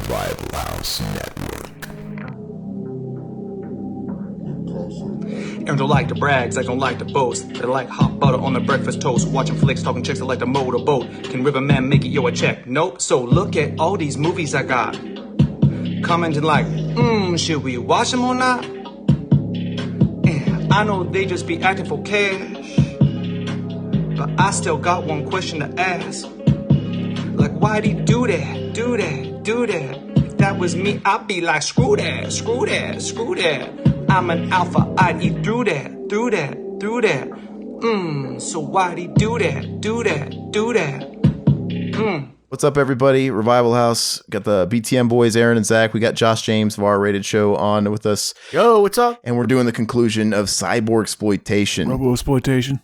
Revival House Network. And don't like the brags, I don't like the boast. They like hot butter on the breakfast toast. Watching flicks, talking chicks, I like to motorboat. Can Riverman make it, yo, a check? Nope. So look at all these movies I got. Commenting like, should we watch them or not? And I know they just be acting for cash, but I still got one question to ask. Like, why'd he do that, do that, do that? If that was me, I'd be like, screw that, screw that, screw that. I'm an alpha, I'd eat through that, through that, through that. So why'd he do that, do that, do that? What's up, everybody? Revival House. Got the BTM boys, Aaron and Zach. We got Josh James of our rated show on with us. Yo, what's up? And we're doing the conclusion of cyborg exploitation. Robo-exploitation.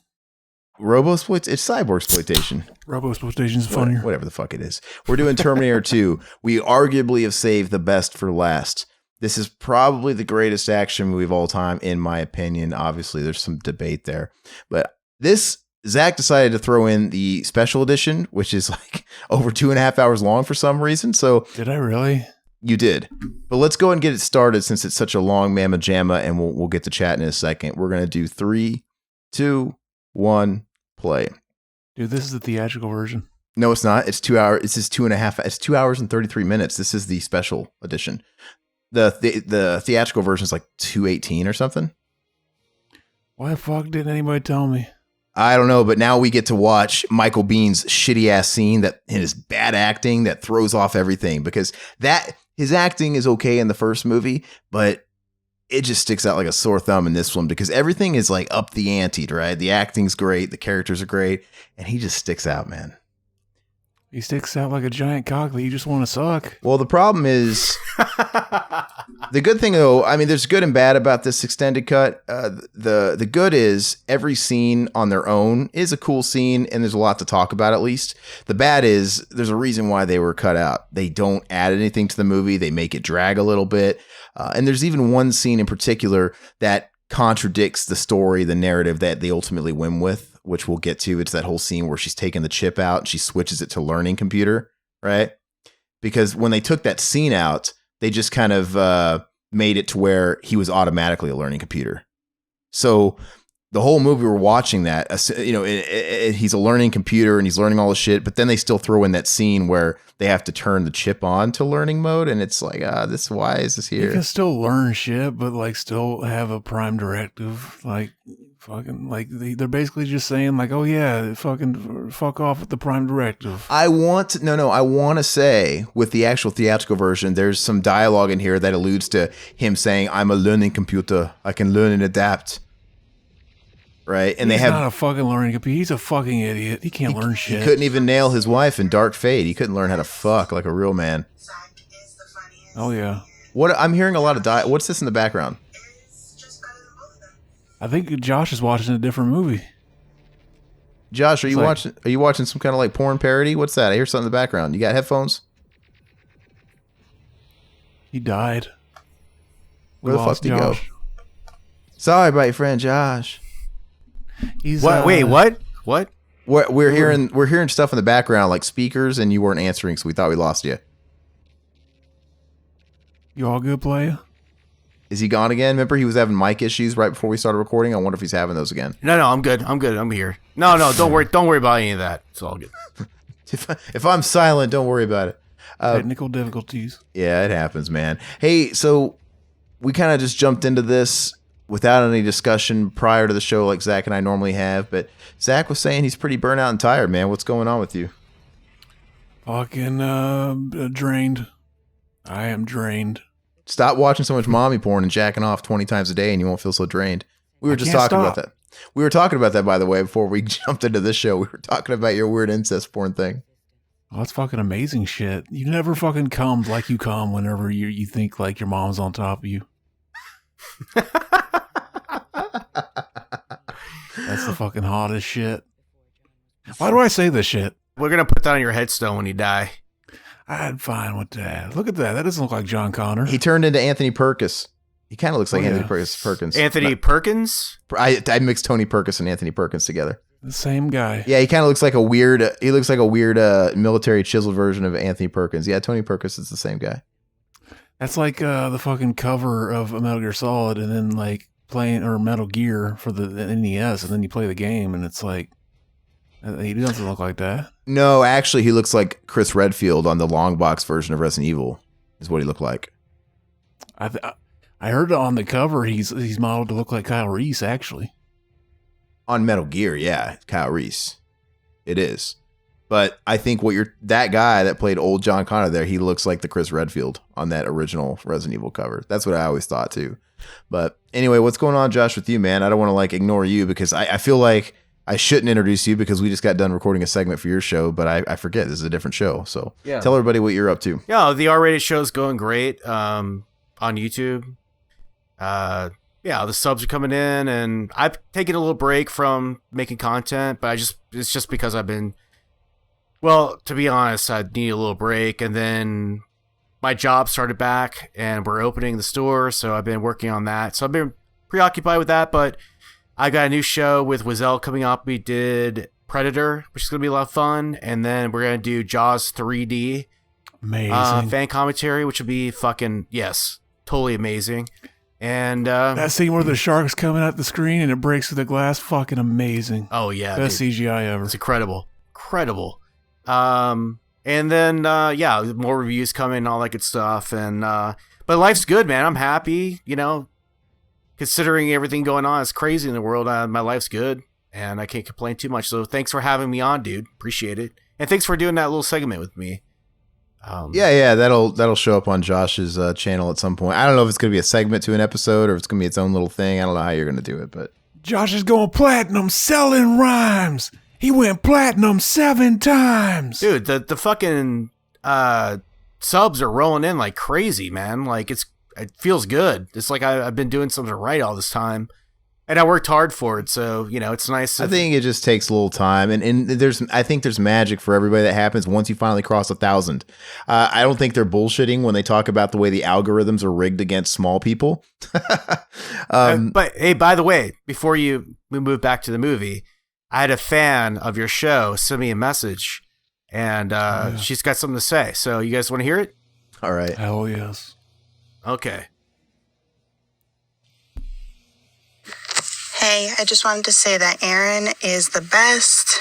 It's cyborg exploitation. Robo-exploitation is funnier. Whatever the fuck it is. We're doing Terminator 2. We arguably have saved the best for last. This is probably the greatest action movie of all time, in my opinion. Obviously, there's some debate there. But this, Zach decided to throw in the special edition, which is like over 2.5 hours long for some reason. So did I really? You did. But let's go ahead and get it started since it's such a long mamma jamma, and we'll get to chat in a second. We're going to do 3, 2, 1, play. Dude, this is the theatrical version. No, it's not. It's 2 hours. It's 2.5. It's 2 hours and 33 minutes. This is the special edition. The theatrical version is like 2:18 or something. Why the fuck didn't anybody tell me? I don't know, but now we get to watch Michael Bihn's shitty ass scene that and his bad acting that throws off everything, because that his acting is okay in the first movie, but it just sticks out like a sore thumb in this one because everything is like up the ante, right? The acting's great, the characters are great, and he just sticks out, man. He sticks out like a giant cock that you just want to suck. Well, the problem is, the good thing though, I mean, there's good and bad about this extended cut. The good is every scene on their own is a cool scene, and there's a lot to talk about at least. The bad is there's a reason why they were cut out. They don't add anything to the movie. They make it drag a little bit. And there's even one scene in particular that contradicts the story, the narrative that they ultimately win with, which we'll get to. It's that whole scene where she's taking the chip out and she switches it to learning computer, right? Because when they took that scene out, they just kind of made it to where he was automatically a learning computer. So the whole movie we're watching that, he's a learning computer and he's learning all the shit, but then they still throw in that scene where they have to turn the chip on to learning mode, and it's like, why is this here? You can still learn shit, but like still have a prime directive, like fucking like they're basically just saying like, oh yeah, fucking fuck off with the prime directive. I want to say with the actual theatrical version, there's some dialogue in here that alludes to him saying, I'm a learning computer, I can learn and adapt. Right, and he's they have not a fucking learning computer. He's a fucking idiot. He can't learn shit. He couldn't even nail his wife in Dark Fate. He couldn't learn how to fuck like a real man. Oh yeah. What I'm hearing a lot of what's this in the background? I think Josh is watching a different movie. Josh, are you watching some kind of like porn parody? What's that? I hear something in the background. You got headphones? He died. Where the fuck did he go? Sorry about your friend Josh. He's Wait, what? We're hearing stuff in the background like speakers, and you weren't answering, so we thought we lost you. You all good, player? Is he gone again? Remember he was having mic issues right before we started recording? I wonder if he's having those again. No, I'm good. I'm here. No, don't worry about any of that. It's all good. If I'm silent, don't worry about it. Technical difficulties. Yeah, it happens, man. Hey, so we kind of just jumped into this without any discussion prior to the show like Zach and I normally have, but Zach was saying he's pretty burnt out and tired, man. What's going on with you? Fucking drained. I am drained. Stop watching so much mommy porn and jacking off 20 times a day and you won't feel so drained. We were just talking about that. We were talking about that, by the way, before we jumped into this show. We were talking about your weird incest porn thing. Oh, that's fucking amazing shit. You never fucking come like you come whenever you think like your mom's on top of you. That's the fucking hottest shit. Why do I say this shit? We're going to put that on your headstone when you die. I'm fine with that. Look at that. That doesn't look like John Connor. He turned into Anthony Perkins. He kind of looks like Anthony Perkins. Anthony Perkins? I mixed Tony Perkins and Anthony Perkins together. The same guy. Yeah, he kind of looks like a weird. He looks like a weird military chiseled version of Anthony Perkins. Yeah, Tony Perkins is the same guy. That's like the fucking cover of a Metal Gear Solid, and then like playing or Metal Gear for the NES, and then you play the game, and it's like he doesn't look like that. No, actually, he looks like Chris Redfield on the long box version of Resident Evil. Is what he looked like. I heard on the cover he's modeled to look like Kyle Reese actually. On Metal Gear, yeah, Kyle Reese. It is. But I think that guy that played old John Connor there, he looks like the Chris Redfield on that original Resident Evil cover. That's what I always thought too. But anyway, what's going on, Josh, with you, man? I don't want to like ignore you because I feel like I shouldn't introduce you because we just got done recording a segment for your show, but I forget this is a different show. So tell everybody what you're up to. Yeah, the R-rated show's going great on YouTube. The subs are coming in, and I've taken a little break from making content, but it's just because I've been, well, to be honest, I need a little break, and then my job started back, and we're opening the store, so I've been working on that. So I've been preoccupied with that, but I got a new show with Wizelle coming up. We did Predator, which is going to be a lot of fun, and then we're going to do Jaws 3D. Amazing. Fan commentary, which will be fucking, yes, totally amazing. And that scene where the shark's coming at the screen and it breaks through the glass, fucking amazing. Oh yeah, best dude. CGI ever. It's incredible. And then more reviews coming and all that good stuff. And but life's good, man. I'm happy. You know, considering everything going on, it's crazy in the world. My life's good, and I can't complain too much. So thanks for having me on, dude. Appreciate it, and thanks for doing that little segment with me. That'll show up on Josh's channel at some point. I don't know if it's going to be a segment to an episode or if it's going to be its own little thing. I don't know how you're going to do it, but Josh is going platinum selling rhymes. He went platinum 7 times. Dude, the fucking subs are rolling in like crazy, man. Like it feels good. It's like I've been doing something right all this time. And I worked hard for it, so, you know, it's nice. I think it just takes a little time, and I think there's magic for everybody that happens once you finally cross 1,000. I don't think they're bullshitting when they talk about the way the algorithms are rigged against small people. But hey, by the way, before we move back to the movie, I had a fan of your show send me a message, and she's got something to say. So you guys want to hear it? All right. Hell yes. Okay. Hey, I just wanted to say that Aaron is the best,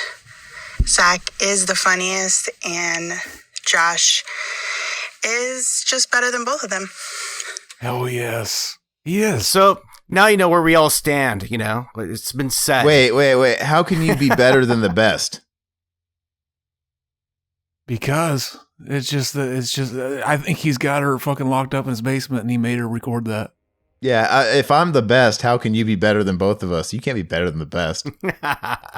Zach is the funniest, and Josh is just better than both of them. Hell yes. He is. So now you know where we all stand, you know? It's been said. Wait. How can you be better than the best? Because it's just I think he's got her fucking locked up in his basement and he made her record that. Yeah, if I'm the best, how can you be better than both of us? You can't be better than the best.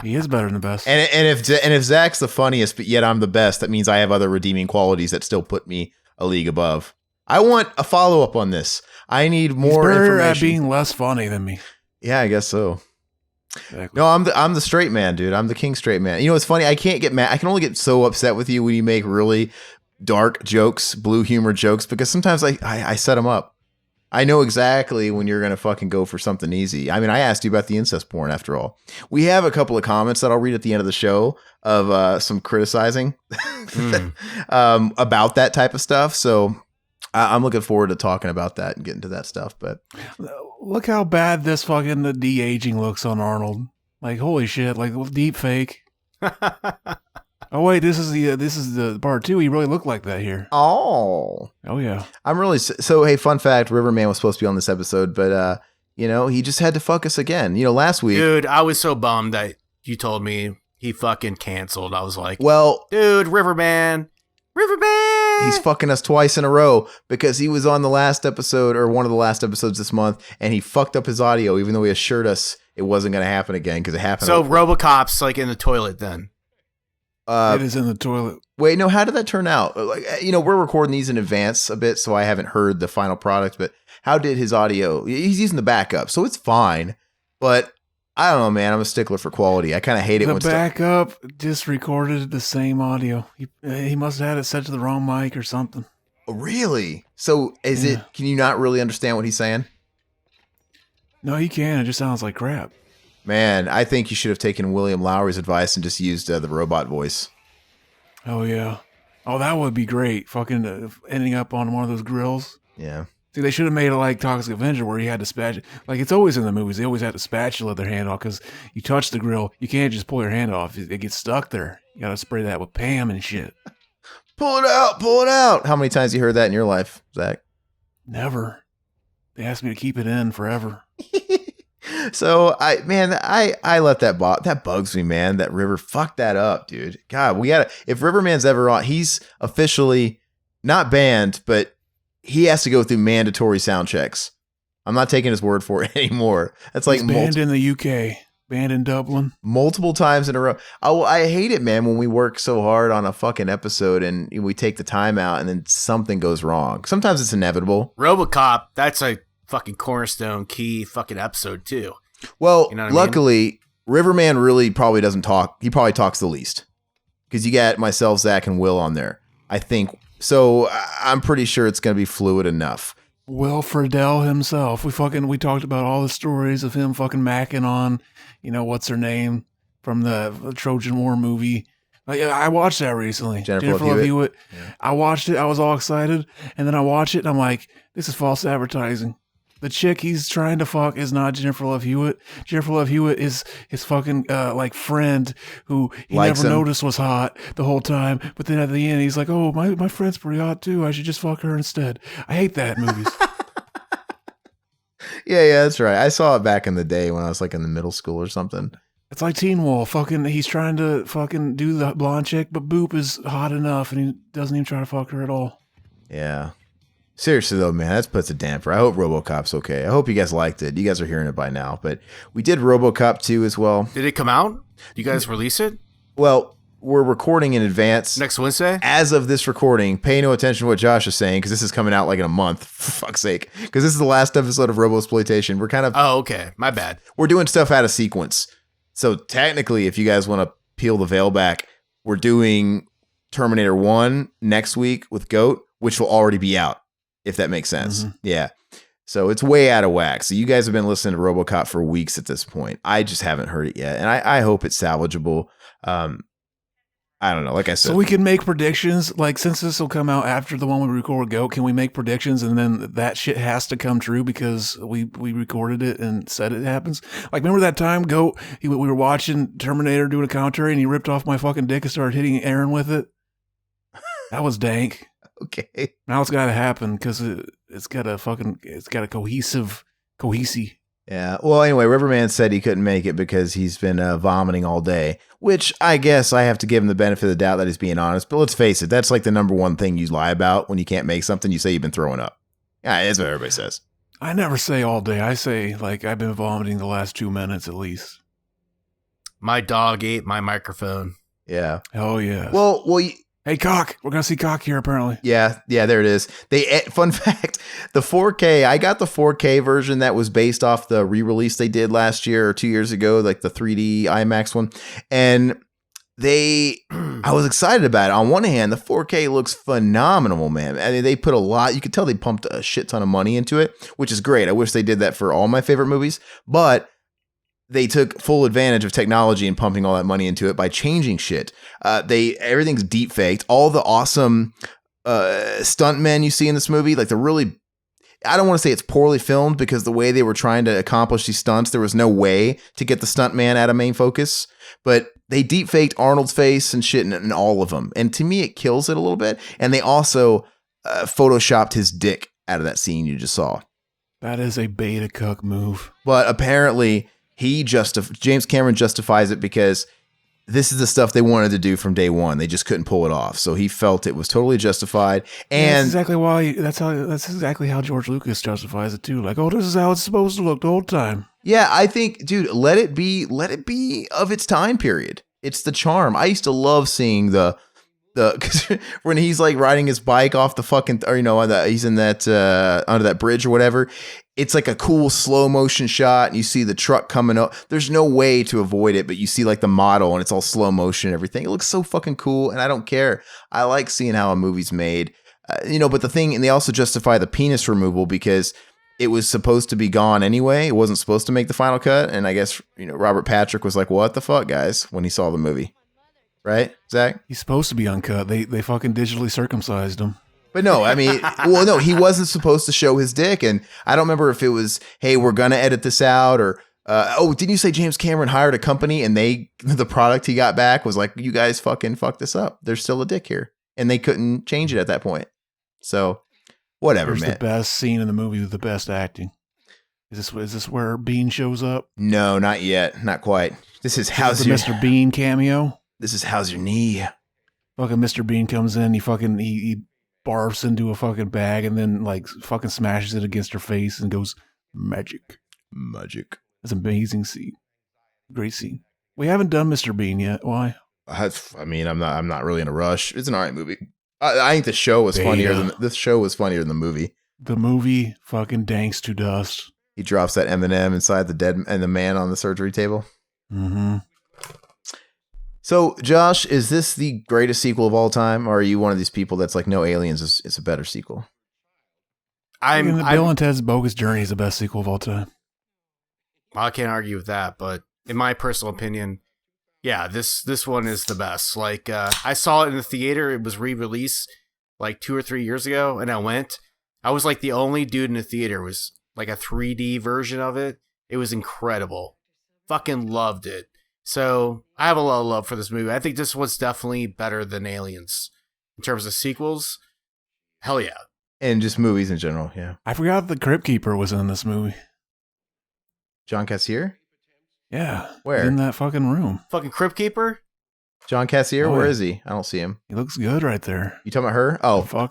He is better than the best. And if Zach's the funniest, but yet I'm the best, that means I have other redeeming qualities that still put me a league above. I want a follow up on this. I need more He's better information. at being less funny than me. Yeah, I guess so. Exactly. No, I'm the straight man, dude. I'm the king straight man. You know, it's funny. I can't get mad. I can only get so upset with you when you make really dark jokes, blue humor jokes, because sometimes I set them up. I know exactly when you're going to fucking go for something easy. I mean, I asked you about the incest porn after all. We have a couple of comments that I'll read at the end of the show of some criticizing about that type of stuff. So I'm looking forward to talking about that and getting to that stuff. But look how bad this fucking the de-aging looks on Arnold. Like, holy shit, like deep fake. Oh wait, this is the part 2. He really looked like that here. Oh yeah. I'm really so. Hey, fun fact: Riverman was supposed to be on this episode, but you know, he just had to fuck us again. You know, last week, dude, I was so bummed that you told me he fucking canceled. I was like, well, dude, Riverman, he's fucking us twice in a row because he was on the last episode or one of the last episodes this month, and he fucked up his audio, even though he assured us it wasn't going to happen again because it happened. So RoboCop's like in the toilet then. It is in the toilet. Wait, no, how did that turn out? Like, you know, we're recording these in advance a bit, so I haven't heard the final product, but how did his audio? He's using the backup, so it's fine, but I don't know, man. I'm a stickler for quality. I kind of hate it when the backup just recorded the same audio. He must have had it set to the wrong mic or something. Really? So it? Can you not really understand what he's saying? No, you can. It just sounds like crap. Man, I think you should have taken William Lowry's advice and just used the robot voice. Oh, yeah. Oh, that would be great. Fucking ending up on one of those grills. Yeah. See, they should have made it like Toxic Avenger where he had to spatula. Like, it's always in the movies. They always had to spatula their hand off because you touch the grill. You can't just pull your hand off. It gets stuck there. You got to spray that with Pam and shit. Pull it out. Pull it out. How many times you heard that in your life, Zach? Never. They asked me to keep it in forever. So I let that bugs me, man. That River fucked that up, dude. God, if Riverman's ever on, he's officially not banned, but he has to go through mandatory sound checks. I'm not taking his word for it anymore. That's like he's banned in the UK, banned in Dublin, multiple times in a row. I hate it, man, when we work so hard on a fucking episode and we take the time out and then something goes wrong. Sometimes it's inevitable. RoboCop, that's a fucking cornerstone key fucking episode too. Well, you know luckily, Riverman really probably doesn't talk. He probably talks the least because you got myself, Zach, and Will on there, I think. So I'm pretty sure it's going to be fluid enough. Will Friedle himself. We talked about all the stories of him fucking macking on, what's her name from the Trojan War movie. I watched that recently. Jennifer Love Hewitt. Yeah. I watched it. I was all excited. And then I watched it and I'm like, this is false advertising. The chick he's trying to fuck is not Jennifer Love Hewitt. Jennifer Love Hewitt is his fucking friend who he likes never him. Noticed was hot the whole time. But then at the end, he's like, "Oh, my friend's pretty hot too. I should just fuck her instead." I hate that in movies. Yeah, that's right. I saw it back in the day when I was like in the middle school or something. It's like Teen Wolf. He's trying to fucking do the blonde chick, but Boop is hot enough, and he doesn't even try to fuck her at all. Yeah. Seriously, though, man, that puts a damper. I hope RoboCop's okay. I hope you guys liked it. You guys are hearing it by now. But we did RoboCop 2 as well. Did it come out? You guys release it? Well, we're recording in advance. Next Wednesday? As of this recording, pay no attention to what Josh is saying because this is coming out like in a month. For fuck's sake. Because this is the last episode of Robosploitation. We're kind of... Oh, okay. My bad. We're doing stuff out of sequence. So technically, if you guys want to peel the veil back, we're doing Terminator 1 next week with GOAT, which will already be out. If that makes sense. Mm-hmm. Yeah. So it's way out of whack. So you guys have been listening to RoboCop for weeks at this point. I just haven't heard it yet. And I hope it's salvageable. I don't know. Like I said. So we can make predictions. Like, since this will come out after the one we record GOAT, can we make predictions and then that shit has to come true because we recorded it and said it happens? Like, remember that time GOAT, we were watching Terminator doing a commentary and he ripped off my fucking dick and started hitting Aaron with it? That was dank. Okay. Now it's got to happen because it's got a cohesive. Yeah. Well, anyway, Riverman said he couldn't make it because he's been vomiting all day, which I guess I have to give him the benefit of the doubt that he's being honest. But let's face it, that's like the number one thing you lie about when you can't make something. You say you've been throwing up. Yeah, that's what everybody says. I never say all day. I say like I've been vomiting the last 2 minutes at least. My dog ate my microphone. Yeah. Oh yeah. Well. Hey, Cock. We're going to see Cock here, apparently. Yeah, there it is. Fun fact, the 4K, I got the 4K version that was based off the re-release they did last year or 2 years ago, like the 3D IMAX one. And I was excited about it. On one hand, the 4K looks phenomenal, man. I mean, they put you could tell they pumped a shit ton of money into it, which is great. I wish they did that for all my favorite movies. But they took full advantage of technology and pumping all that money into it by changing shit. Everything's deep faked. All the awesome stuntmen you see in this movie, like I don't want to say it's poorly filmed because the way they were trying to accomplish these stunts, there was no way to get the stuntman out of main focus. But they deep faked Arnold's face and shit in all of them. And to me, it kills it a little bit. And they also photoshopped his dick out of that scene you just saw. That is a beta cuck move. But apparently... James Cameron justifies it because this is the stuff they wanted to do from day one. They just couldn't pull it off. So he felt it was totally justified. And that's exactly how George Lucas justifies it too. Like, oh, this is how it's supposed to look the whole time. Yeah, I think, dude, let it be of its time period. It's the charm. I used to love seeing cause when he's like riding his bike off the fucking, or he's in that under that bridge or whatever. It's like a cool slow motion shot and you see the truck coming up. There's no way to avoid it, but you see like the model and it's all slow motion and everything. It looks so fucking cool and I don't care. I like seeing how a movie's made, but and they also justify the penis removal because it was supposed to be gone anyway. It wasn't supposed to make the final cut. And I guess, Robert Patrick was like, what the fuck, guys, when he saw the movie. Right, Zach? He's supposed to be uncut. They fucking digitally circumcised him. But no, I mean, well, no, he wasn't supposed to show his dick. And I don't remember if it was, hey, we're going to edit this out or, didn't you say James Cameron hired a company and the product he got back was like, you guys fucking fucked this up. There's still a dick here. And they couldn't change it at that point. So whatever, Here's man. the best scene in the movie with the best acting. Is this where Bean shows up? No, not yet. Not quite. This is Mr. Bean cameo. This is how's your knee? Fucking Mr. Bean comes in, he barfs into a fucking bag and then like fucking smashes it against her face and goes, magic. That's an amazing scene. Great scene. We haven't done Mr. Bean yet. Why? I mean, I'm not really in a rush. It's an alright movie. I think the show was funnier than the movie. The movie fucking danks to dust. He drops that M&M inside the dead and the man on the surgery table. Mm-hmm. So, Josh, is this the greatest sequel of all time, or are you one of these people that's like, no, Aliens is a better sequel? Bill and Ted's Bogus Journey is the best sequel of all time. I can't argue with that, but in my personal opinion, yeah, this one is the best. Like, I saw it in the theater. It was re-released like 2 or 3 years ago, and I was like the only dude in the theater. It was like a 3D version of it. It was incredible. Fucking loved it. So I have a lot of love for this movie. I think this one's definitely better than Aliens in terms of sequels. Hell yeah. And just movies in general, yeah. I forgot the Crypt Keeper was in this movie. John Cassier? Yeah. Where? He's in that fucking room. Fucking Crypt Keeper? John Cassier? Oh, Where yeah. is he? I don't see him. He looks good right there. You talking about her? Oh, Fuck.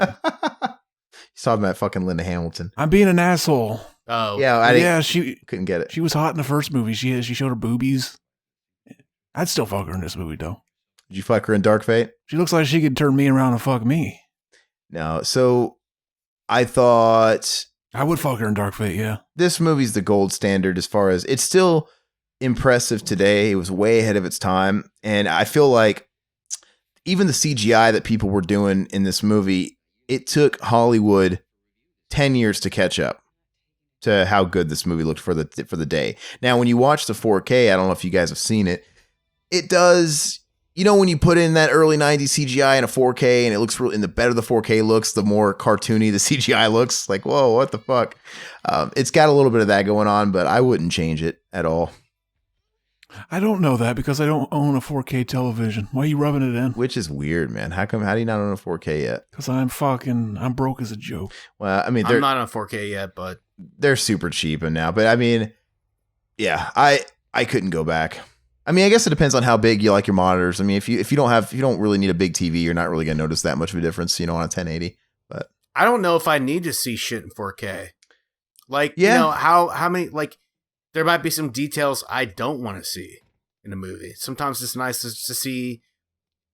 He's talking about fucking Linda Hamilton. I'm being an asshole. Oh. Yeah, she couldn't get it. She was hot in the first movie. She showed her boobies. I'd still fuck her in this movie, though. Did you fuck her in Dark Fate? She looks like she could turn me around and fuck me. No. So I thought I would fuck her in Dark Fate, yeah. this movie's the gold standard as far as it's still impressive today. It was way ahead of its time. And I feel like even the CGI that people were doing in this movie, it took Hollywood 10 years to catch up to how good this movie looked for the day. Now, when you watch the 4K, I don't know if you guys have seen it. It does, when you put in that early 90s CGI in a 4K and it looks really, and the better the 4K looks, the more cartoony the CGI looks. Like, whoa, what the fuck? It's got a little bit of that going on, but I wouldn't change it at all. I don't know that because I don't own a 4K television. Why are you rubbing it in? Which is weird, man. How do you not own a 4K yet? Because I'm broke as a joke. Well, I mean, I'm not on 4K yet, but they're super cheap now. But I mean, yeah, I couldn't go back. I mean, I guess it depends on how big you like your monitors. I mean, if you don't really need a big TV, you're not really gonna notice that much of a difference, on a 1080. But I don't know if I need to see shit in 4K. Like, Yeah. how many, like, there might be some details I don't want to see in a movie. Sometimes it's nice to see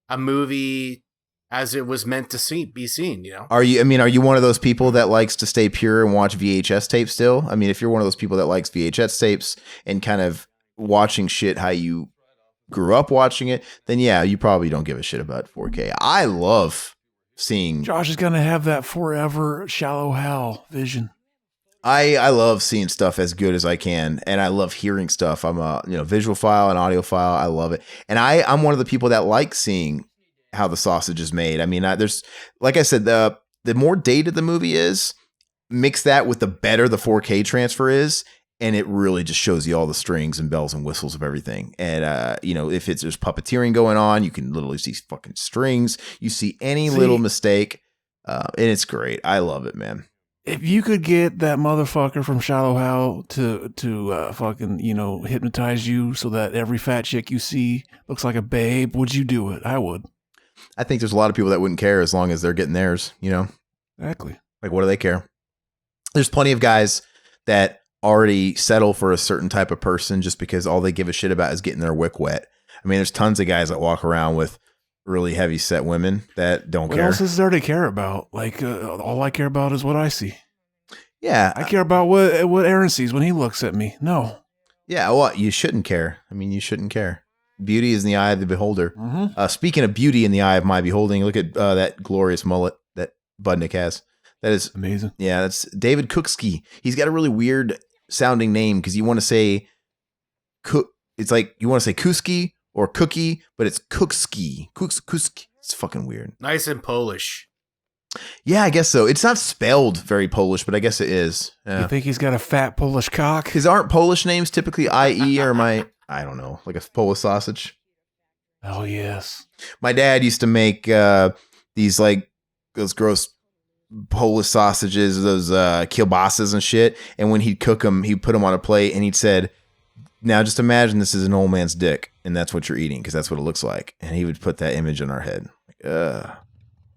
a movie as it was meant to be seen, Are you one of those people that likes to stay pure and watch VHS tapes still? I mean, if you're one of those people that likes VHS tapes and kind of watching shit how you grew up watching it, then yeah, you probably don't give a shit about 4K. I love seeing Josh is going to have that forever shallow hell vision. I love seeing stuff as good as I can, and I love hearing stuff. I'm a visual file and audio file. I love it, and I'm one of the people that like seeing how the sausage is made. I mean, there's, like I said, the more dated the movie is, mix that with the better the 4K transfer is, and it really just shows you all the strings and bells and whistles of everything. And if there's puppeteering going on, you can literally see fucking strings. You see any little mistake, and it's great. I love it, man. If you could get that motherfucker from Shallow Hal to fucking, hypnotize you so that every fat chick you see looks like a babe, would you do it? I would. I think there's a lot of people that wouldn't care as long as they're getting theirs, Exactly. Like, what do they care? There's plenty of guys that already settle for a certain type of person just because all they give a shit about is getting their wick wet. I mean, there's tons of guys that walk around with really heavy set women that don't care. What else is there to care about? Like, all I care about is what I see. Yeah. I care about what Aaron sees when he looks at me. No. Yeah, well, you shouldn't care. I mean, you shouldn't care. Beauty is in the eye of the beholder. Mm-hmm. Speaking of beauty in the eye of my beholding, look at that glorious mullet that Budnick has. That is amazing. Yeah, that's David Cookski. He's got a really weird sounding name because you want to say it's like you want to say Kuski or Cookie, but it's Cookski. Kuski. It's fucking weird. Nice and Polish. Yeah, I guess so. It's not spelled very Polish, but I guess it is. Yeah. You think he's got a fat Polish cock? Because aren't Polish names typically IE or I don't know, like a Polish sausage? Oh, yes. My dad used to make these like those gross Polish sausages, those kielbasas and shit. And when he'd cook them, he'd put them on a plate and he'd said, now just imagine this is an old man's dick and that's what you're eating because that's what it looks like. And he would put that image in our head. Like,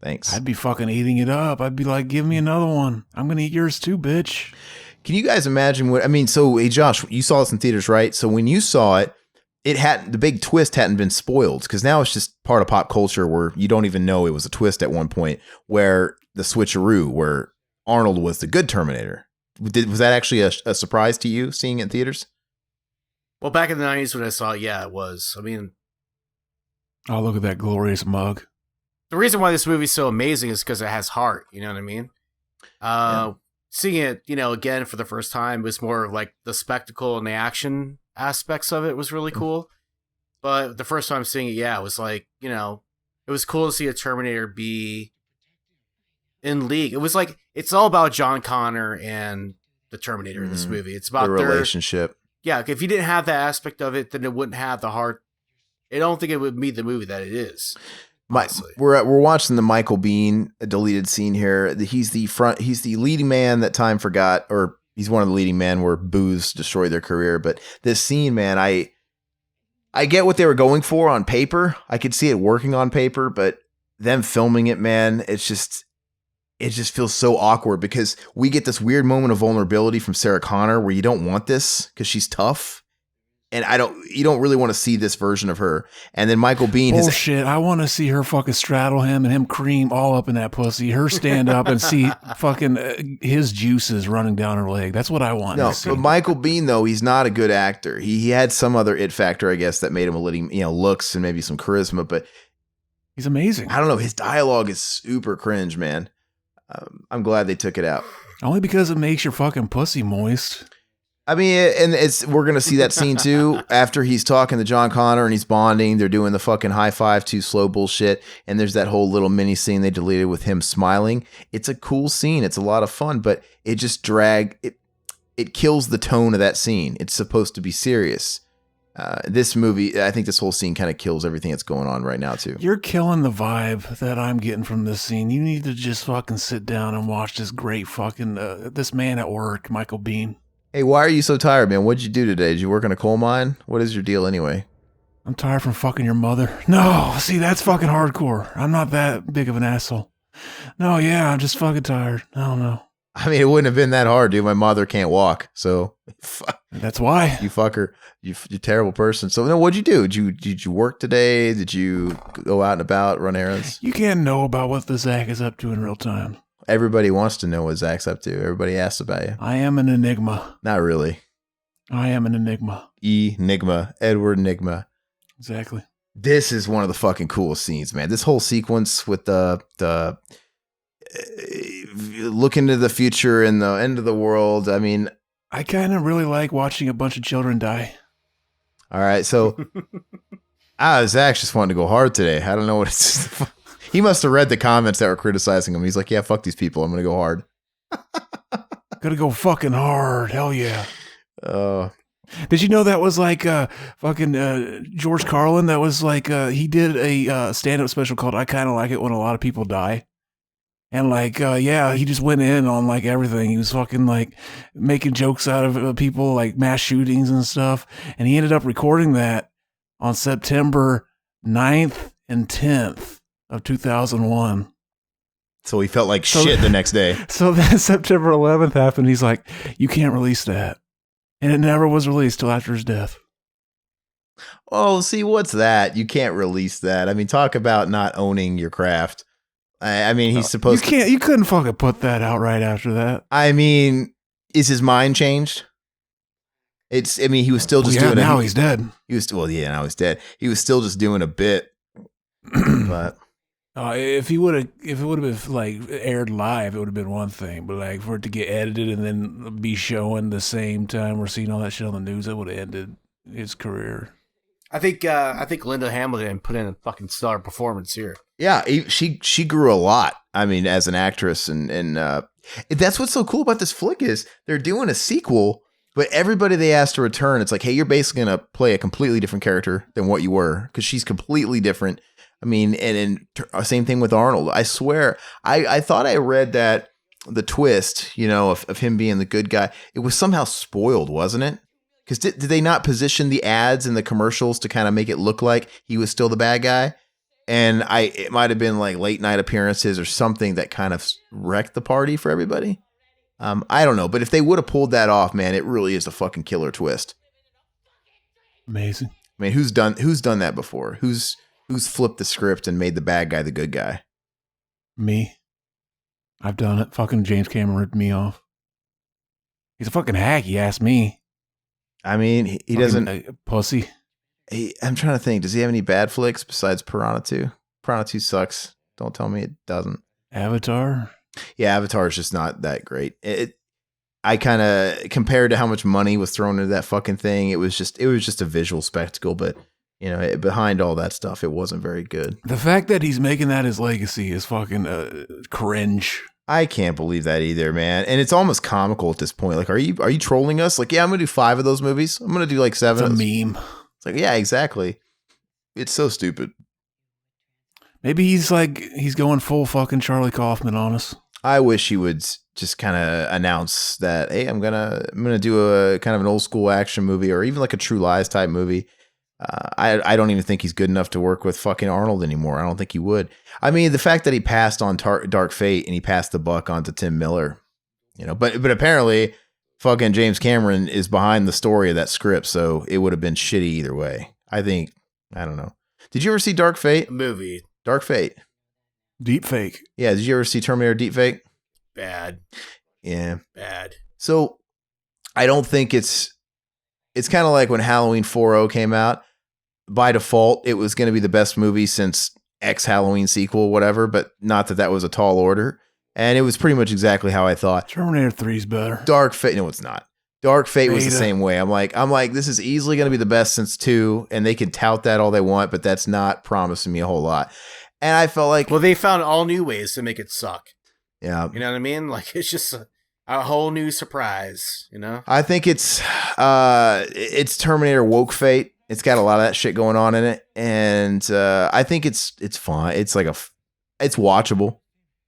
thanks. I'd be fucking eating it up. I'd be like, give me another one. I'm going to eat yours too, bitch. Can you guys imagine what, I mean, so hey, Josh, you saw this in theaters, right? So when you saw it, the big twist hadn't been spoiled because now it's just part of pop culture where you don't even know it was a twist at one point where the switcheroo, where Arnold was the good Terminator. Was that actually a surprise to you seeing it in theaters? Well, back in the 90s when I saw it, yeah, it was. I mean, oh, look at that glorious mug. The reason why this movie's so amazing is because it has heart. You know what I mean? Seeing it, again for the first time was more like the spectacle and the action aspects of it was really cool. But the first time seeing it, yeah, it was like, it was cool to see a Terminator be in league. It was like, it's all about John Connor and the Terminator in this movie. It's about the relationship. Yeah, if you didn't have that aspect of it, then it wouldn't have the heart. I don't think it would be the movie that it is. We're watching the Michael Biehn deleted scene here. He's the leading man that time forgot, or he's one of the leading men where booze destroyed their career. But this scene, man, I get what they were going for on paper. I could see it working on paper, but them filming it, man, it just feels so awkward because we get this weird moment of vulnerability from Sarah Connor where you don't want this because she's tough. And you don't really want to see this version of her. And then Michael Biehn. Bullshit. I want to see her fucking straddle him and him cream all up in that pussy. Her stand up and see fucking his juices running down her leg. That's what I want to see. But Michael Biehn, though, he's not a good actor. He had some other it factor, I guess, that made him a little, looks and maybe some charisma. But he's amazing. I don't know. His dialogue is super cringe, man. I'm glad they took it out. Only because it makes your fucking pussy moist. I mean, and we're going to see that scene too after he's talking to John Connor and he's bonding. They're doing the fucking high five too slow bullshit. And there's that whole little mini scene they deleted with him smiling. It's a cool scene. It's a lot of fun, but it just it kills the tone of that scene. It's supposed to be serious. This movie, I think this whole scene kind of kills everything that's going on right now too. You're killing the vibe that I'm getting from this scene. You need to just fucking sit down and watch this great fucking, this man at work, Michael Biehn. Hey, why are you so tired, man? What'd you do today? Did you work in a coal mine? What is your deal anyway? I'm tired from fucking your mother. No, see, that's fucking hardcore. I'm not that big of an asshole. No, yeah, I'm just fucking tired. I don't know. I mean, it wouldn't have been that hard, dude. My mother can't walk, so that's why. You fucker. You're a terrible person. So, no, what'd you do? Did you work today? Did you go out and about, run errands? You can't know about what the Zach is up to in real time. Everybody wants to know what Zach's up to. Everybody asks about you. I am an enigma. Not really. I am an enigma. Enigma. Edward Enigma. Exactly. This is one of the fucking coolest scenes, man. This whole sequence with the look into the future and the end of the world. I mean, I kind of really like watching a bunch of children die. All right, so Zach just wanted to go hard today. I don't know what it's. He must have read the comments that were criticizing him. He's like, yeah, fuck these people. I'm going to go hard. Gotta go fucking hard. Hell yeah. Did you know that was like fucking George Carlin? That was like, he did a stand-up special called I Kind of Like It When a Lot of People Die. And like, yeah, he just went in on like everything. He was fucking like making jokes out of people, like mass shootings and stuff. And he ended up recording that on September 9th and 10th. Of 2001. So he felt like shit the next day. So then September 11th happened. He's like, you can't release that. And it never was released till after his death. Oh, see, what's that? You can't release that. I mean, talk about not owning your craft. I mean, he's supposed to. You couldn't fucking put that out right after that. I mean, is his mind changed? He was still just doing it. Now he's dead. Now he's dead. He was still just doing a bit. But. If it would have been like aired live, it would have been one thing. But like for it to get edited and then be showing the same time we're seeing all that shit on the news, it would have ended his career. I think Linda Hamilton put in a fucking stellar performance here. Yeah, she grew a lot. I mean, as an actress, and that's what's so cool about this flick is they're doing a sequel, but everybody they asked to return, it's like, hey, you're basically gonna play a completely different character than what you were because she's completely different. I mean, and same thing with Arnold. I swear, I thought I read that the twist, of him being the good guy, it was somehow spoiled, wasn't it? Because did they not position the ads and the commercials to kind of make it look like he was still the bad guy? And it might have been like late night appearances or something that kind of wrecked the party for everybody. I don't know, but if they would have pulled that off, man, it really is a fucking killer twist. Amazing. I mean, who's done that before? Who's flipped the script and made the bad guy the good guy? Me. I've done it. Fucking James Cameron ripped me off. He's a fucking hack, you ask me. I mean, he doesn't... pussy. I'm trying to think. Does he have any bad flicks besides Piranha 2? Piranha 2 sucks. Don't tell me it doesn't. Avatar? Yeah, Avatar is just not that great. I kind of, compared to how much money was thrown into that fucking thing, it was just a visual spectacle. But, behind all that stuff, it wasn't very good. The fact that he's making that his legacy is fucking cringe. I can't believe that either, man. And it's almost comical at this point. Like, are you trolling us? Like, yeah, I'm going to do 5 of those movies. I'm going to do like 7. It's a meme. It's like, yeah, exactly. It's so stupid. Maybe he's going full fucking Charlie Kaufman on us. I wish he would just kind of announce that, hey, I'm gonna do a kind of an old school action movie or even like a True Lies type movie. I don't even think he's good enough to work with fucking Arnold anymore. I don't think he would. I mean, the fact that he passed on Dark Fate and he passed the buck on to Tim Miller, but apparently fucking James Cameron is behind the story of that script, so it would have been shitty either way. I don't know. Did you ever see Dark Fate? Movie. Dark Fate. Deep fake. Yeah, did you ever see Terminator Deep Fake? Bad. Yeah. Bad. So I don't think it's kind of like when Halloween 4.0 came out. By default, it was going to be the best movie since X Halloween sequel, whatever, but not that was a tall order. And it was pretty much exactly how I thought. Terminator 3 is better. Dark Fate, no, it's not. Dark Fate was the same way. I'm like, this is easily going to be the best since 2, and they can tout that all they want, but that's not promising me a whole lot. And I felt like, well, they found all new ways to make it suck. Yeah, you know what I mean? Like, it's just a whole new surprise. I think it's Terminator woke fate. It's got a lot of that shit going on in it, and I think it's fine. It's like it's watchable,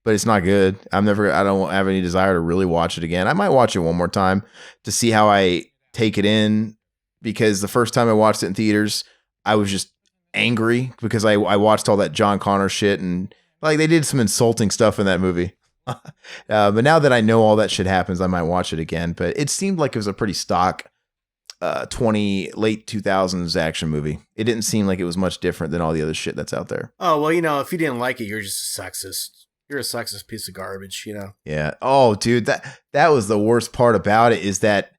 but it's not good. I don't have any desire to really watch it again. I might watch it one more time to see how I take it in, because the first time I watched it in theaters, I was just angry because I watched all that John Connor shit, and like they did some insulting stuff in that movie. But now that I know all that shit happens, I might watch it again. But it seemed like it was a pretty stock late 2000s action movie. It didn't seem like it was much different than all the other shit that's out there. Oh, well, if you didn't like it, you're just a sexist. You're a sexist piece of garbage, Yeah. Oh, dude, that was the worst part about it, is that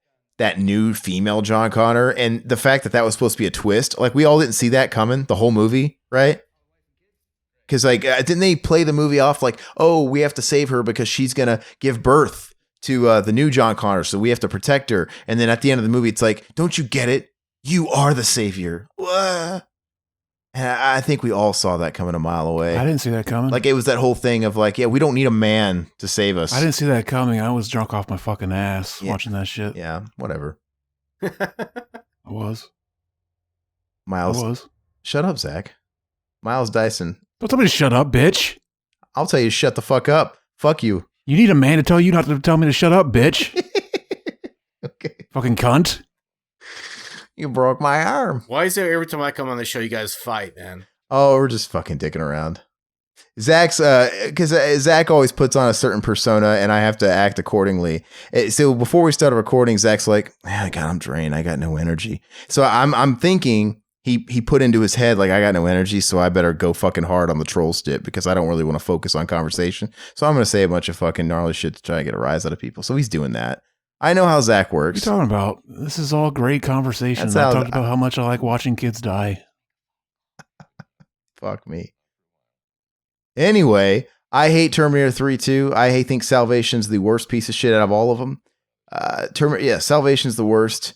new female John Connor, and the fact that was supposed to be a twist. Like, we all didn't see that coming the whole movie, right? Because didn't they play the movie off like, oh, we have to save her because she's gonna give birth to the new John Connor, so we have to protect her. And then at the end of the movie, it's like, don't you get it? You are the savior. And I think we all saw that coming a mile away. I didn't see that coming. Like, it was that whole thing of like, yeah, we don't need a man to save us. I didn't see that coming. I was drunk off my fucking ass watching that shit. Yeah, whatever. I was. Miles. I was. Shut up, Zach. Miles Dyson. Don't tell me to shut up, bitch. I'll tell you to shut the fuck up. Fuck you. You need a man to tell you not to tell me to shut up, bitch. Okay. Fucking cunt. You broke my arm. Why is there every time I come on the show, you guys fight, man? Oh, we're just fucking dicking around. Zach's, because Zach always puts on a certain persona and I have to act accordingly. So before we started recording, Zach's like, man, God, I'm drained. I got no energy. So I'm thinking he put into his head, like, I got no energy, so I better go fucking hard on the troll stip because I don't really want to focus on conversation. So I'm going to say a bunch of fucking gnarly shit to try to get a rise out of people. So he's doing that. I know how Zach works. What are you talking about? This is all great conversation. I talked about how much I like watching kids die. Fuck me. Anyway, I hate Terminator 3 too. I think Salvation's the worst piece of shit out of all of them. Salvation's the worst.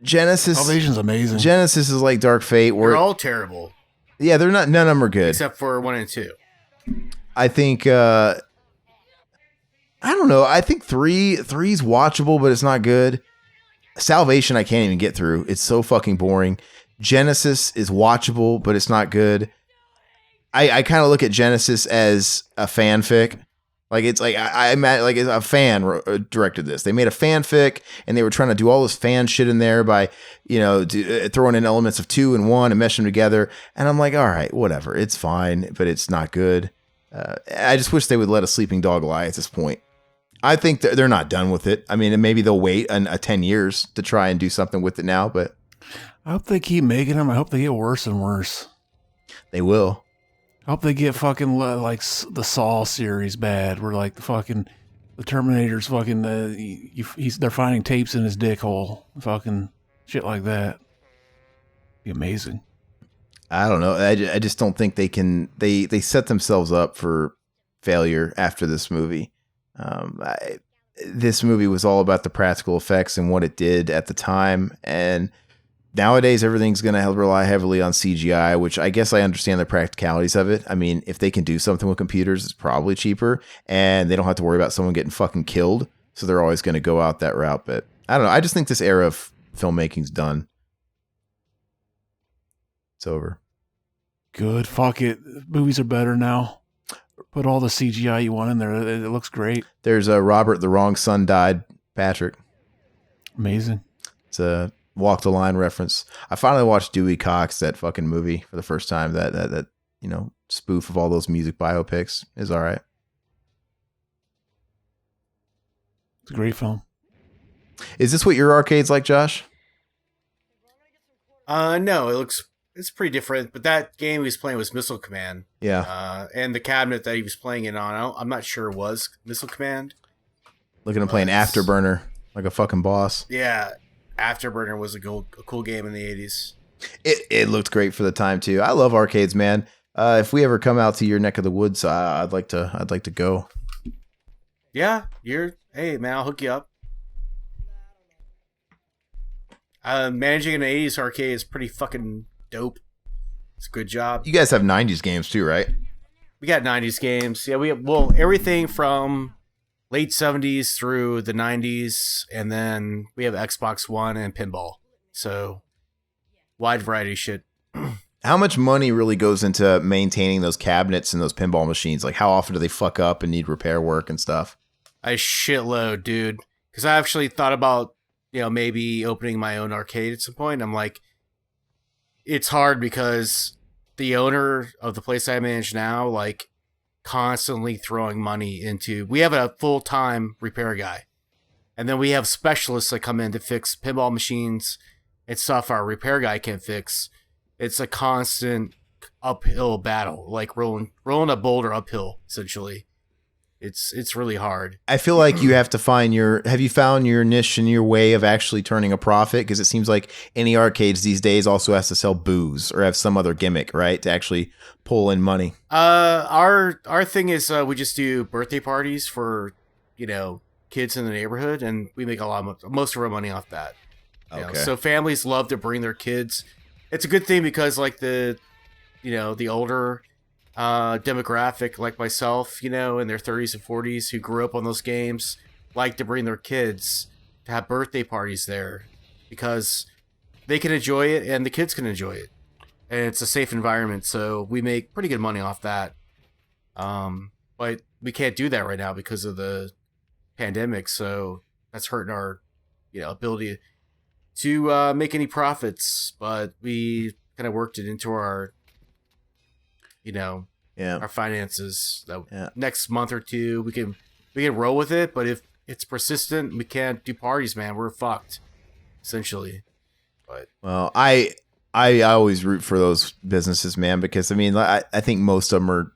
Genesis. Salvation's amazing. Genesis is like Dark Fate. They're all terrible. Yeah, they're not. None of them are good. Except for 1 and 2. I think... I don't know. I think three's watchable, but it's not good. Salvation, I can't even get through. It's so fucking boring. Genesis is watchable, but it's not good. I kind of look at Genesis as a fanfic. Like it's like I imagine like a fan directed this. They made a fanfic and they were trying to do all this fan shit in there by throwing in elements of 2 and 1 and mesh them together. And I'm like, all right, whatever, it's fine, but it's not good. I just wish they would let a sleeping dog lie at this point. I think they're not done with it. I mean, maybe they'll wait 10 years to try and do something with it now, but I hope they keep making them. I hope they get worse and worse. They will. I hope they get fucking like the Saw series bad, where like the Terminator's fucking they're finding tapes in his dick hole, fucking shit like that. Be amazing. I don't know. I just don't think they can. They set themselves up for failure after this movie. This movie was all about the practical effects and what it did at the time, and nowadays everything's going to rely heavily on CGI, which I guess I understand the practicalities of it. I mean, if they can do something with computers, it's probably cheaper, and they don't have to worry about someone getting fucking killed, so they're always going to go out that route. But I don't know. I just think this era of filmmaking's done. It's over. Good. Fuck it. Movies are better now. Put all the CGI you want in there. It looks great. There's a Robert the Wrong Son Died Patrick. Amazing. It's a Walk the Line reference. I finally watched Dewey Cox, that fucking movie, for the first time. That spoof of all those music biopics is all right. It's a great film. Is this what your arcade's like, Josh? No, it's pretty different, but that game he was playing was Missile Command. Yeah. And the cabinet that he was playing it on, I'm not sure it was Missile Command. Looking to play an Afterburner like a fucking boss. Yeah. Afterburner was a cool game in the 80s. It looked great for the time too. I love arcades, man. If we ever come out to your neck of the woods, I'd like to go. Yeah, hey man, I'll hook you up. Managing an 80s arcade is pretty fucking dope. It's a good job. You guys have 90s games too, right? We got 90s games. Yeah, we have everything from late 70s through the 90s, and then we have Xbox One and pinball. So, wide variety of shit. How much money really goes into maintaining those cabinets and those pinball machines? Like, how often do they fuck up and need repair work and stuff? A shitload, dude. Because I actually thought about, maybe opening my own arcade at some point. I'm like, it's hard because the owner of the place I manage now, like, constantly throwing money into. We have a full-time repair guy, and then we have specialists that come in to fix pinball machines and stuff our repair guy can't fix. It's a constant uphill battle, like rolling a boulder uphill. Essentially, it's really hard. I feel like you have to find have you found your niche and your way of actually turning a profit? Because it seems like any arcades these days also has to sell booze or have some other gimmick, right, to actually pull in money. Our thing is we just do birthday parties for kids in the neighborhood, and we make most of our money off that. Okay. So families love to bring their kids. It's a good thing because like the older demographic like myself, in their 30s and 40s who grew up on those games, like to bring their kids to have birthday parties there because they can enjoy it and the kids can enjoy it. And it's a safe environment, so we make pretty good money off that. But we can't do that right now because of the pandemic, so that's hurting our ability to make any profits. But we kind of worked it into our our finances. Next month or two we can roll with it, but if it's persistent, we can't do parties, man. We're fucked essentially. But I always root for those businesses, man, because I mean I think most of them are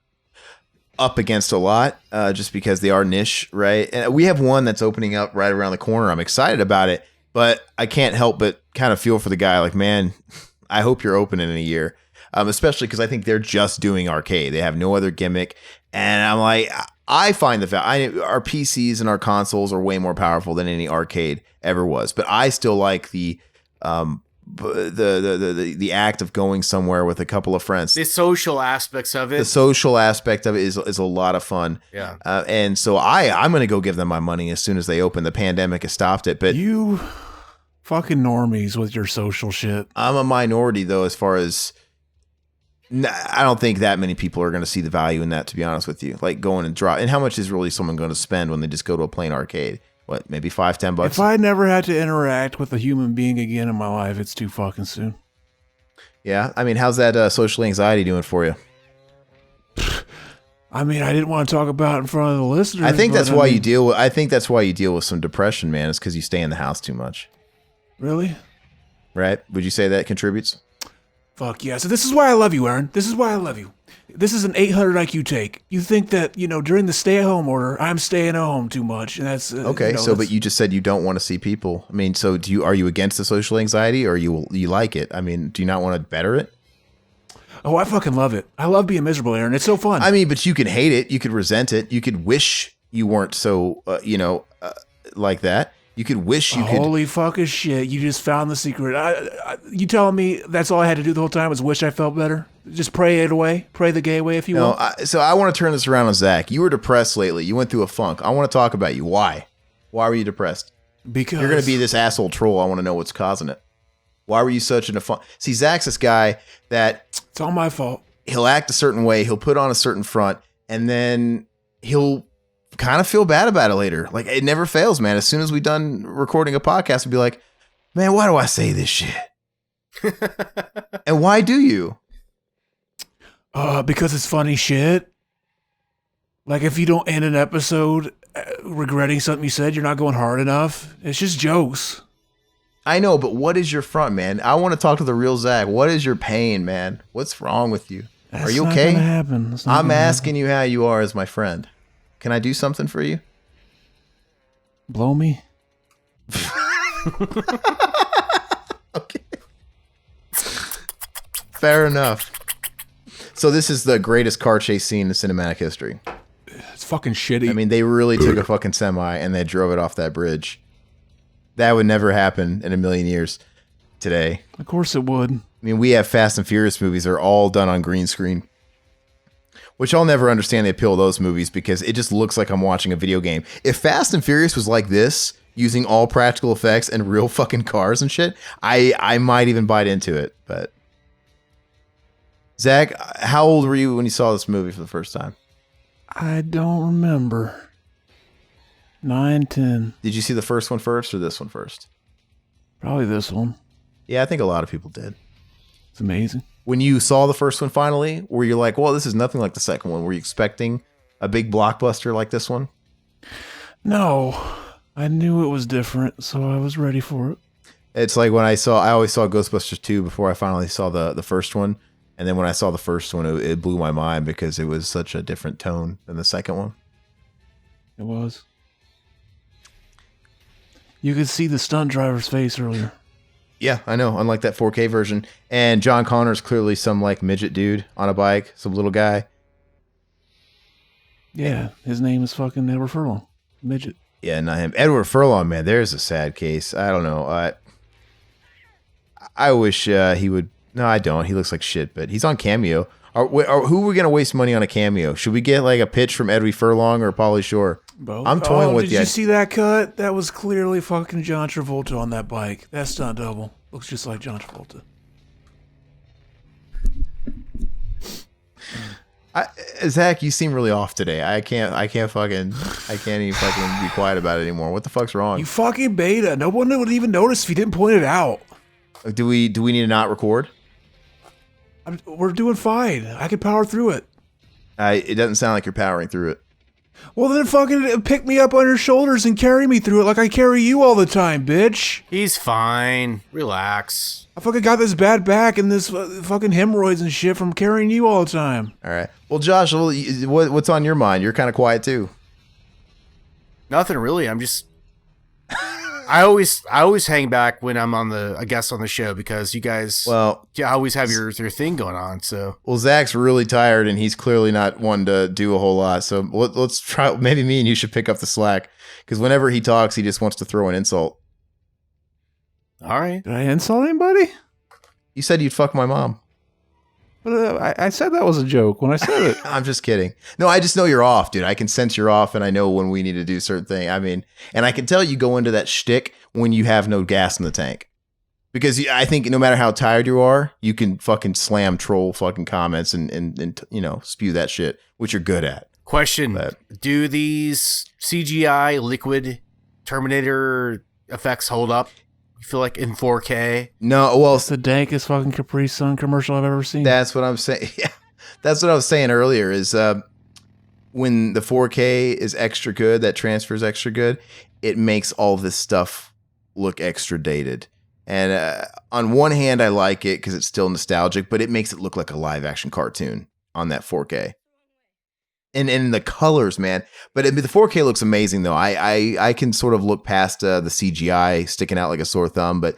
up against a lot just because they are niche, right? And we have one that's opening up right around the corner. I'm excited about it, but I can't help but kind of feel for the guy. Like, man, I hope you're open in a year. Especially because I think they're just doing arcade. They have no other gimmick. And I'm like, I find our PCs and our consoles are way more powerful than any arcade ever was. But I still like the The act of going somewhere with a couple of friends. The social aspects of it. The social aspect of it is a lot of fun. Yeah. And so I'm going to go give them my money as soon as they open. The pandemic has stopped it. But You fucking normies with your social shit. I'm a minority, though, as far as I don't think that many people are going to see the value in that, to be honest with you. Like going and drop. And how much is really someone going to spend when they just go to a plain arcade? What, maybe $5-10? If I never had to interact with a human being again in my life, it's too fucking soon. Yeah. I mean, how's that social anxiety doing for you? I mean, I didn't want to talk about it in front of the listeners. I think that's why you deal with some depression, man. It's because you stay in the house too much. Really? Right? Would you say that contributes? Fuck yeah. So this is why I love you, Aaron. This is why I love you. This is an 800 IQ take. You think that, during the stay-at-home order, I'm staying at home too much. And that's... okay, but you just said you don't want to see people. I mean, so are you against the social anxiety or you like it? I mean, do you not want to better it? Oh, I fucking love it. I love being miserable, Aaron. It's so fun. I mean, but you can hate it. You could resent it. You could wish you weren't so, like that. You could wish you could. Holy fucking shit. You just found the secret. You telling me that's all I had to do the whole time was wish I felt better? Just pray it away? Pray the gay away, if you will? So I want to turn this around on Zach. You were depressed lately. You went through a funk. I want to talk about you. Why? Why were you depressed? Because you're going to be this asshole troll. I want to know what's causing it. Why were you such in a funk? See, Zach's this guy that... It's all my fault. He'll act a certain way. He'll put on a certain front. And then he'll kind of feel bad about it later. Like, it never fails, man. As soon as we're done recording a podcast, we'll be like, man, why do I say this shit? And why do you? Because it's funny shit. Like, if you don't end an episode regretting something you said, you're not going hard enough. It's just jokes. I know, but what is your front, man? I want to talk to the real Zach. What is your pain, man? What's wrong with you? Are you okay? I'm asking you how you are as my friend. Can I do something for you? Blow me? Okay. Fair enough. So this is the greatest car chase scene in cinematic history. It's fucking shitty. I mean, they really took a fucking semi and they drove it off that bridge. That would never happen in a million years today. Of course it would. I mean, we have Fast and Furious movies that are all done on green screen. Which I'll never understand the appeal of those movies because it just looks like I'm watching a video game. If Fast and Furious was like this, using all practical effects and real fucking cars and shit, I might even bite into it. But Zach, how old were you when you saw this movie for the first time? I don't remember. 9, 10. Did you see the first one first or this one first? Probably this one. Yeah, I think a lot of people did. It's amazing. When you saw the first one finally, were you like, well, this is nothing like the second one? Were you expecting a big blockbuster like this one? No. I knew it was different, so I was ready for it. It's like when I always saw Ghostbusters 2 before I finally saw the first one. And then when I saw the first one, it blew my mind because it was such a different tone than the second one. It was. You could see the stunt driver's face earlier. Yeah, I know. Unlike that 4K version. And John Connor's clearly some like midget dude on a bike, some little guy. Yeah, his name is fucking Edward Furlong. Midget. Yeah, not him. Edward Furlong, man, there's a sad case. I don't know. I wish he would. No, I don't. He looks like shit, but he's on Cameo. Who are we going to waste money on a cameo? Should we get like a pitch from Edward Furlong or Pauly Shore? Both. I'm toying with you. Did you see that cut? That was clearly fucking John Travolta on that bike. That stunt double looks just like John Travolta. Zach, you seem really off today. I can't even fucking be quiet about it anymore. What the fuck's wrong? You fucking beta. No one would even notice if you didn't point it out. Do we need to not record? We're doing fine. I can power through it. It doesn't sound like you're powering through it. Well, then fucking pick me up on your shoulders and carry me through it like I carry you all the time, bitch. He's fine. Relax. I fucking got this bad back and this fucking hemorrhoids and shit from carrying you all the time. All right. Well, Josh, what's on your mind? You're kind of quiet too. Nothing really. I'm just... I always hang back when I'm a guest on the show because you guys always have your thing going on. So Zach's really tired and he's clearly not one to do a whole lot. So let's try. Maybe me and you should pick up the slack because whenever he talks, he just wants to throw an insult. All right. Did I insult anybody? You said you'd fuck my mom. But I said that was a joke when I said it. I'm just kidding. No, I just know you're off, dude. I can sense you're off, and I know when we need to do certain thing. I mean, and I can tell you go into that shtick when you have no gas in the tank. Because I think no matter how tired you are, you can fucking slam troll fucking comments and spew that shit, which you're good at. Question: But do these CGI liquid Terminator effects hold up? You feel like in 4K? no, well, It's the dankest fucking Capri Sun commercial I've ever seen. that's what I'm saying. Yeah, that's what I was saying earlier. Is when the 4K is extra good, that transfer is extra good. It makes all this stuff look extra dated. And on one hand, I like it because it's still nostalgic, but it makes it look like a live action cartoon on that 4K. And the colors, man. But the 4K looks amazing, though. I can sort of look past the CGI sticking out like a sore thumb, but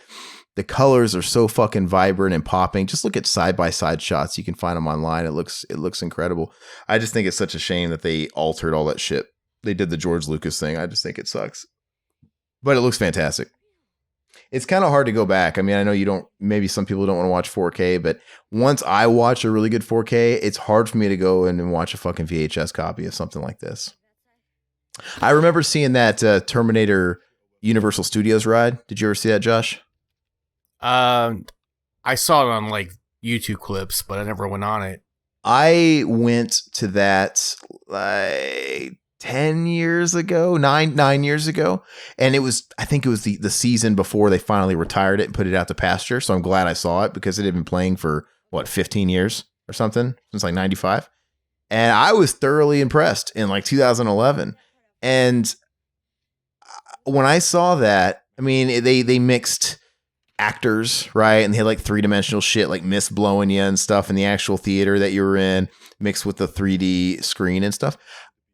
the colors are so fucking vibrant and popping. Just look at side-by-side shots. You can find them online. It looks incredible. I just think it's such a shame that they altered all that shit. They did the George Lucas thing. I just think it sucks. But it looks fantastic. It's kind of hard to go back. I mean, I know maybe some people don't want to watch 4K, but once I watch a really good 4K, it's hard for me to go in and watch a fucking VHS copy of something like this. I remember seeing that Terminator Universal Studios ride. Did you ever see that, Josh? I saw it on like YouTube clips, but I never went on it. I went to that like 10 years ago, nine years ago. And I think it was the season before they finally retired it and put it out to pasture. So I'm glad I saw it because it had been playing for 15 years or something since like 95. And I was thoroughly impressed in like 2011. And when I saw that, I mean, they mixed actors, right? And they had like 3-dimensional shit like mist blowing you and stuff in the actual theater that you were in, mixed with the 3D screen and stuff.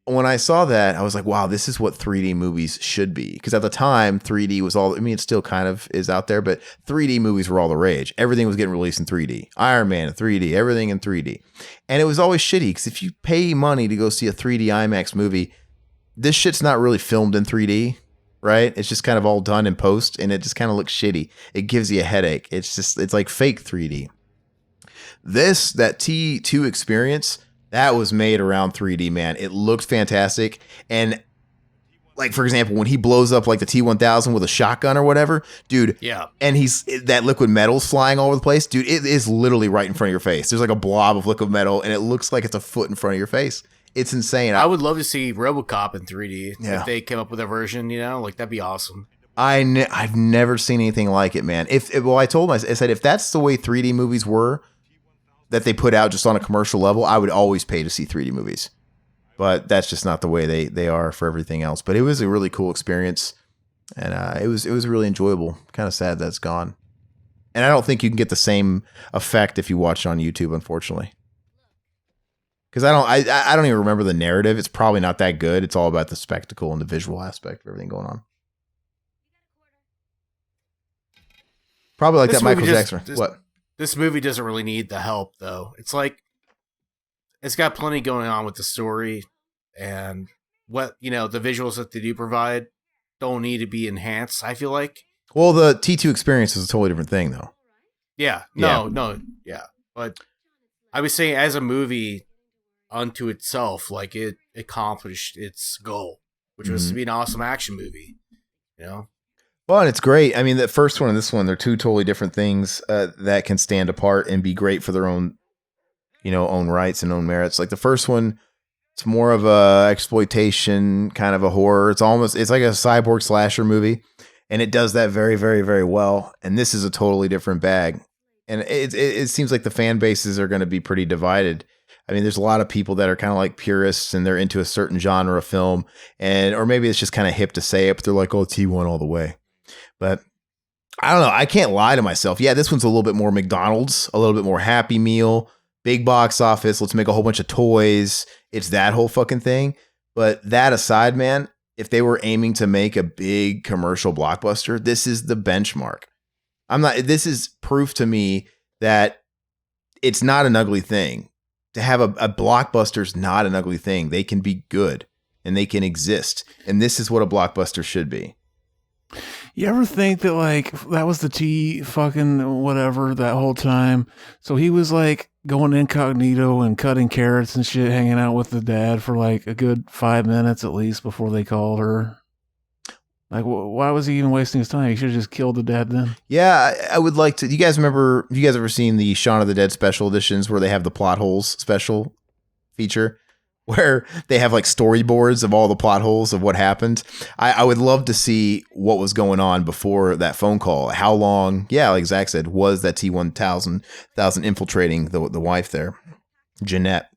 When I saw that, I was like, wow, this is what 3D movies should be. Because at the time, 3D was all, I mean, it still kind of is out there, but 3D movies were all the rage. Everything was getting released in 3D. Iron Man, 3D, everything in 3D. And it was always shitty because if you pay money to go see a 3D IMAX movie, this shit's not really filmed in 3D, right? It's just kind of all done in post and it just kind of looks shitty. It gives you a headache. It's like fake 3D. That T2 experience, that was made around 3D, man. It looks fantastic. And like, for example, when he blows up like the T-1000 with a shotgun or whatever, dude. Yeah. And that liquid metal's flying all over the place. Dude, it is literally right in front of your face. There's like a blob of liquid metal and it looks like it's a foot in front of your face. It's insane. I would love to see RoboCop in 3D. Yeah. If they came up with a version, like that'd be awesome. I've never seen anything like it, man. I told myself, I said, if that's the way 3D movies were, that they put out just on a commercial level, I would always pay to see 3D movies. But that's just not the way they are for everything else. But it was a really cool experience, and it was really enjoyable. Kind of sad that it's gone. And I don't think you can get the same effect if you watch it on YouTube, unfortunately. Because I don't even remember the narrative. It's probably not that good. It's all about the spectacle and the visual aspect of everything going on. Probably like This that Michael movie Jackson. What? This movie doesn't really need the help, though. It's like, it's got plenty going on with the story, and what, the visuals that they do provide don't need to be enhanced, I feel like. Well, the T2 experience is a totally different thing, though. Yeah. No. But I was saying, as a movie unto itself, like, it accomplished its goal, which was to be an awesome action movie, Well, and it's great. I mean, the first one and this one, they're two totally different things that can stand apart and be great for their own, own rights and own merits. Like the first one, it's more of a exploitation, kind of a horror. It's like a cyborg slasher movie, and it does that very, very, very well. And this is a totally different bag. And it seems like the fan bases are going to be pretty divided. I mean, there's a lot of people that are kind of like purists and they're into a certain genre of film, or maybe it's just kind of hip to say it, but they're like, oh, T1 all the way. But I don't know. I can't lie to myself. Yeah, this one's a little bit more McDonald's, a little bit more Happy Meal, big box office. Let's make a whole bunch of toys. It's that whole fucking thing. But that aside, man, if they were aiming to make a big commercial blockbuster, this is the benchmark. This is proof to me that it's not an ugly thing. To have a blockbuster's not an ugly thing. They can be good and they can exist. And this is what a blockbuster should be. You ever think that like that was the T fucking whatever that whole time? So he was like going incognito and cutting carrots and shit, hanging out with the dad for like a good 5 minutes at least before they called her. Like, why was he even wasting his time? He should have just killed the dad then. Yeah, I would like to. Do you guys remember? Have you guys ever seen the Shaun of the Dead special editions where they have the plot holes special feature? Where they have like storyboards of all the plot holes of what happened. I would love to see what was going on before that phone call. How long, yeah, like Zach said, was that T-1000 infiltrating the wife there, Jeanette?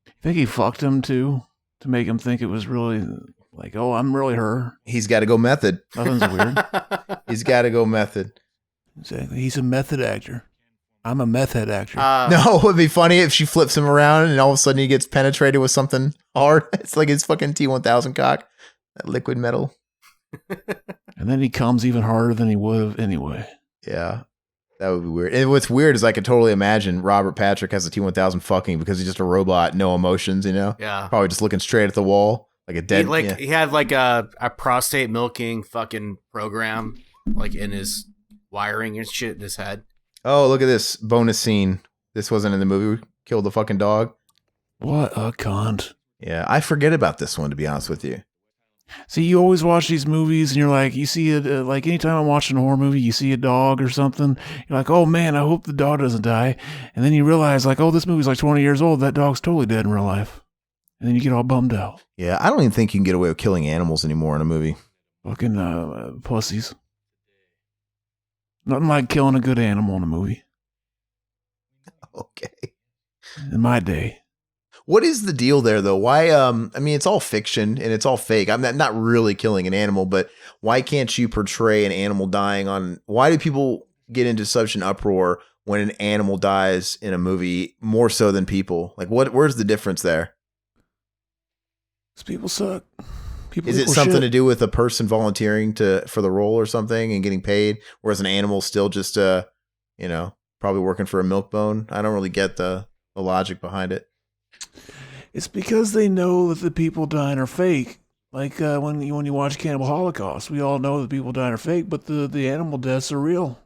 You think he fucked him too to make him think it was really like, oh, I'm really her? He's got to go method. Nothing's weird. He's got to go method. Exactly. He's a method actor. I'm a meth head actor. No, it would be funny if she flips him around and all of a sudden he gets penetrated with something hard. It's like his fucking T-1000 cock, that liquid metal. And then he comes even harder than he would have anyway. Yeah, that would be weird. And what's weird is I could totally imagine Robert Patrick has a T-1000 fucking because he's just a robot, no emotions, you know? Yeah. Probably just looking straight at the wall like a dead. He had like a prostate milking fucking program like in his wiring and shit in his head. Oh, look at this bonus scene. This wasn't in the movie. We killed the fucking dog. What a cunt. Yeah, I forget about this one, to be honest with you. See, you always watch these movies and you're like, you see it, like anytime I'm watching a horror movie, you see a dog or something. You're like, oh man, I hope the dog doesn't die. And then you realize like, oh, this movie's like 20 years old. That dog's totally dead in real life. And then you get all bummed out. Yeah, I don't even think you can get away with killing animals anymore in a movie. Fucking pussies. Nothing like killing a good animal in a movie. Okay. In my day. What is the deal there, though? Why? I mean, it's all fiction and it's all fake. I'm not really killing an animal, but why can't you portray an animal dying on? Why do people get into such an uproar when an animal dies in a movie more so than people? Like, where's the difference there? Because people suck. Is it something to do with a person volunteering for the role or something and getting paid, whereas an animal still just probably working for a milk bone? I don't really get the logic behind it. It's because they know that the people dying are fake. Like when you watch Cannibal Holocaust, we all know that people dying are fake, but the animal deaths are real.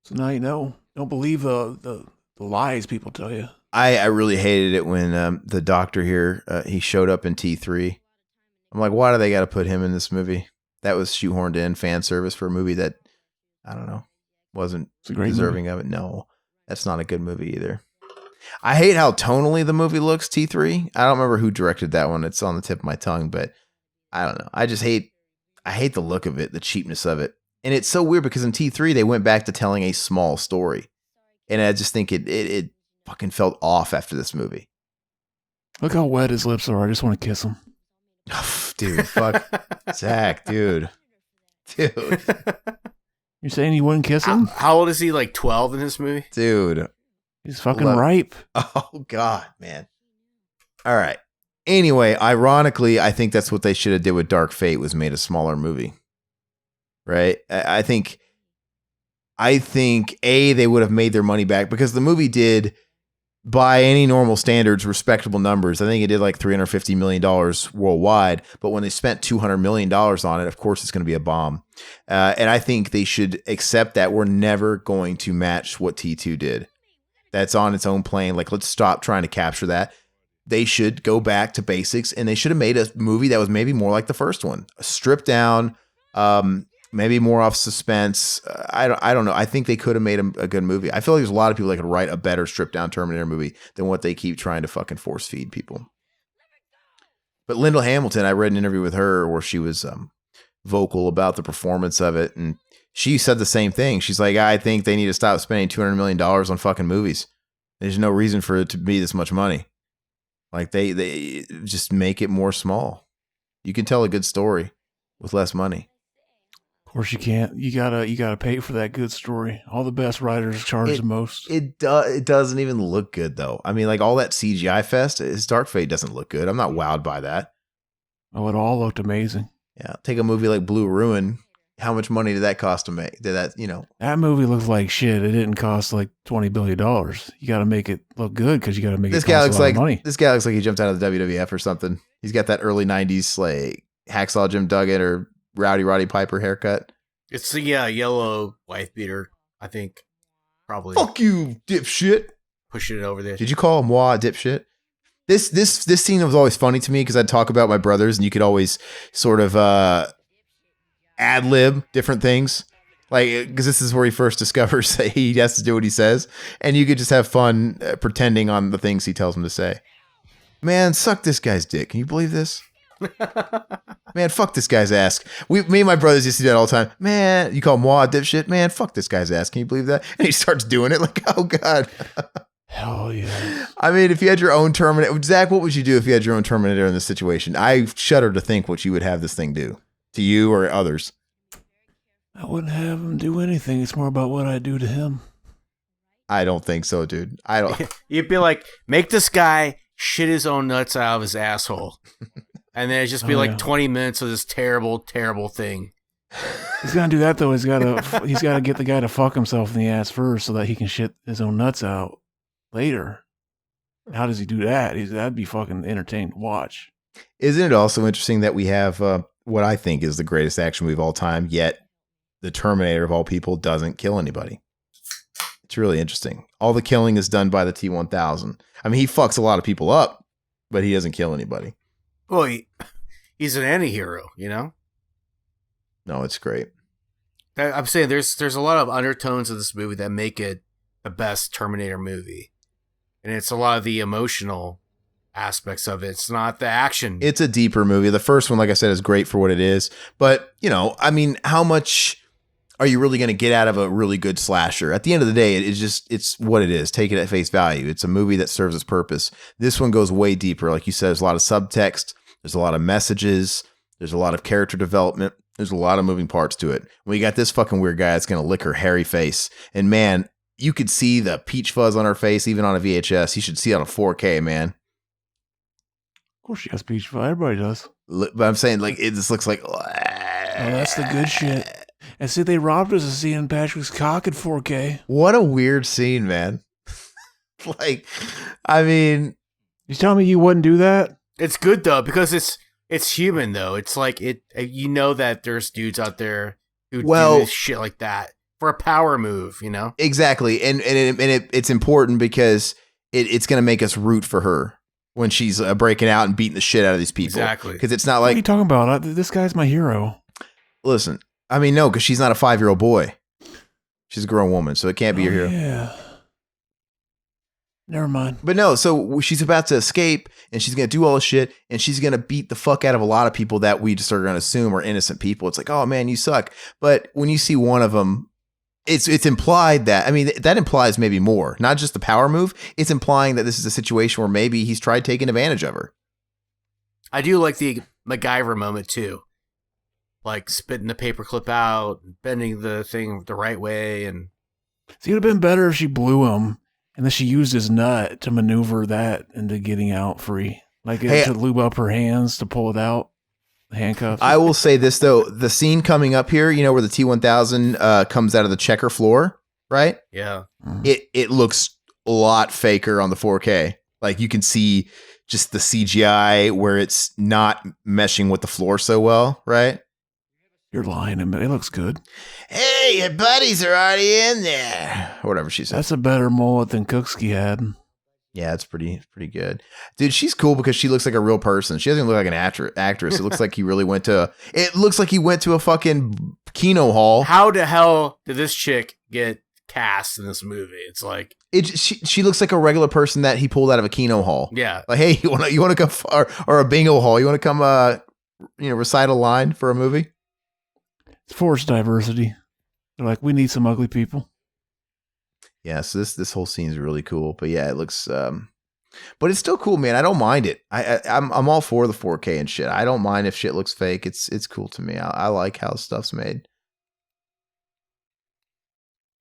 So now you know. Don't believe the lies people tell you. I really hated it when the doctor here he showed up in T3. I'm like, why do they got to put him in this movie? That was shoehorned in fan service for a movie that, I don't know, wasn't deserving of it. No, that's not a good movie either. I hate how tonally the movie looks, T3. I don't remember who directed that one. It's on the tip of my tongue, but I don't know. I hate the look of it, the cheapness of it. And it's so weird because in T3, they went back to telling a small story. And I just think it fucking felt off after this movie. Look how wet his lips are. I just want to kiss him. Dude, fuck. Zach, dude. You're saying you wouldn't kiss him? How old is he? Like 12 in this movie? Dude. He's fucking ripe. Oh, God, man. All right. Anyway, ironically, I think that's what they should have did with Dark Fate was made a smaller movie. Right? I think they would have made their money back because the movie did, by any normal standards, respectable numbers. I think it did like $350 million worldwide, but when they spent $200 million on it, of course it's going to be a bomb. And I think they should accept that we're never going to match what T2 did. That's on its own plane. Like, let's stop trying to capture that. They should go back to basics, and they should have made a movie that was maybe more like the first one. Stripped down, maybe more off suspense. I don't know. I think they could have made a good movie. I feel like there's a lot of people that could write a better stripped down Terminator movie than what they keep trying to fucking force feed people. But Lyndall Hamilton, I read an interview with her where she was vocal about the performance of it, and she said the same thing. She's like, I think they need to stop spending $200 million on fucking movies. There's no reason for it to be this much money. Like they just make it more small. You can tell a good story with less money. Of course you can't. You gotta pay for that good story. All the best writers charge the most. It doesn't even look good though. I mean, like all that CGI fest, his Dark Fate doesn't look good. I'm not wowed by that. Oh, it all looked amazing. Yeah, take a movie like Blue Ruin. How much money did that cost to make? That movie looks like shit. It didn't cost like $20 billion. You got to make it look good because you got to make it cost a lot of money. This guy looks like he jumped out of the WWF or something. He's got that early '90s like Hacksaw Jim Duggan or Roddy Piper haircut. It's the yellow wife beater, I think. Probably. Fuck you, dipshit. Pushing it over there. Did you call him Wah dipshit? This scene was always funny to me because I'd talk about my brothers and you could always sort of ad lib different things. Like, because this is where he first discovers that he has to do what he says. And you could just have fun pretending on the things he tells him to say. Man, suck this guy's dick. Can you believe this? Man, fuck this guy's ass. Me and my brothers used to do that all the time. Man, you call him Wah dipshit? Man, fuck this guy's ass. Can you believe that? And he starts doing it like, oh, God. Hell yeah. I mean, if you had your own Terminator, Zach, what would you do if you had your own Terminator in this situation? I shudder to think what you would have this thing do to you or others. I wouldn't have him do anything. It's more about what I do to him. I don't think so, dude. I don't. You'd be like, make this guy shit his own nuts out of his asshole. And then it'd just be 20 minutes of this terrible, terrible thing. He's gonna do that though. He's gotta get the guy to fuck himself in the ass first so that he can shit his own nuts out later. How does he do that? That'd be fucking entertaining to watch. Isn't it also interesting that we have what I think is the greatest action movie of all time, yet the Terminator of all people doesn't kill anybody? It's really interesting. All the killing is done by the T-1000. I mean, he fucks a lot of people up, but he doesn't kill anybody. Well, he's an anti-hero, you know? No, it's great. I'm saying there's a lot of undertones of this movie that make it the best Terminator movie. And it's a lot of the emotional aspects of it. It's not the action. It's a deeper movie. The first one, like I said, is great for what it is. But, I mean, how much are you really going to get out of a really good slasher? At the end of the day, it's what it is. Take it at face value. It's a movie that serves its purpose. This one goes way deeper. Like you said, there's a lot of subtext. There's a lot of messages. There's a lot of character development. There's a lot of moving parts to it. We got this fucking weird guy that's going to lick her hairy face. And man, you could see the peach fuzz on her face, even on a VHS. You should see it on a 4K, man. Of course she has peach fuzz. Everybody does. But I'm saying, like, it just looks like... Oh, that's the good shit. And see, they robbed us of seeing Patrick's cock in 4K. What a weird scene, man. Like, I mean... You telling me you wouldn't do that? It's good, though, because it's human, though. It's like, that there's dudes out there who do this shit like that for a power move, you know? Exactly. And it's important because it's going to make us root for her when she's breaking out and beating the shit out of these people. Exactly. Because it's not like... What are you talking about? This guy's my hero. Listen, I mean, no, because she's not a 5-year-old boy. She's a grown woman, so it can't be your hero. Yeah. Never mind. But no, so she's about to escape, and she's going to do all this shit, and she's going to beat the fuck out of a lot of people that we just are going to assume are innocent people. It's like, oh, man, you suck. But when you see one of them, it's implied that, I mean, that implies maybe more. Not just the power move. It's implying that this is a situation where maybe he's tried taking advantage of her. I do like the MacGyver moment, too. Like spitting the paperclip out, bending the thing the right way, and see, it would have been better if she blew him, and then she used his nut to maneuver that into getting out free, like to lube up her hands to pull it out, the handcuffs. I will say this though: the scene coming up here, where the T-1000 comes out of the checker floor, right? Yeah, it looks a lot faker on the 4K. Like you can see just the CGI where it's not meshing with the floor so well, right? You're lying to me. It looks good. Hey, your buddies are already in there. Or whatever she said. That's a better mullet than Cookski had. Yeah, it's pretty good. Dude, she's cool because she looks like a real person. She doesn't look like an actress. It looks like he really went to... It looks like he went to a fucking Kino hall. How the hell did this chick get cast in this movie? It's like... She looks like a regular person that he pulled out of a Kino hall. Yeah. Like, hey, you want to come... Or a bingo hall. You want to come, recite a line for a movie? It's forced diversity. They're like, we need some ugly people. Yeah, so this whole scene is really cool. But yeah, it looks but it's still cool, man. I don't mind it. I'm all for the 4K and shit. I don't mind if shit looks fake. It's cool to me. I like how stuff's made.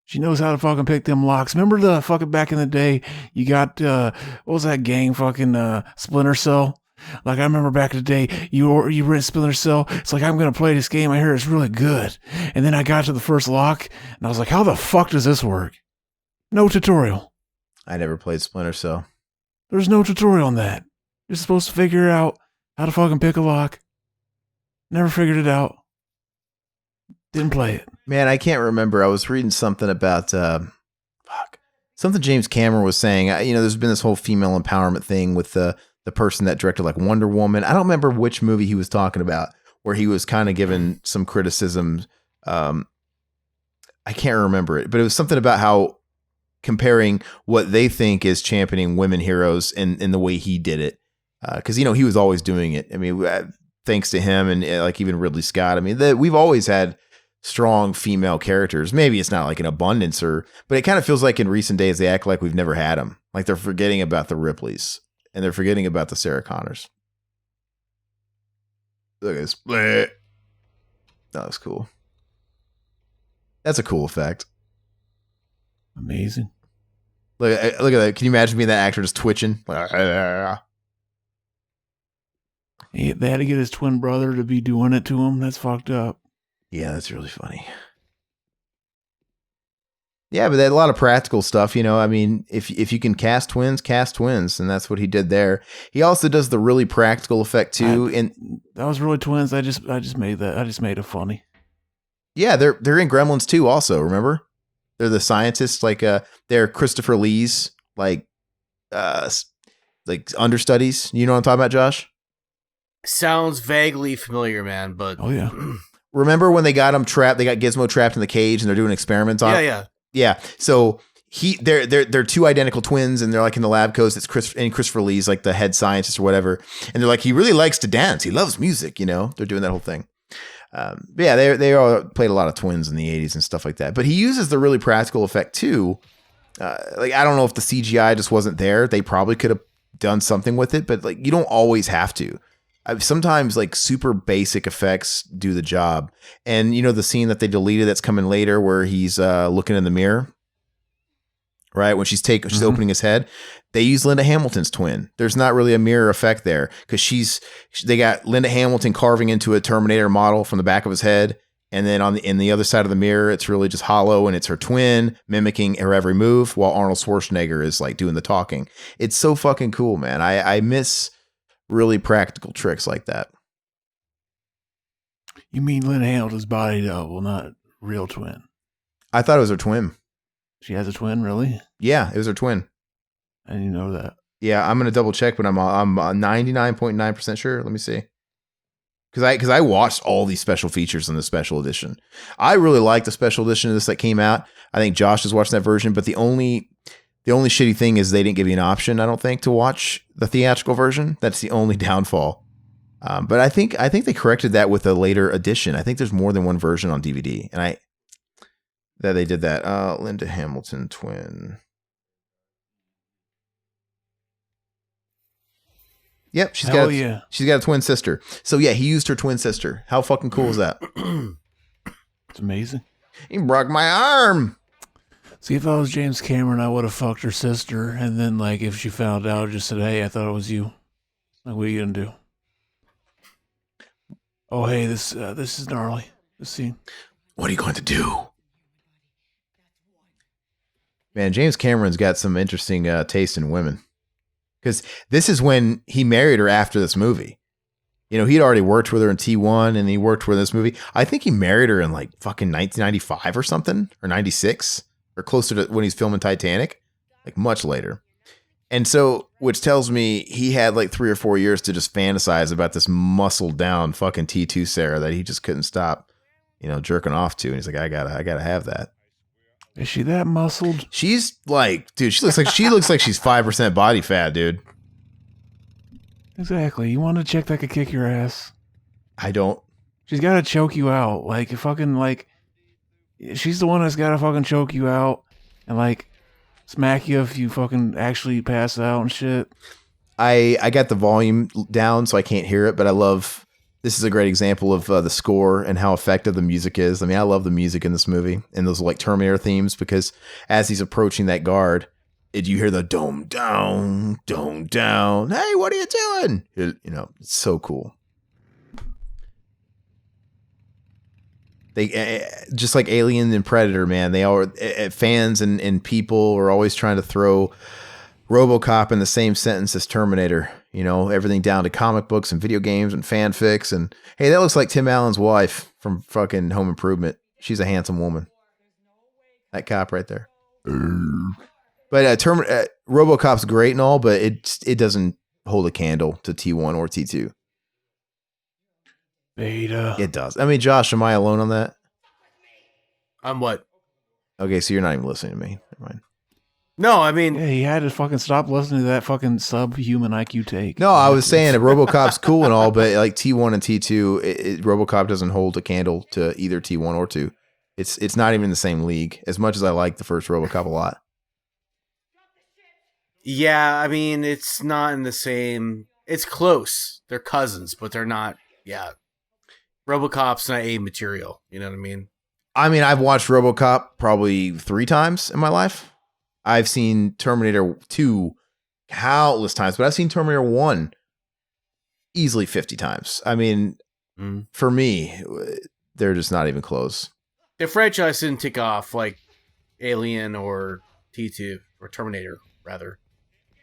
She knows how to fucking pick them locks. Remember the fucking back in the day, you got what was that gang fucking Splinter Cell? Like, I remember back in the day, you rent Splinter Cell. It's like, I'm going to play this game. I hear it's really good. And then I got to the first lock, and I was like, how the fuck does this work? No tutorial. I never played Splinter Cell. There's no tutorial on that. You're supposed to figure out how to fucking pick a lock. Never figured it out. Didn't play it. Man, I can't remember. I was reading something about something James Cameron was saying. There's been this whole female empowerment thing with the person that directed like Wonder Woman. I don't remember which movie he was talking about where he was kind of given some criticism. I can't remember it, but it was something about how comparing what they think is championing women heroes in the way he did it. Because, he was always doing it. I mean, thanks to him and like even Ridley Scott. I mean, we've always had strong female characters. Maybe it's not like an abundance but it kind of feels like in recent days they act like we've never had them. Like they're forgetting about the Ripleys and they're forgetting about the Sarah Connors. Look at this. That was cool. That's a cool effect. Amazing. Look at that. Can you imagine being that actor just twitching? They had to get his twin brother to be doing it to him. That's fucked up. Yeah, that's really funny. Yeah, but they had a lot of practical stuff, I mean, if you can cast twins, and that's what he did there. He also does the really practical effect too. And that was really twins. I just made that. I just made it funny. Yeah, they're in Gremlins too. Also, remember, they're the scientists. Like they're Christopher Lee's like understudies. You know what I'm talking about, Josh? Sounds vaguely familiar, man. But oh yeah. Remember when they got him trapped? They got Gizmo trapped in the cage, and they're doing experiments on. Yeah. So they're two identical twins, and they're like in the lab coats. It's Christopher Lee's like the head scientist or whatever, and they're like, he really likes to dance. He loves music. They're doing that whole thing. Yeah, they all played a lot of twins in the 80s and stuff like that. But he uses the really practical effect too. Like I don't know if the CGI just wasn't there. They probably could have done something with it, but like you don't always have to. Sometimes like super basic effects do the job. And the scene that they deleted that's coming later where he's looking in the mirror, right? When she's opening his head, they use Linda Hamilton's twin. There's not really a mirror effect there because they got Linda Hamilton carving into a Terminator model from the back of his head. And then in the other side of the mirror, it's really just hollow and it's her twin mimicking her every move while Arnold Schwarzenegger is like doing the talking. It's so fucking cool, man. I miss really practical tricks like that. You mean Linda Hamilton's body double, not real twin? I thought it was her twin. She has a twin, really? Yeah, it was her twin. I didn't know that. Yeah, I'm gonna double check, but I'm 99.9% sure. Let me see. Because I watched all these special features in the special edition. I really like the special edition of this that came out. I think Josh is watching that version, but the only shitty thing is they didn't give you an option, I don't think, to watch the theatrical version. That's the only downfall. But I think they corrected that with a later edition. I think there's more than one version on DVD, and that they did that. Linda Hamilton twin. Yep, she's got a twin sister. So yeah, he used her twin sister. How fucking cool is that? It's amazing. He broke my arm. See, if I was James Cameron, I would have fucked her sister, and then like if she found out, just said, "Hey, I thought it was you." Like, what are you gonna do? Oh, hey, this is gnarly. This scene. What are you going to do? Man, James Cameron's got some interesting taste in women. Because this is when he married her after this movie. He'd already worked with her in T1 and he worked with this movie. I think he married her in like fucking 1995 or something, or 96, or closer to when he's filming Titanic, like much later. And so, which tells me he had like 3 or 4 years to just fantasize about this muscled down fucking T2 Sarah that he just couldn't stop, jerking off to. And he's like, I gotta have that. Is she that muscled? She's like, dude, she looks like she's 5% body fat, dude. Exactly. You want a chick that could kick your ass? I don't. She's got to choke you out. Like, fucking, like, she's the one that's got to fucking choke you out and, like, smack you if you fucking actually pass out and shit. I got the volume down so I can't hear it, but this is a great example of the score and how effective the music is. I mean, I love the music in this movie and those like Terminator themes because as he's approaching that guard, you hear the dome down. Hey, what are you doing? It's so cool. They just like Alien and Predator, man. They are fans and people are always trying to throw RoboCop in the same sentence as Terminator. You know, everything down to comic books and video games and fanfics. And hey, that looks like Tim Allen's wife from fucking Home Improvement. She's a handsome woman. That cop right there. But RoboCop's great and all, but it doesn't hold a candle to T1 or T2. Beta. It does. I mean, Josh, am I alone on that? On what? Okay, so you're not even listening to me. Never mind. No, I mean, Yeah, he had to fucking stop listening to that fucking subhuman IQ take. No, I was saying that RoboCop's cool and all, but like T1 and T2, RoboCop doesn't hold a candle to either T1 or 2. It's not even in the same league. As much as I like the first RoboCop a lot. yeah, I mean, it's not in the same. It's close. They're cousins, but they're not. Yeah, RoboCop's not A material. You know what I mean? I mean, I've watched RoboCop probably 3 times in my life. I've seen Terminator 2 countless times, but I've seen Terminator 1 easily 50 times. I mean, for me, they're just not even close. The franchise didn't take off like Alien or T2 or Terminator, rather.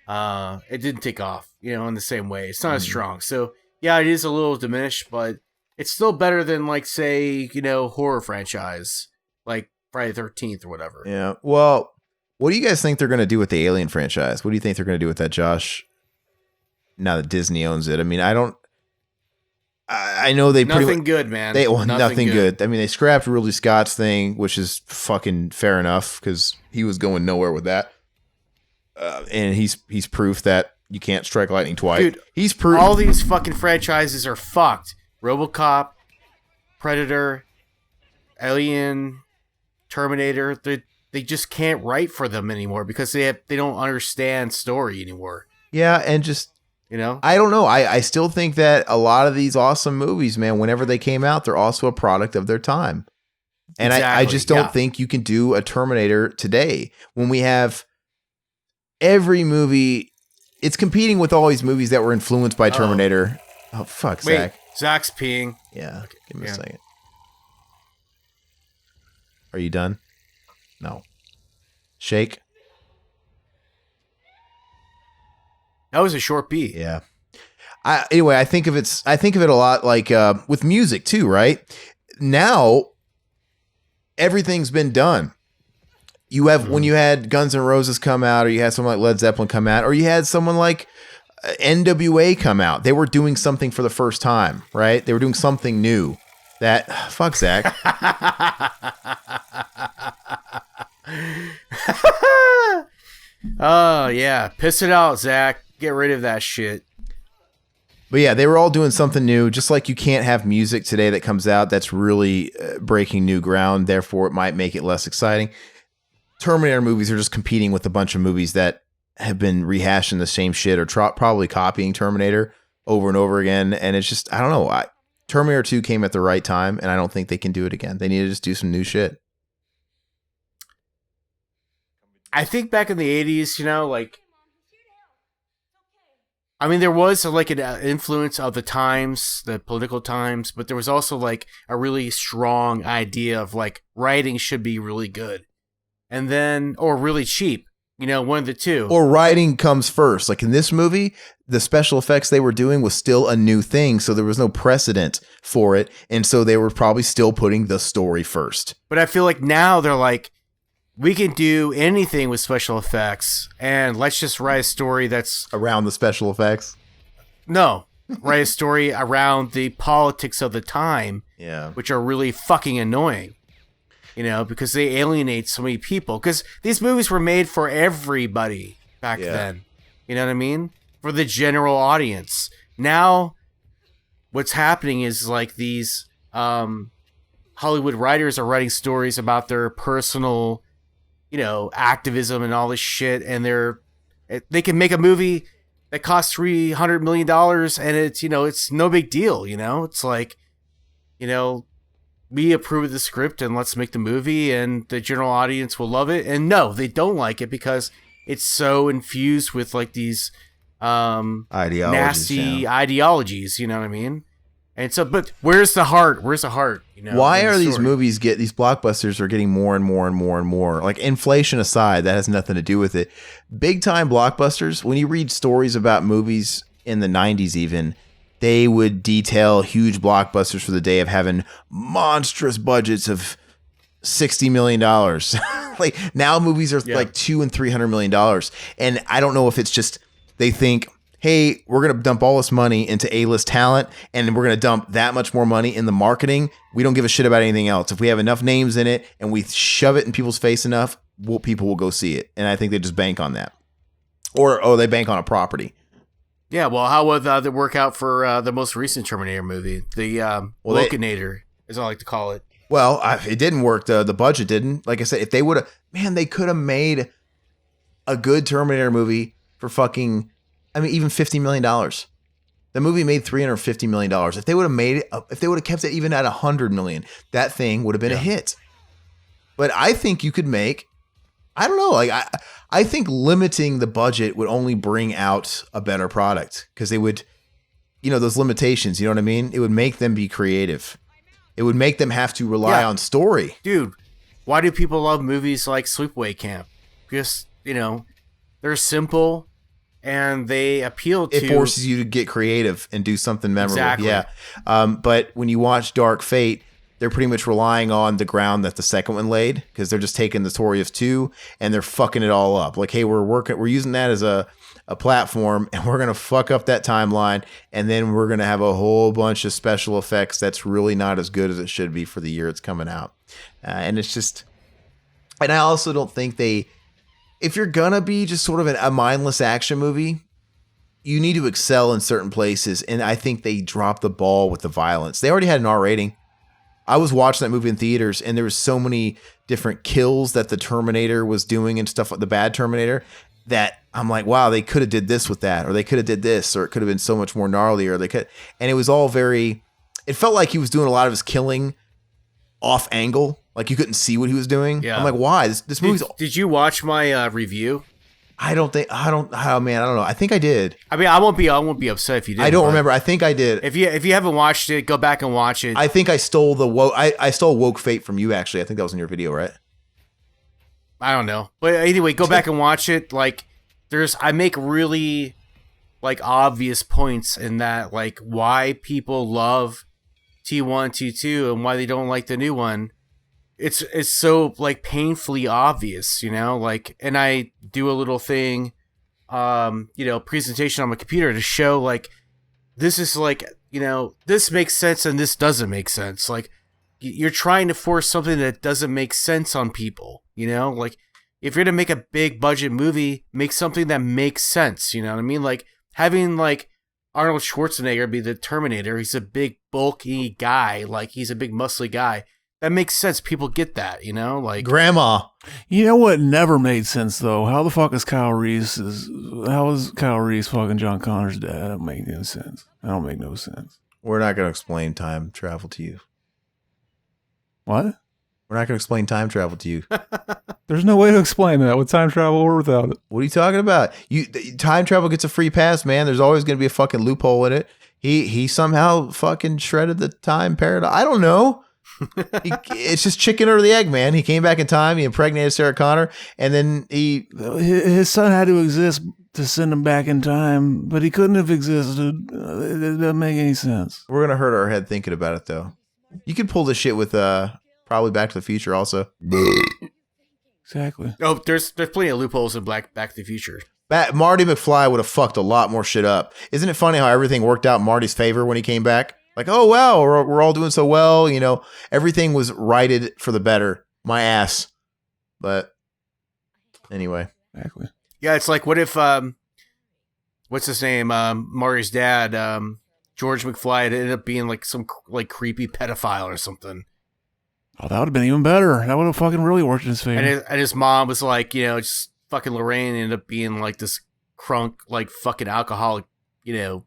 It didn't take off, you know, in the same way. It's not as strong. So, yeah, it is a little diminished, but it's still better than, like, say, you know, horror franchise, like Friday the 13th or whatever. Yeah. Well, what do you guys think they're going to do with the Alien franchise? What do you think they're going to do with that, Josh? Now that Disney owns it. I mean, I know they nothing good, man. Nothing good. I mean, they scrapped Ridley Scott's thing, which is fucking fair enough because he was going nowhere with that. And he's proof that you can't strike lightning twice. Dude, he's proof. All these fucking franchises are fucked. RoboCop, Predator, Alien, Terminator. They just can't write for them anymore because they don't understand story anymore. Yeah, and just, you know, I don't know. I still think that a lot of these awesome movies, man, whenever they came out, they're also a product of their time. And exactly, I just don't think you can do a Terminator today when we have every movie. It's competing with all these movies that were influenced by Terminator. Oh, fuck, wait, Zach. Zach's peeing. Yeah, okay, give me a second. Are you done? No. Shake. That was a short pee. Yeah. Anyway, I think of it a lot like with music too, right? Now everything's been done. You have when you had Guns N' Roses come out, or you had someone like Led Zeppelin come out, or you had someone like NWA come out. They were doing something for the first time, right? They were doing something new. That fuck Zach. Oh yeah, piss it out, Zach. Get rid of that shit. But yeah, they were all doing something new. Just like you can't have music today that comes out that's really breaking new ground. Therefore, it might make it less exciting. Terminator movies are just competing with a bunch of movies that have been rehashing the same shit or probably copying Terminator over and over again. And it's just, I don't know. Terminator 2 came at the right time, and I don't think they can do it again. They need to just do some new shit. I think back in the 80s, you know, like, I mean, there was like an influence of the times, the political times, but there was also like a really strong idea of like writing should be really good. And then, or really cheap, you know, one of the two. Or writing comes first. Like in this movie, the special effects they were doing was still a new thing, so there was no precedent for it. And so they were probably still putting the story first. But I feel like now they're like, we can do anything with special effects, and let's just write a story that's... Around the special effects? No. Write a story around the politics of the time, which are really fucking annoying. You know, because they alienate so many people. Because these movies were made for everybody back then. You know what I mean? For the general audience. Now, what's happening is like these Hollywood writers are writing stories about their personal, you know, activism and all this shit. And they can make a movie that costs $300 million and it's, you know, it's no big deal. You know, it's like, you know, we approve of the script and let's make the movie and the general audience will love it. And no, they don't like it because it's so infused with like these nasty ideologies, you know what I mean? And so, but where's the heart? Where's the heart? You know, why in the are these story? movies these blockbusters are getting more and more and more and more? Like inflation aside, that has nothing to do with it. Big time blockbusters, when you read stories about movies in the 90s even, they would detail huge blockbusters for the day of having monstrous budgets of $60 million. Like now movies are like $200 and $300 million. And I don't know if it's just they think, hey, we're going to dump all this money into A-list talent and we're going to dump that much more money in the marketing. We don't give a shit about anything else. If we have enough names in it and we shove it in people's face enough, people will go see it. And I think they just bank on that. Or they bank on a property. Yeah, well, how would that work out for the most recent Terminator movie? The Locanator, as I like to call it. Well, it didn't work. The budget didn't. Like I said, if they would have, man, they could have made a good Terminator movie for fucking, I mean, even $50 million. The movie made $350 million. If they would have made it, if they would have kept it even at $100 million, that thing would have been a hit. But I think you could make, I don't know, like I think limiting the budget would only bring out a better product because they would, you know, those limitations, you know what I mean? It would make them be creative. It would make them have to rely on story. Dude, why do people love movies like Sleepaway Camp? Because, you know, they're simple and they appeal to... It forces you to get creative and do something memorable. Exactly. Yeah. But when you watch Dark Fate, they're pretty much relying on the ground that the second one laid because they're just taking the story of 2 and they're fucking it all up. Like, hey, we're using that as a platform and we're going to fuck up that timeline and then we're going to have a whole bunch of special effects that's really not as good as it should be for the year it's coming out. And it's just, and I also don't think if you're going to be just sort of a mindless action movie, you need to excel in certain places. And I think they dropped the ball with the violence. They already had an R rating. I was watching that movie in theaters and there was so many different kills that the Terminator was doing and stuff like the bad Terminator that I'm like, wow, they could have did this with that, or they could have did this, or it could have been so much more gnarly, or they could, and it was all it felt like he was doing a lot of his killing off angle. Like you couldn't see what he was doing. Yeah. I'm like, why? This movie's... Did you watch my review? I don't know. I think I did. I mean, I won't be upset if you did. I don't remember. I think I did. If you haven't watched it, go back and watch it. I think I stole I stole Woke Fate from you, actually. I think that was in your video, right? I don't know. But anyway, go back and watch it. Like, I make really, like, obvious points in that, like, why people love T1, T2, and why they don't like the new one. It's so, like, painfully obvious, you know? Like, and I do a little thing, presentation on my computer to show, like, this is, like, you know, this makes sense and this doesn't make sense. Like, you're trying to force something that doesn't make sense on people, you know? Like, if you're going to make a big budget movie, make something that makes sense, you know what I mean? Like, having, like, Arnold Schwarzenegger be the Terminator, he's a big, bulky guy, like, he's a big, muscly guy. That makes sense. People get that, you know? Like, Grandma. You know what never made sense, though? How the fuck is Kyle Reese fucking John Connor's dad? That don't make any sense. That don't make no sense. We're not going to explain time travel to you. What? We're not going to explain time travel to you. There's no way to explain that with time travel or without it. What are you talking about? Time travel gets a free pass, man. There's always going to be a fucking loophole in it. He somehow fucking shredded the time paradox. I don't know. It's just chicken or the egg, man. He came back in time. He impregnated Sarah Connor, and then his son had to exist to send him back in time, but he couldn't have existed. It doesn't make any sense. We're gonna hurt our head thinking about it, though. You could pull this shit with probably Back to the Future, also. Exactly. Oh, there's plenty of loopholes in Back to the Future. Marty McFly would have fucked a lot more shit up. Isn't it funny how everything worked out in Marty's favor when he came back? Like, oh, wow, we're all doing so well. You know, everything was righted for the better. My ass. But anyway. Exactly. Yeah, it's like, what if, what's his name? Marty's dad, George McFly, had ended up being like some like creepy pedophile or something. Oh, that would have been even better. That would have fucking really worked in his favor. And his mom was like, you know, just fucking Lorraine ended up being like this crunk, like fucking alcoholic, you know,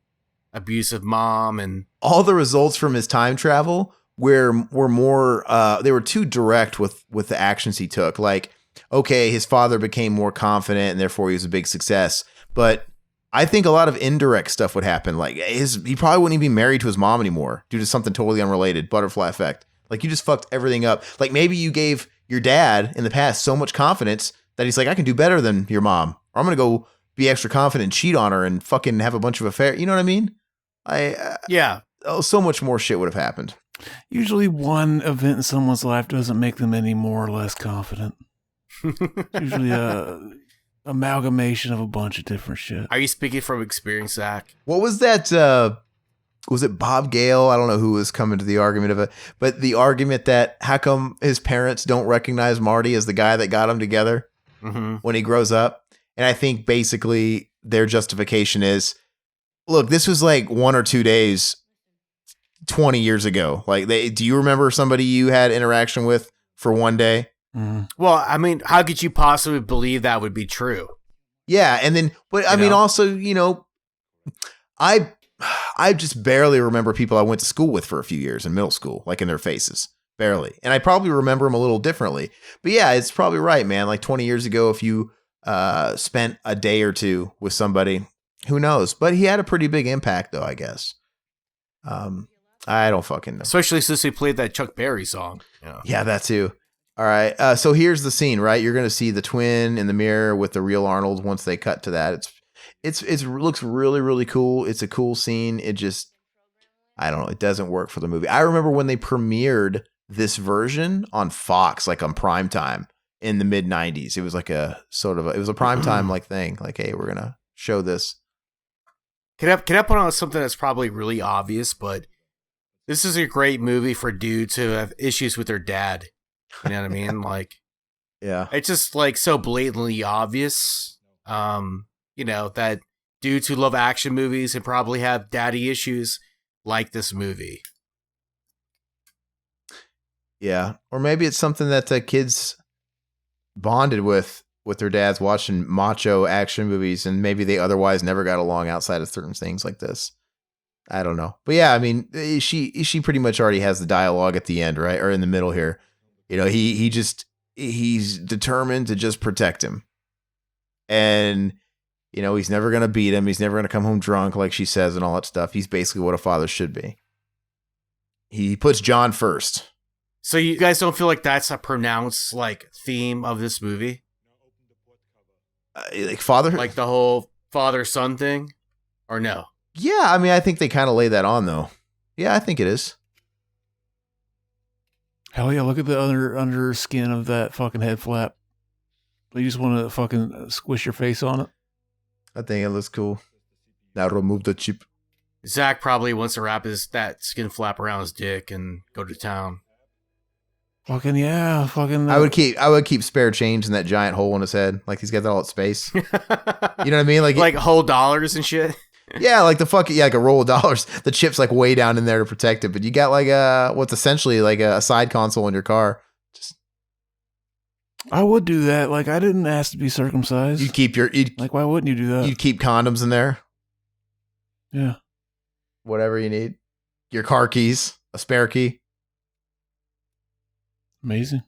abusive mom. And all the results from his time travel were more they were too direct with the actions he took. Like, okay, his father became more confident and therefore he was a big success, but I think a lot of indirect stuff would happen. Like he probably wouldn't even be married to his mom anymore due to something totally unrelated. Butterfly effect. Like you just fucked everything up. Like maybe you gave your dad in the past so much confidence that he's like, I can do better than your mom. Or I'm going to go be extra confident, cheat on her and fucking have a bunch of affairs. You know what I mean? Yeah. So much more shit would have happened. Usually one event in someone's life doesn't make them any more or less confident. Usually a amalgamation of a bunch of different shit. Are you speaking from experience, Zach? What was that? Was it Bob Gale? I don't know who was coming to the argument of it, but the argument that how come his parents don't recognize Marty as the guy that got them together when he grows up? And I think basically their justification is, look, this was like 1 or 2 days 20 years ago. Like, do you remember somebody you had interaction with for one day? Well, I mean, how could you possibly believe that would be true? Yeah. And then, but I mean, also, I just barely remember people I went to school with for a few years in middle school, like in their faces, barely. And I probably remember them a little differently, but yeah, it's probably right, man. Like 20 years ago, if you spent a day or two with somebody, who knows? But he had a pretty big impact though, I guess. I don't fucking know. Especially since he played that Chuck Berry song. Yeah, that too. All right. So here's the scene, right? You're going to see the twin in the mirror with the real Arnold once they cut to that. It looks really, really cool. It's a cool scene. It just, I don't know. It doesn't work for the movie. I remember when they premiered this version on Fox, like on primetime in the mid 90s. It was like a sort of, it was a primetime like thing. Like, hey, we're going to show this. Can I put on something that's probably really obvious, but this is a great movie for dudes who have issues with their dad. You know what I mean? Like, yeah, it's just like so blatantly obvious. That dudes who love action movies and probably have daddy issues like this movie. Yeah. Or maybe it's something that kids bonded with their dads watching macho action movies, and maybe they otherwise never got along outside of certain things like this. I don't know. But yeah, I mean, she pretty much already has the dialogue at the end, right? Or in the middle here. He's determined to just protect him. And, he's never going to beat him. He's never going to come home drunk, like she says, and all that stuff. He's basically what a father should be. He puts John first. So you guys don't feel like that's a pronounced, like, theme of this movie? Like father? Like the whole father-son thing? Or no? Yeah, I mean, I think they kind of lay that on, though. Yeah, I think it is. Hell yeah, look at the under skin of that fucking head flap. You just want to fucking squish your face on it. I think it looks cool. Now remove the chip. Zach probably wants to wrap that skin flap around his dick and go to town. Fucking yeah, fucking. I would keep spare change in that giant hole in his head. Like he's got that all at space. You know what I mean? Like whole dollars and shit. Yeah, like like a roll of dollars. The chip's like way down in there to protect it, but you got like what's essentially like a side console in your car. I would do that. Like I didn't ask to be circumcised. You'd keep like why wouldn't you do that? You'd keep condoms in there. Yeah. Whatever you need. Your car keys, a spare key. Amazing.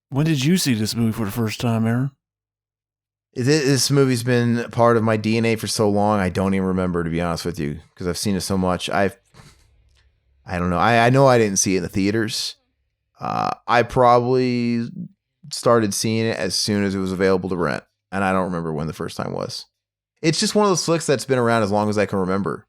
When did you see this movie for the first time, Aaron? This movie's been part of my DNA for so long, I don't even remember, to be honest with you, because I've seen it so much. I don't know. I know I didn't see it in the theaters. I probably started seeing it as soon as it was available to rent, and I don't remember when the first time was. It's just one of those flicks that's been around as long as I can remember.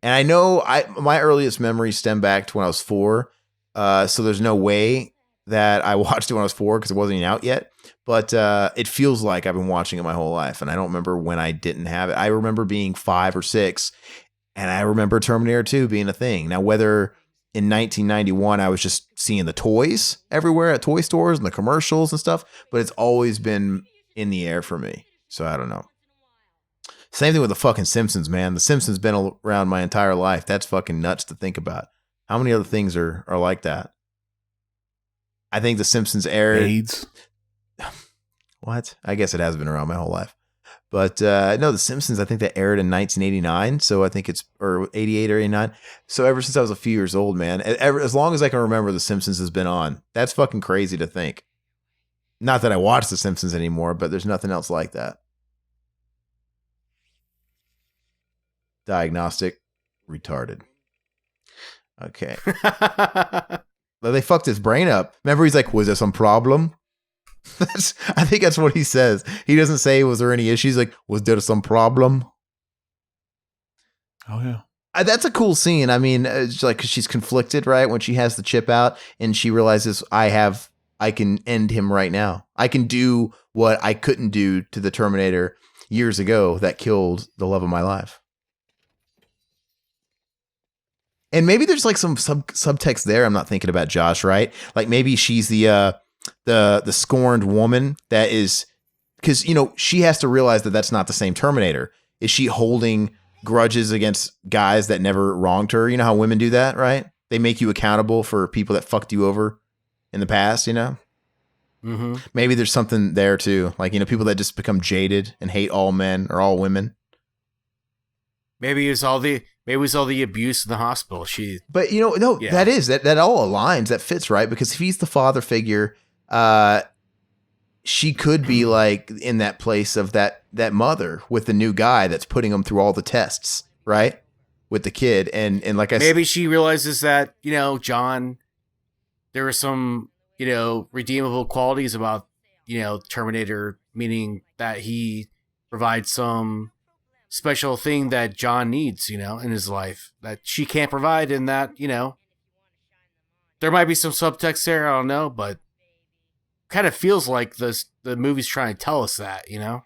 And I know my earliest memories stem back to when I was 4, so there's no way that I watched it when I was 4 because it wasn't even out yet. But it feels like I've been watching it my whole life, and I don't remember when I didn't have it. I remember being 5 or 6, and I remember Terminator 2 being a thing. Now, whether in 1991 I was just seeing the toys everywhere at toy stores and the commercials and stuff, but it's always been in the air for me. So I don't know. Same thing with the fucking Simpsons, man. The Simpsons been around my entire life. That's fucking nuts to think about. How many other things are like that? I think the Simpsons aired... AIDS. What? I guess it has been around my whole life. But no, the Simpsons, I think that aired in 1989. So I think or 88 or 89. So ever since I was a few years old, man, as long as I can remember, the Simpsons has been on. That's fucking crazy to think. Not that I watch The Simpsons anymore, but there's nothing else like that. Diagnostic retarded. Okay. They fucked his brain up. Remember, he's like, was there some problem? I think that's what he says. He doesn't say, was there any issues? He's like, was there some problem? Oh, yeah. That's a cool scene. I mean, it's like, 'cause she's conflicted, right? When she has the chip out and she realizes I can end him right now. I can do what I couldn't do to the Terminator years ago that killed the love of my life. And maybe there's like some subtext there. I'm not thinking about Josh, right? Like maybe she's the scorned woman that is, because, you know, she has to realize that that's not the same Terminator. Is she holding grudges against guys that never wronged her? You know how women do that, right? They make you accountable for people that fucked you over in the past, you know? Mm-hmm. Maybe there's something there too. Like, you know, people that just become jaded and hate all men or all women. Maybe it was all the abuse in the hospital. But you know, no, Yeah. that all aligns. That fits, right? Because if he's the father figure, she could be like in that place of that mother with the new guy that's putting him through all the tests, right? With the kid, and like I said, maybe she realizes that, you know, John, there were some, you know, redeemable qualities about, you know, Terminator, meaning that he provides some special thing that John needs, you know, in his life that she can't provide, and that, you know, there might be some subtext there, I don't know, but kind of feels like the movie's trying to tell us that, you know.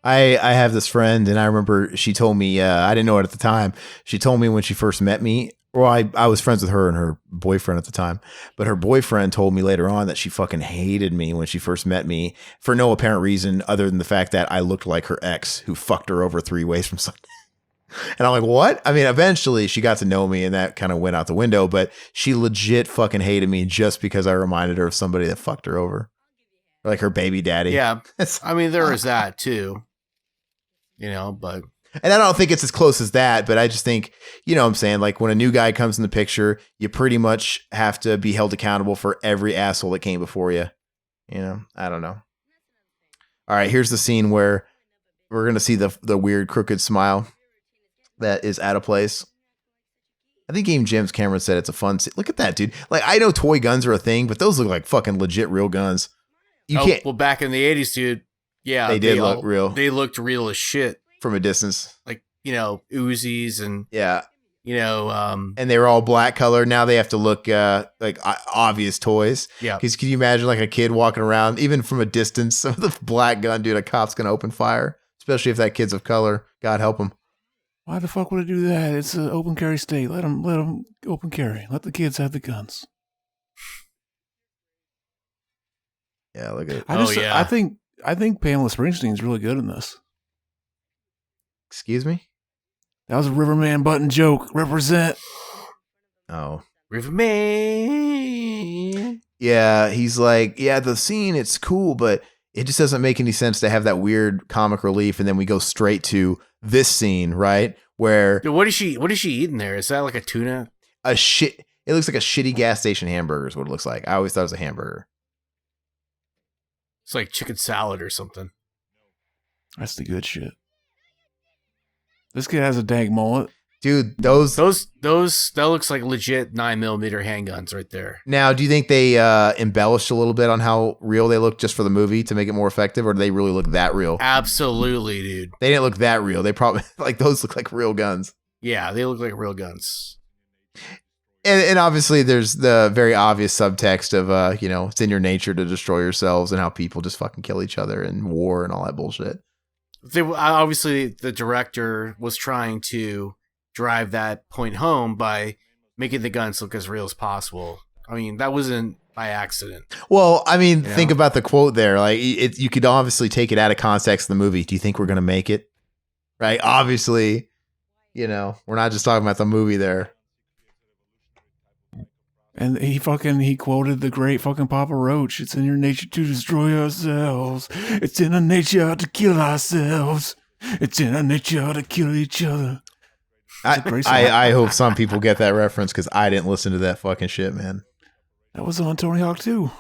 I have this friend, and I remember she told me, I didn't know it at the time. She told me when she first met me. Well, I was friends with her and her boyfriend at the time, but her boyfriend told me later on that she fucking hated me when she first met me for no apparent reason other than the fact that I looked like her ex who fucked her over 3 ways from something. And I'm like, what? I mean, eventually she got to know me and that kind of went out the window, but she legit fucking hated me just because I reminded her of somebody that fucked her over. Or like her baby daddy. Yeah. I mean, there is that too, you know, but. And I don't think it's as close as that, but I just think, you know what I'm saying? Like when a new guy comes in the picture, you pretty much have to be held accountable for every asshole that came before you. You know, I don't know. All right, here's the scene where we're going to see the weird crooked smile that is out of place. I think even James Cameron said it's a fun scene. Look at that, dude. Like, I know toy guns are a thing, but those look like fucking legit real guns. You can't. Well, back in the 80s, dude. Yeah. They did look real. They looked real as shit. From a distance. Like, you know, Uzis and, yeah, you know, and they were all black color. Now they have to look like obvious toys. Yeah. Because can you imagine like a kid walking around, even from a distance, with a black gun, dude, a cop's going to open fire, especially if that kid's of color. God help him. Why the fuck would it do that? It's an open carry state. Let them open carry. Let the kids have the guns. Yeah, look at it. I think Pamela Springsteen's really good in this. Excuse me? That was a Riverman button joke. Represent. Oh. Riverman. Yeah, he's like, yeah, the scene, it's cool, but it just doesn't make any sense to have that weird comic relief, and then we go straight to this scene, right? Where Dude, what is she eating there? Is that like a tuna? it looks like a shitty gas station hamburger is what it looks like. I always thought it was a hamburger. It's like chicken salad or something. That's the good shit. This kid has a dank mullet. Dude, those that looks like legit 9mm handguns right there. Now, do you think they embellished a little bit on how real they look just for the movie to make it more effective, or do they really look that real? Absolutely, dude. They didn't look that real. They probably like those look like real guns. Yeah, they look like real guns. And obviously there's the very obvious subtext of, you know, it's in your nature to destroy yourselves and how people just fucking kill each other in war and all that bullshit. Obviously, the director was trying to drive that point home by making the guns look as real as possible. I mean, that wasn't by accident. Well, I mean, You think know? about the quote there. Like, you could obviously take it out of context in the movie. Do you think we're going to make it? Right? Obviously, you know, we're not just talking about the movie there. And he quoted the great fucking Papa Roach. It's in your nature to destroy ourselves. It's in our nature to kill ourselves. It's in our nature to kill each other. I hope some people get that reference because I didn't listen to that fucking shit, man. That was on Tony Hawk too.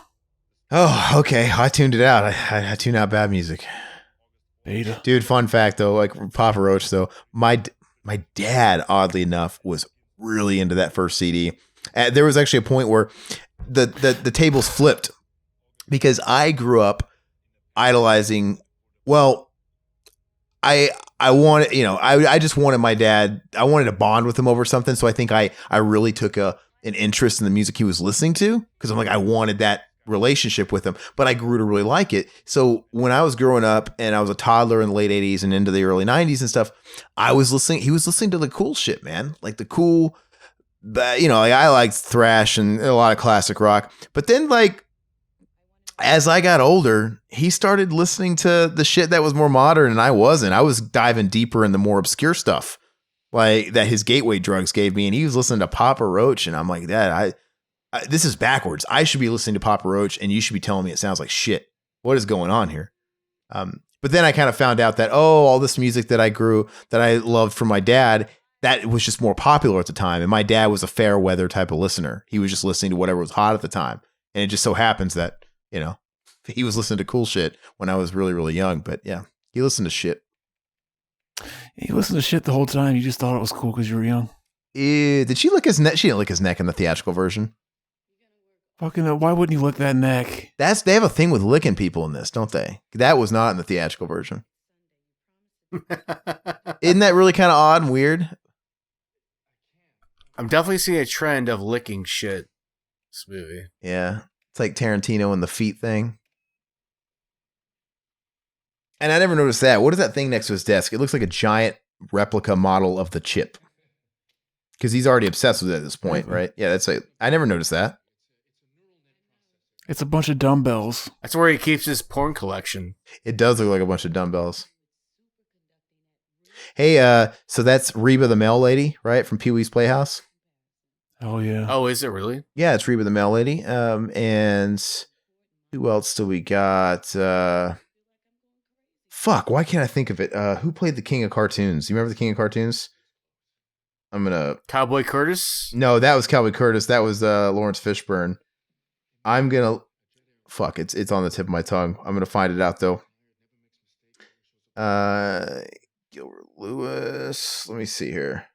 Oh, okay. I tuned it out. I tune out bad music. Beta. Dude, fun fact though, like Papa Roach though, my dad, oddly enough, was really into that first CD. There was actually a point where the tables flipped because I grew up idolizing. Well, I wanted, I just wanted my dad. I wanted to bond with him over something. So I think I really took an interest in the music he was listening to because I'm like I wanted that relationship with him, but I grew to really like it. So when I was growing up and I was a toddler in the late 80s and into the early 90s and stuff, he was listening to the cool shit, man. Like the cool, like I liked thrash and a lot of classic rock. But then like as I got older, he started listening to the shit that was more modern and I wasn't. I was diving deeper in the more obscure stuff like that his gateway drugs gave me. And he was listening to Papa Roach and I'm like, Dad, this is backwards. I should be listening to Papa Roach and you should be telling me it sounds like shit. What is going on here? But then I kind of found out that, all this music that I loved from my dad, that was just more popular at the time. And my dad was a fair weather type of listener. He was just listening to whatever was hot at the time. And it just so happens that, he was listening to cool shit when I was really, really young. But yeah, he listened to shit. He listened to shit the whole time. You just thought it was cool because you were young. Did she lick his neck? She didn't lick his neck in the theatrical version. Fucking, why wouldn't you lick that neck? They have a thing with licking people in this, don't they? That was not in the theatrical version. Isn't that really kind of odd and weird? I'm definitely seeing a trend of licking shit. This movie. Yeah. It's like Tarantino and the feet thing. And I never noticed that. What is that thing next to his desk? It looks like a giant replica model of the chip. Because he's already obsessed with it at this point, right? Yeah, I never noticed that. It's a bunch of dumbbells. That's where he keeps his porn collection. It does look like a bunch of dumbbells. Hey, so that's Reba the Mail Lady, right? From Pee-wee's Playhouse. Oh, yeah. Oh, is it really? Yeah, it's Reba the Mail Lady. And who else do we got? Fuck, why can't I think of it? Who played the King of Cartoons? You remember the King of Cartoons? Cowboy Curtis? No, that was Cowboy Curtis. That was Lawrence Fishburne. Fuck, it's on the tip of my tongue. I'm gonna find it out though. Gilbert Lewis. Let me see here.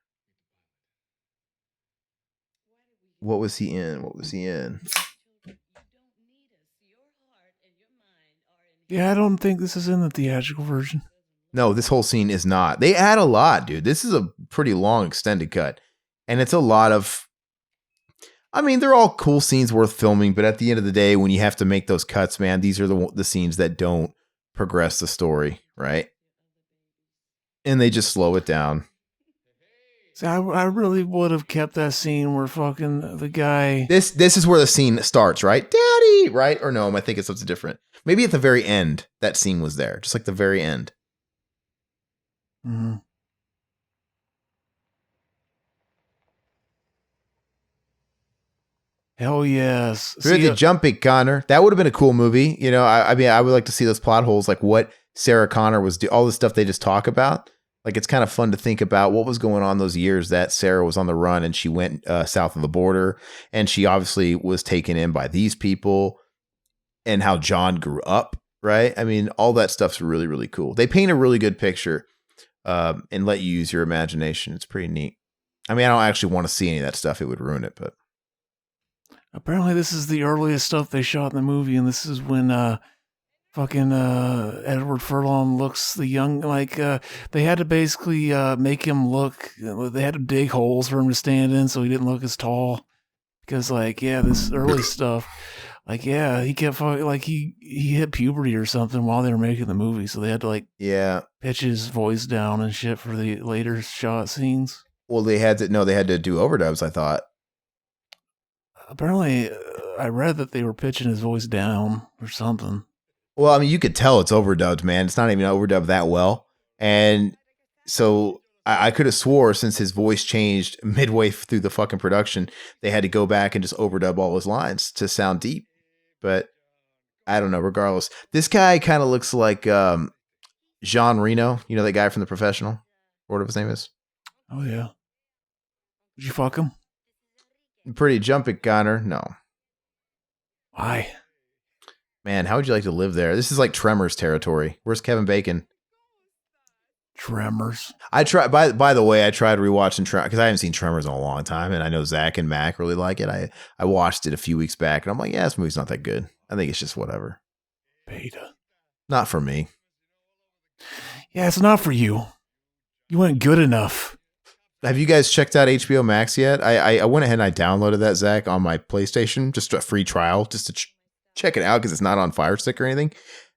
What was he in? Yeah, I don't think this is in the theatrical version. No, this whole scene is not. They add a lot, dude. This is a pretty long extended cut. And it's a lot of, they're all cool scenes worth filming, but at the end of the day, when you have to make those cuts, man, these are the scenes that don't progress the story, right? And they just slow it down. See, I really would have kept that scene where fucking the guy... This is where the scene starts, right? Daddy, right? Or no, I think it's something different. Maybe at the very end, that scene was there. Just like the very end. Mm-hmm. Hell yes. Really jumping, Connor. That would have been a cool movie. I would like to see those plot holes, like what Sarah Connor was doing, all the stuff they just talk about. Like, it's kind of fun to think about what was going on those years that Sarah was on the run and she went south of the border and she obviously was taken in by these people and how John grew up, right? All that stuff's really, really cool. They paint a really good picture and let you use your imagination. It's pretty neat. I don't actually want to see any of that stuff. It would ruin it, but. Apparently this is the earliest stuff they shot in the movie, and this is when fucking Edward Furlong looks the young, they had to basically make him look, they had to dig holes for him to stand in so he didn't look as tall. Because, this early stuff, he kept fucking, he hit puberty or something while they were making the movie, so they had to, pitch his voice down and shit for the later shot scenes. Well, they had to do overdubs, I thought. Apparently, I read that they were pitching his voice down or something. Well, you could tell it's overdubbed, man. It's not even overdubbed that well. And so I could have swore since his voice changed midway through the fucking production, they had to go back and just overdub all his lines to sound deep. But I don't know. Regardless, this guy kind of looks like Jean Reno. You know, that guy from The Professional? Whatever his name is. Oh, yeah. Did you fuck him? Pretty jumpy, Connor. No. Why? Man, how would you like to live there? This is like Tremors territory. Where's Kevin Bacon? Tremors. I try. By the way, I tried rewatching Tremors because I haven't seen Tremors in a long time, and I know Zach and Mac really like it. I watched it a few weeks back, and I'm like, yeah, this movie's not that good. I think it's just whatever. Beta. Not for me. Yeah, it's not for you. You weren't good enough. Have you guys checked out HBO Max yet? I went ahead and I downloaded that, Zach, on my PlayStation, just a free trial, just to check it out because it's not on Fire Stick or anything.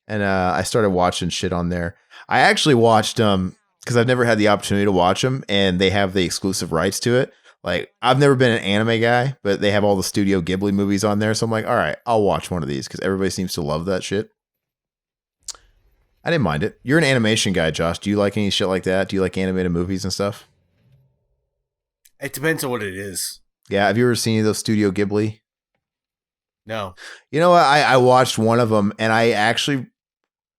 And I started watching shit on there. I actually watched because I've never had the opportunity to watch them, and they have the exclusive rights to it. Like, I've never been an anime guy, but they have all the Studio Ghibli movies on there. So I'm like, all right, I'll watch one of these because everybody seems to love that shit. I didn't mind it. You're an animation guy, Josh. Do you like any shit like that? Do you like animated movies and stuff? It depends on what it is. Yeah. Have you ever seen any of those Studio Ghibli? No. You know what? I watched one of them and I actually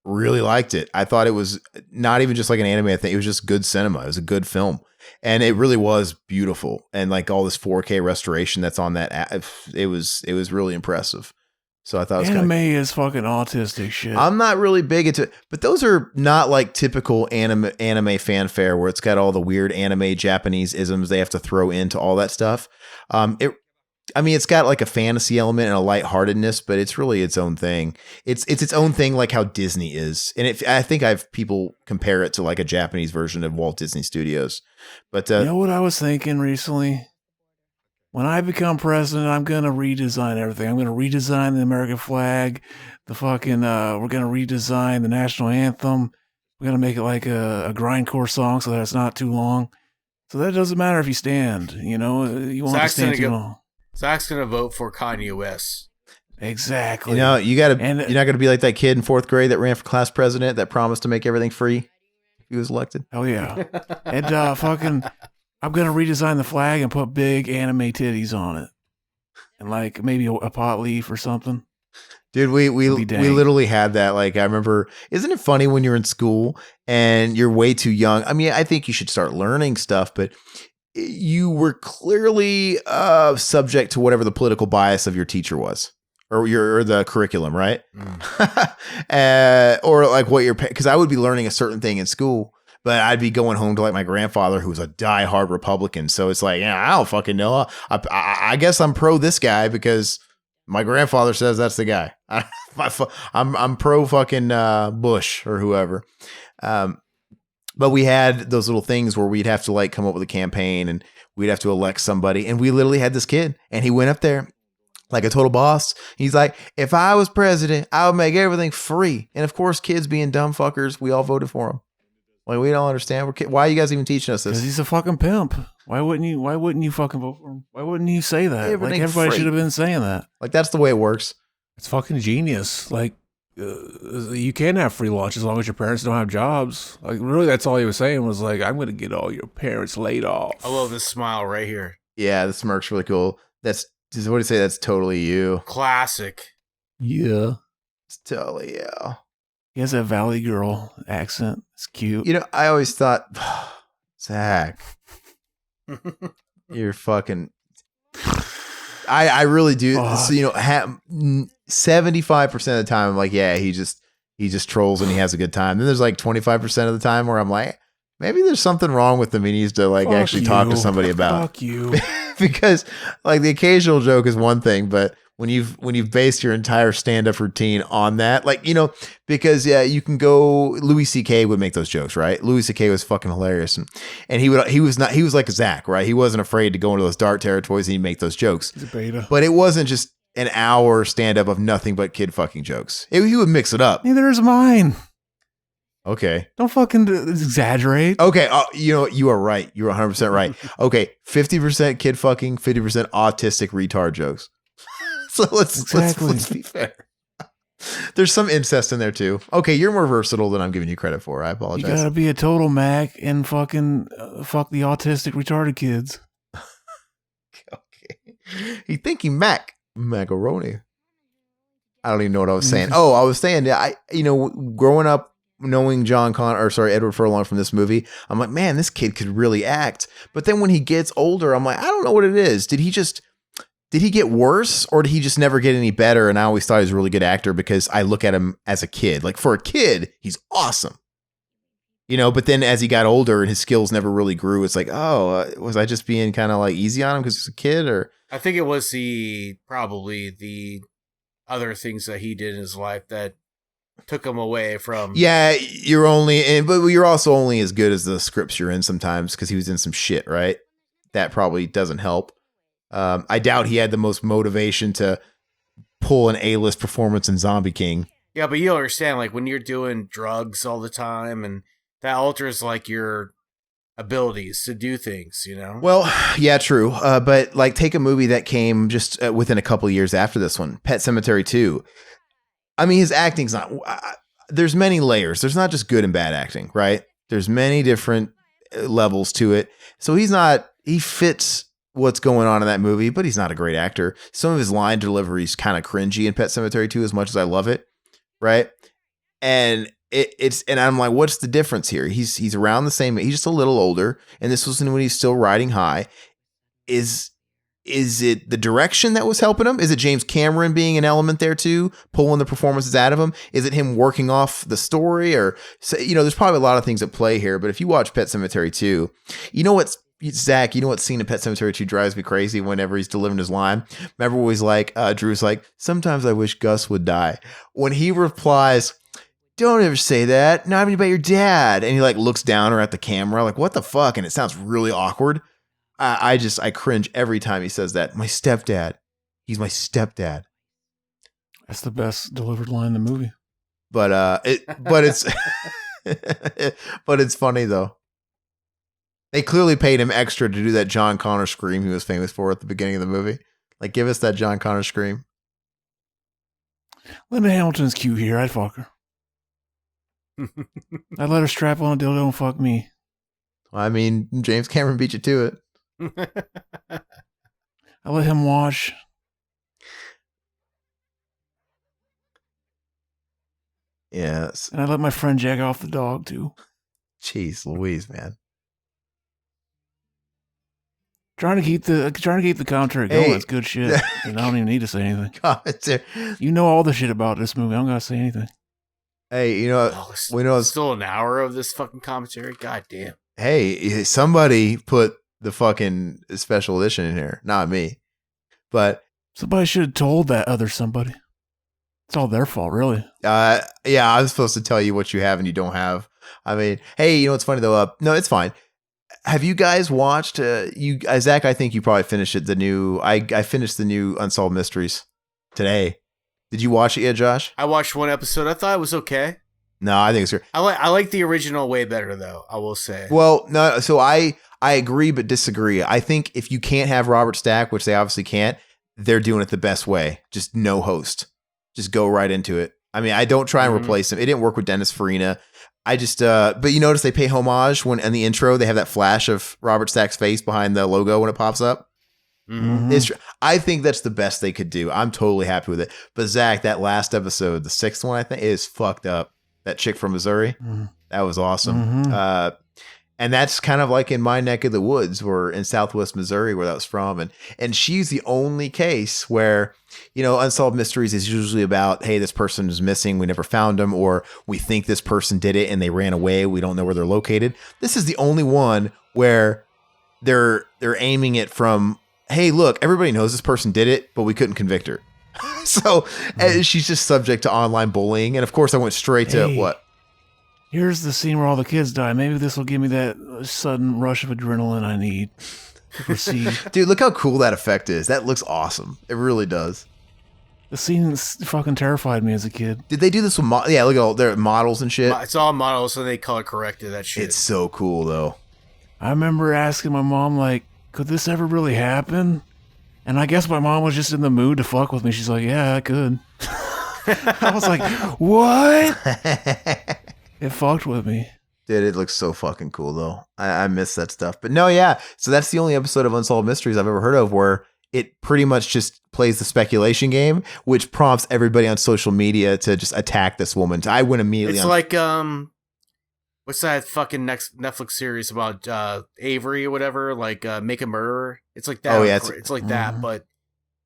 really liked it. I thought it was not even just like an anime. I think it was just good cinema. It was a good film. And it really was beautiful. And like all this 4K restoration that's on that, it was really impressive. So I thought it was anime is fucking autistic shit. I'm not really big into it, but those are not like typical anime fanfare where it's got all the weird anime Japanese isms they have to throw into all that stuff. It's got like a fantasy element and a lightheartedness, but it's really its own thing. It's its own thing, like how Disney is. And I think people compare it to like a Japanese version of Walt Disney Studios. But you know what I was thinking recently? When I become president, I'm going to redesign everything. I'm going to redesign the American flag. We're going to redesign the national anthem. We're going to make it like a grindcore song so that it's not too long. So that doesn't matter if you stand, you want to stand too long. Zach's going to vote for Kanye West. Exactly. you're not going to be like that kid in 4th grade that ran for class president that promised to make everything free if he was elected. Oh yeah. And I'm going to redesign the flag and put big anime titties on it. And like maybe a pot leaf or something. Dude, we literally had that. Like, I remember, isn't it funny when you're in school and you're way too young? I mean, I think you should start learning stuff, but you were clearly subject to whatever the political bias of your teacher was. Or the curriculum, right? Or like what because I would be learning a certain thing in school, but I'd be going home to like my grandfather, who was a diehard Republican. So it's like, yeah, I don't fucking know. I guess I'm pro this guy because my grandfather says that's the guy. I'm pro fucking Bush or whoever. But we had those little things where we'd have to like come up with a campaign and we'd have to elect somebody. And we literally had this kid and he went up there like a total boss. He's like, if I was president, I would make everything free. And of course, kids being dumb fuckers, we all voted for him. Like, we don't understand. Why are you guys even teaching us this? Because he's a fucking pimp. Why wouldn't you fucking vote for him? Why wouldn't you say that? Like, everybody should have been saying that. Like, that's the way it works. It's fucking genius. Like, you can have free lunch as long as your parents don't have jobs. Like, really, that's all he was saying was like, I'm going to get all your parents laid off. I love this smile right here. Yeah, the smirk's really cool. What do you say? That's totally you. Classic. Yeah. It's totally you. He has that Valley Girl accent. It's cute. I always thought, Zach, you're fucking. I really do. So, 75% of the time, I'm like, yeah, he just trolls and he has a good time. Then there's like 25% of the time where I'm like, maybe there's something wrong with him. He needs to like actually talk to somebody about. Fuck you. Because like the occasional joke is one thing, but when you've based your entire stand-up routine on that, like, because yeah, you can go, Louis C.K. would make those jokes, right? Louis C.K. was fucking hilarious. And he was like Zach, right? He wasn't afraid to go into those dark territories and he'd make those jokes. He's a beta. But it wasn't just an hour stand-up of nothing but kid fucking jokes. He would mix it up. Neither is mine. Okay. Don't fucking exaggerate. Okay. You are right. You're 100% right. Okay. 50% kid fucking, 50% autistic retard jokes. So let's be fair. There's some incest in there too. Okay, you're more versatile than I'm giving you credit for. I apologize. You gotta be a total Mac and fucking fuck the autistic retarded kids. Okay. He thinking macaroni. I don't even know what I was saying. Oh, I was saying, growing up knowing Edward Furlong from this movie, I'm like, man, this kid could really act. But then when he gets older, I'm like, I don't know what it is. Did he just did he get worse or did he just never get any better? And I always thought he was a really good actor because I look at him as a kid. Like for a kid, he's awesome. You know, but then as he got older and his skills never really grew, it's like, was I just being kind of like easy on him because he's a kid? Or I think it was probably the other things that he did in his life that took him away from. Yeah, but you're also only as good as the scripts you're in sometimes because he was in some shit, right? That probably doesn't help. I doubt he had the most motivation to pull an A-list performance in Zombie King. Yeah, but you understand, like when you're doing drugs all the time and that alters like your abilities to do things, you know? Well, yeah, true. But like take a movie that came just within a couple of years after this one, Pet Sematary 2. I mean, his acting's not, there's many layers. There's not just good and bad acting, right? There's many different levels to it. So he fits what's going on in that movie, but he's not a great actor. Some of his line delivery is kind of cringy in Pet Sematary 2 as much as I love it, right? And and I'm like, what's the difference here? He's around the same. He's just a little older, and this was when he's still riding high. Is it the direction that was helping him? Is it James Cameron being an element there too, pulling the performances out of him? Is it him working off the story, or there's probably a lot of things at play here. But if you watch Pet Sematary 2, you know what's Zach, you know what scene in Pet Sematary 2 drives me crazy whenever he's delivering his line? Remember when he's like, Drew's like, sometimes I wish Gus would die. When he replies, don't ever say that. Not even about your dad. And he like looks down or at the camera, like, what the fuck? And it sounds really awkward. I cringe every time he says that. My stepdad. He's my stepdad. That's the best delivered line in the movie. But it's but it's funny though. They clearly paid him extra to do that John Connor scream he was famous for at the beginning of the movie. Like, give us that John Connor scream. Linda Hamilton's cute here. I'd fuck her. I'd let her strap on a dildo and fuck me. I mean, James Cameron beat you to it. I let him wash. Yes. And I let my friend jack off the dog too. Jeez Louise, man. Trying to keep the commentary going. It's good shit. And I don't even need to say anything. You know all the shit about this movie. I don't gotta say anything. Hey, we know it's still an hour of this fucking commentary. God damn. Hey, somebody put the fucking special edition in here, not me. But somebody should have told that other somebody. It's all their fault, really. Yeah, I was supposed to tell you what you have and you don't have. I mean, hey, you know what's funny though? No, it's fine. Have you guys watched? Zach, I think you probably finished it. I finished the new Unsolved Mysteries today. Did you watch it yet, Josh? I watched one episode. I thought it was okay. No, I think it's good. I like the original way better, though, I will say. Well, no, so I agree but disagree. I think if you can't have Robert Stack, which they obviously can't, they're doing it the best way. Just no host. Just go right into it. I mean, I don't try and replace him. It didn't work with Dennis Farina. I just, but you notice they pay homage when in the intro they have that flash of Robert Stack's face behind the logo when it pops up. Mm-hmm. I think that's the best they could do. I'm totally happy with it. But Zach, that last episode, the 6th one, I think, is fucked up. That chick from Missouri, that was awesome. Mm-hmm. And that's kind of like in my neck of the woods, or in Southwest Missouri, where that was from. And she's the only case where, Unsolved Mysteries is usually about, hey, this person is missing, we never found them, or we think this person did it and they ran away, we don't know where they're located. This is the only one where they're aiming it from, hey, look, everybody knows this person did it, but we couldn't convict her. So she's just subject to online bullying. And of course, I went straight to what? Here's the scene where all the kids die. Maybe this will give me that sudden rush of adrenaline I need to proceed. Dude, look how cool that effect is. That looks awesome. It really does. The scene fucking terrified me as a kid. Did they do this with look at all their models and shit. It's all models, so they color corrected that shit. It's so cool, though. I remember asking my mom, like, could this ever really happen? And I guess my mom was just in the mood to fuck with me. She's like, yeah, I could. I was like, what? It fucked with me. Dude, it looks so fucking cool, though. I miss that stuff. But no, yeah. So that's the only episode of Unsolved Mysteries I've ever heard of where it pretty much just plays the speculation game, which prompts everybody on social media to just attack this woman. I went immediately. It's like, what's that fucking next Netflix series about Avery or whatever? Like Make a Murderer? It's like that. Oh, yeah. It's like that, but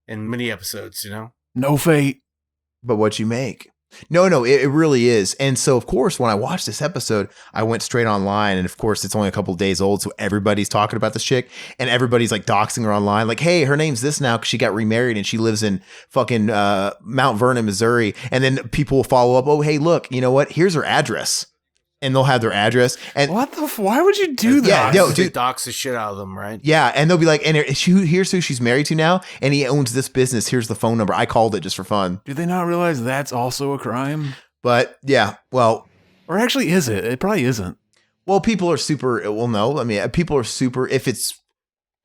in mini episodes, you know? No fate. But what you make. No, it really is. And so, of course, when I watched this episode, I went straight online. And of course, it's only a couple of days old. So everybody's talking about this chick and everybody's like doxing her online. Like, hey, her name's this now because she got remarried and she lives in fucking Mount Vernon, Missouri. And then people will follow up. Oh, hey, look, you know what? Here's her address. And they'll have their address. And why would you do that? Yeah, no, Dude, dude. dox the shit out of them, right? Yeah, and they'll be like, and here's who she's married to now, and he owns this business. Here's the phone number. I called it just for fun. Do they not realize that's also a crime? But yeah, well, Or actually, is it? It probably isn't. well, people are super. Well, no, I mean, people are super. If it's,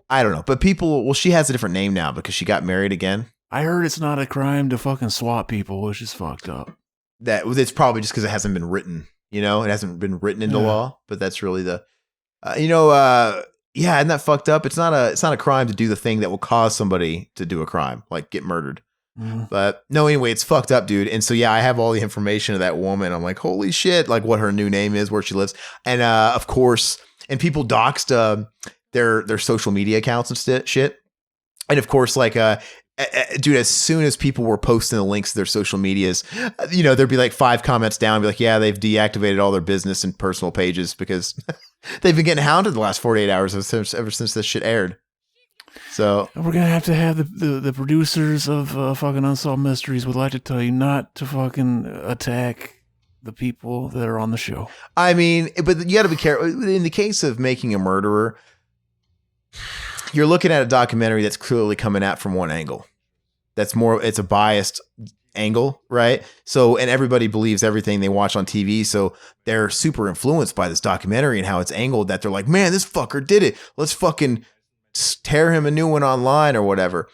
I don't know, but people. Well, she has a different name now because she got married again. I heard it's not a crime to fucking swap people, which is fucked up. That it's probably just because it hasn't been written. You know, it hasn't been written into law. But that's really the, yeah, isn't that fucked up? It's not a crime to do the thing that will cause somebody to do a crime, like get murdered. But no, anyway, it's fucked up, dude. And so, yeah, I have all the information of that woman. I'm like, holy shit, like what her new name is, where she lives. And of course, and people doxed their social media accounts and shit. And of course, like, dude, as soon as people were posting the links to their social medias, there'd be like 5 comments down, be like, yeah, they've deactivated all their business and personal pages because they've been getting hounded the last 48 hours ever since this shit aired. So we're gonna have the producers of fucking Unsolved Mysteries would like to tell you not to fucking attack the people that are on the show. I mean, but you got to be careful. In the case of making a murderer, you're looking at a documentary that's clearly coming out from one angle. It's a biased angle, right? So, and everybody believes everything they watch on TV. So they're super influenced by this documentary and how it's angled that they're like, man, this fucker did it. Let's fucking tear him a new one online or whatever.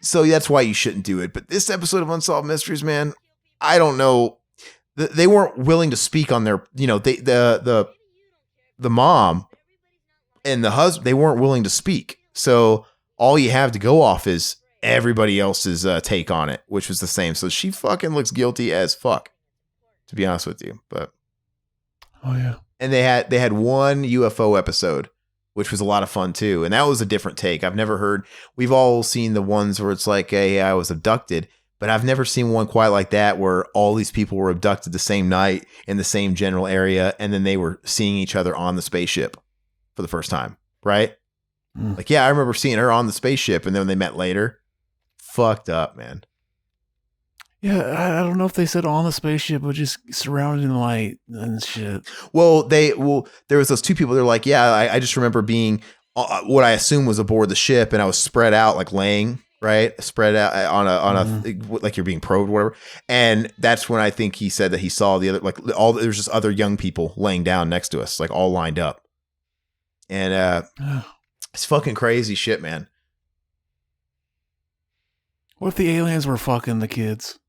So that's why you shouldn't do it. But this episode of Unsolved Mysteries, man, I don't know. They weren't willing to speak on their, the mom and the husband, they weren't willing to speak. So all you have to go off is everybody else's take on it, which was the same. So she fucking looks guilty as fuck, to be honest with you. But oh yeah, and they had one UFO episode, which was a lot of fun too, and that was a different take. I've never heard. We've all seen the ones where it's like, hey, I was abducted, but I've never seen one quite like that where all these people were abducted the same night in the same general area, and then they were seeing each other on the spaceship for the first time, right? Like, yeah, I remember seeing her on the spaceship, and then when they met later, fucked up, man. Yeah, I don't know if they said on the spaceship, but just surrounded in light and shit. Well, there was those 2 people. They're like, yeah, I just remember being what I assume was aboard the ship, and I was spread out, like laying, right, spread out on a like you're being probed, or whatever. And that's when I think he said that he saw the other, like there's just other young people laying down next to us, like all lined up. And it's fucking crazy shit, man. What if the aliens were fucking the kids?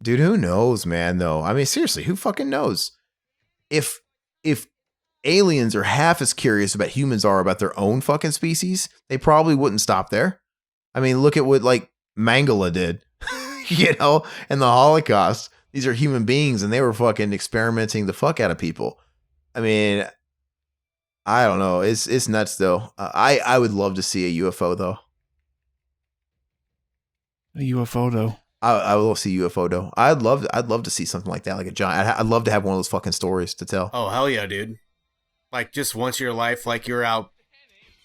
Dude, who knows, man, though? I mean, seriously, who fucking knows? If aliens are half as curious about humans are about their own fucking species, they probably wouldn't stop there. I mean, look at what, like, Mangala did, and the Holocaust. These are human beings, and they were fucking experimenting the fuck out of people. I mean, I don't know. It's nuts, though. I would love to see a UFO, though. A UFO, though. I will see UFO though. I'd love to see something like that, like a giant. I'd love to have one of those fucking stories to tell. Oh hell yeah, dude! Like just once in your life, like you're out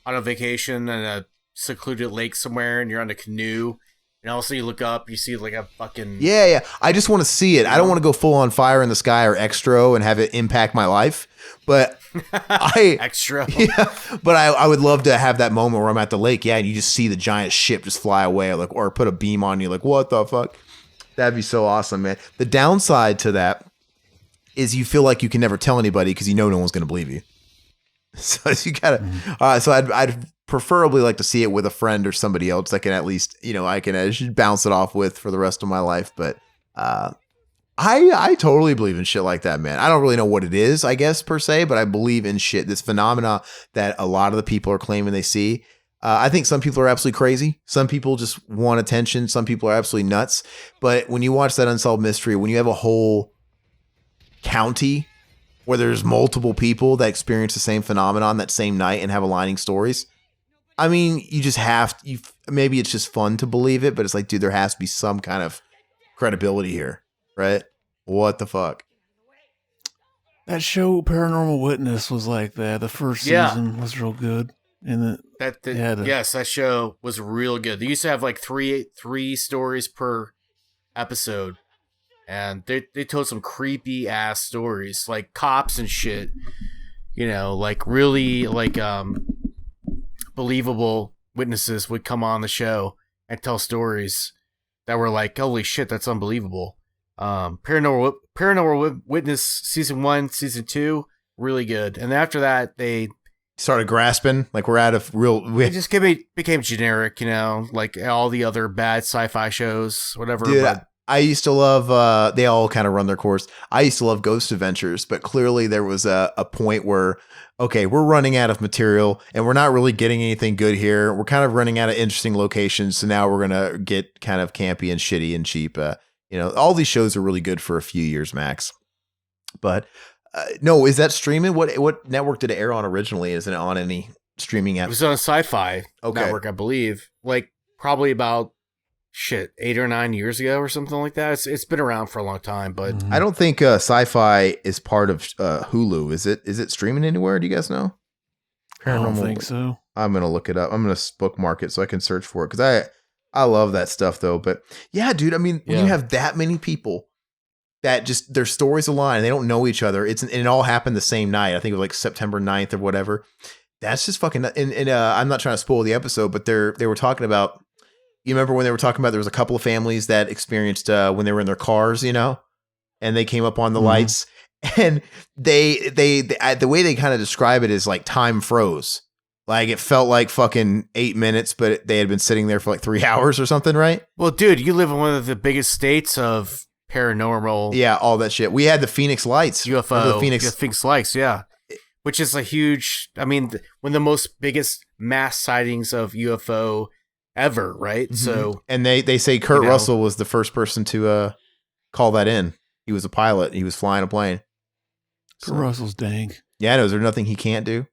on a vacation in a secluded lake somewhere, and you're on a canoe, and also you look up, you see like a fucking yeah. I just want to see it. I don't want to go full on fire in the sky or extra and have it impact my life, but extra. Yeah, but I would love to have that moment where I'm at the lake, and you just see the giant ship just fly away, like, or put a beam on you, like, what the fuck? That'd be so awesome, man. The downside to that is you feel like you can never tell anybody because no one's going to believe you. So you gotta. So I'd preferably like to see it with a friend or somebody else that can at least I can bounce it off with for the rest of my life. But I totally believe in shit like that, man. I don't really know what it is, I guess, per se, but I believe in shit. This phenomena that a lot of the people are claiming they see. I think some people are absolutely crazy. Some people just want attention. Some people are absolutely nuts. But when you watch that Unsolved Mystery, when you have a whole county where there's multiple people that experience the same phenomenon that same night and have aligning stories, I mean, you just have to, maybe it's just fun to believe it, but it's like, dude, there has to be some kind of credibility here, right? What the fuck? That show, Paranormal Witness, was like that. The first season was real good. And yes, that show was real good. They used to have like three stories per episode, and they told some creepy ass stories, like cops and shit. You know, like really like believable witnesses would come on the show and tell stories that were like, holy shit, that's unbelievable. Paranormal Witness season 1, season 2, really good. And after that, they started grasping, like we're out of real. It just became generic, you know, like all the other bad sci-fi shows, whatever. Dude, but I used to love. They all kind of run their course. I used to love Ghost Adventures, but clearly there was a point where, okay, we're running out of material and we're not really getting anything good here. We're kind of running out of interesting locations, so now we're gonna get kind of campy and shitty and cheap. You know, all these shows are really good for a few years max. But no, is that streaming? What network did it air on originally? Isn't it on any streaming app? It was on Sci-Fi network, I believe. Like probably about 8 or 9 years ago or something like that. It's been around for a long time, but I don't think Sci-Fi is part of Hulu. Is it? Is it streaming anywhere? Do you guys know? I don't think so. I'm gonna look it up. I'm gonna bookmark it so I can search for it because I love that stuff though. But yeah, dude. I mean, when you have that many people that just their stories align and they don't know each other, and it all happened the same night. I think it was like September 9th or whatever. That's just fucking. And I'm not trying to spoil the episode, but they were talking about. You remember when they were talking about there was a couple of families that experienced when they were in their cars, you know, and they came up on the lights, and they the way they kind of describe it is like time froze. Like it felt like fucking 8 minutes, but they had been sitting there for like 3 hours or something, right? Well, dude, you live in one of the biggest states of paranormal. Yeah, all that shit. We had the Phoenix Lights. UFO. The Phoenix Lights, yeah. Which is a huge, I mean, one of the most biggest mass sightings of UFO ever, right? Mm-hmm. So, and they say Kurt Russell was the first person to call that in. He was a pilot. He was flying a plane. Kurt Russell's dang. Yeah, I know. Is there nothing he can't do?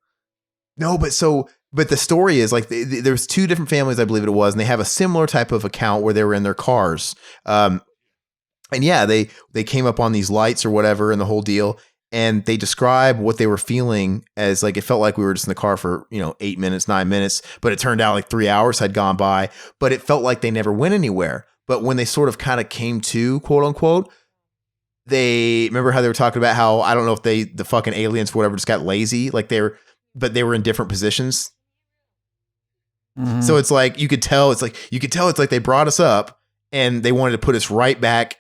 No, but the story is like there's two different families, I believe it was, and they have a similar type of account where they were in their cars. And yeah, they came up on these lights or whatever and the whole deal. And they describe what they were feeling as like, it felt like we were just in the car for, 8 minutes, 9 minutes, but it turned out like 3 hours had gone by, but it felt like they never went anywhere. But when they sort of kind of came to, quote unquote, they remember how they were talking about how, I don't know if the fucking aliens, whatever, just got lazy. Like but they were in different positions. Mm-hmm. So it's like, you could tell it's like they brought us up and they wanted to put us right back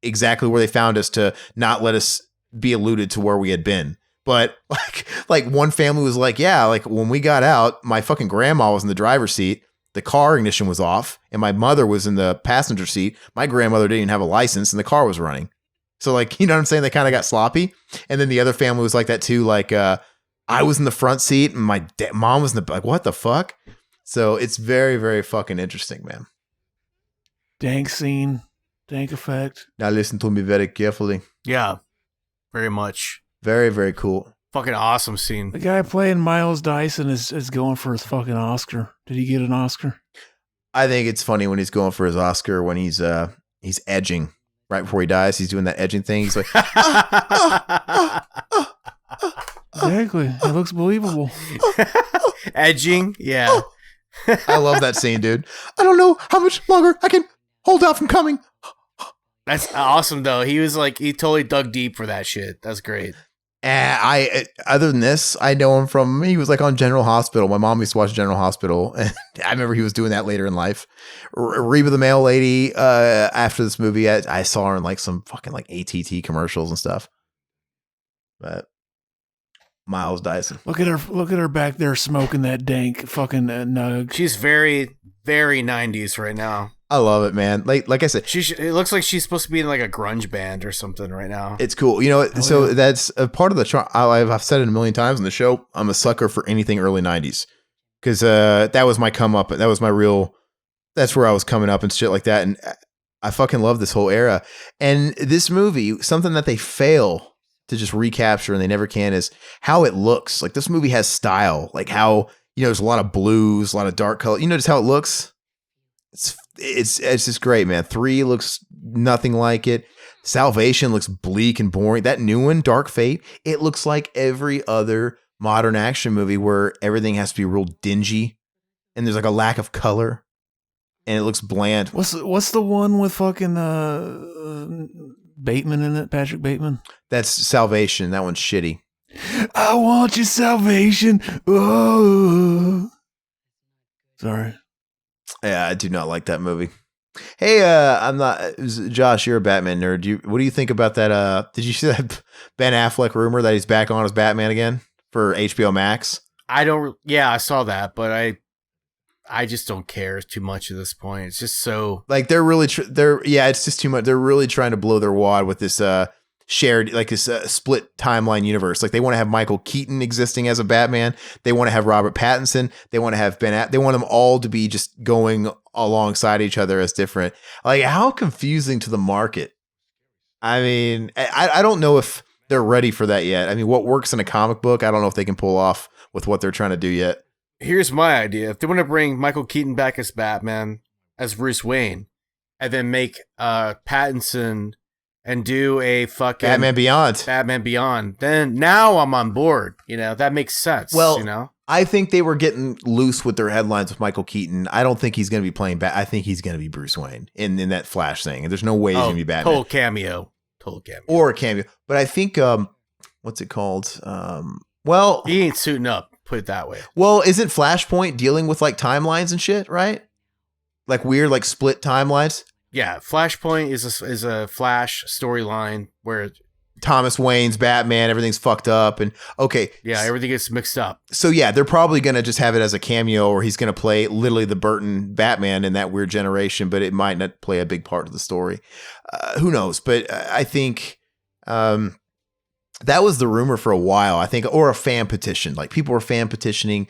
exactly where they found us to not let us be alluded to where we had been. But like one family was like, yeah, like when we got out, my fucking grandma was in the driver's seat, the car ignition was off, and my mother was in the passenger seat. My grandmother didn't even have a license and the car was running. So like, you know what I'm saying? They kind of got sloppy. And then the other family was like that too. Like I was in the front seat and my mom was in the, like, what the fuck? So it's very, very fucking interesting, man. Dank scene, dank effect. Now listen to me very carefully. Yeah. Very much. Very, very cool. Fucking awesome scene. The guy playing Miles Dyson is going for his fucking Oscar. Did he get an Oscar? I think it's funny when he's going for his Oscar when he's edging right before he dies. He's doing that edging thing. He's like, exactly. It looks believable. Edging, yeah. I love that scene, dude. I don't know how much longer I can hold out from coming. That's awesome, though. He was like, he totally dug deep for that shit. That's great. Other than this, I know him from, he was like on General Hospital. My mom used to watch General Hospital, and I remember he was doing that later in life. Reba the Mail Lady, after this movie, I saw her in like some fucking like ATT commercials and stuff. But Miles Dyson. Look at her back there smoking that dank fucking nug. She's very, very 90s right now. I love it, man. Like I said, it looks like she's supposed to be in like a grunge band or something right now. It's cool. That's a part of the charm. I've said it a million times on the show. I'm a sucker for anything early 90s because that was my come up. That was my real, that's where I was coming up and shit like that. And I fucking love this whole era. And this movie, something that they fail to just recapture and they never can is how it looks. Like this movie has style, like how there's a lot of blues, a lot of dark color. You notice how it looks? It's just great, man. 3 looks nothing like it. Salvation looks bleak and boring. That new one, Dark Fate, it looks like every other modern action movie where everything has to be real dingy and there's like a lack of color and it looks bland. What's the one with fucking Bateman in it? Patrick Bateman? That's Salvation. That one's shitty. I want your salvation. Oh. Sorry. Yeah, I do not like that movie. Hey, I'm not Josh. You're a Batman nerd. What do you think about that? Did you see that Ben Affleck rumor that he's back on as Batman again for HBO Max? Yeah, I saw that, but I just don't care too much at this point. It's just so like they're really it's just too much. They're really trying to blow their wad with this shared, like this split timeline universe. Like they want to have Michael Keaton existing as a Batman. They want to have Robert Pattinson. They want to have they want them all to be just going alongside each other as different. Like how confusing to the market. I mean, I don't know if they're ready for that yet. I mean, what works in a comic book, I don't know if they can pull off with what they're trying to do yet. Here's my idea. If they want to bring Michael Keaton back as Batman, as Bruce Wayne, and then make Pattinson and do a fucking Batman Beyond, then now I'm on board. That makes sense. Well, I think they were getting loose with their headlines with Michael Keaton. I don't think he's going to be playing I think he's going to be Bruce Wayne in that Flash thing. And there's no way he's going to be Batman. Total cameo. Or a cameo. But I think, what's it called? Well, he ain't suiting up. Put it that way. Well, isn't Flashpoint dealing with like timelines and shit, right? Like weird, like split timelines. Yeah, Flashpoint is a Flash storyline where Thomas Wayne's Batman, everything's fucked up, and okay, yeah, everything gets mixed up. So yeah, they're probably gonna just have it as a cameo, or he's gonna play literally the Burton Batman in that weird generation, but it might not play a big part of the story. Who knows? But I think. That was the rumor for a while, I think, or a fan petition. Like people were fan petitioning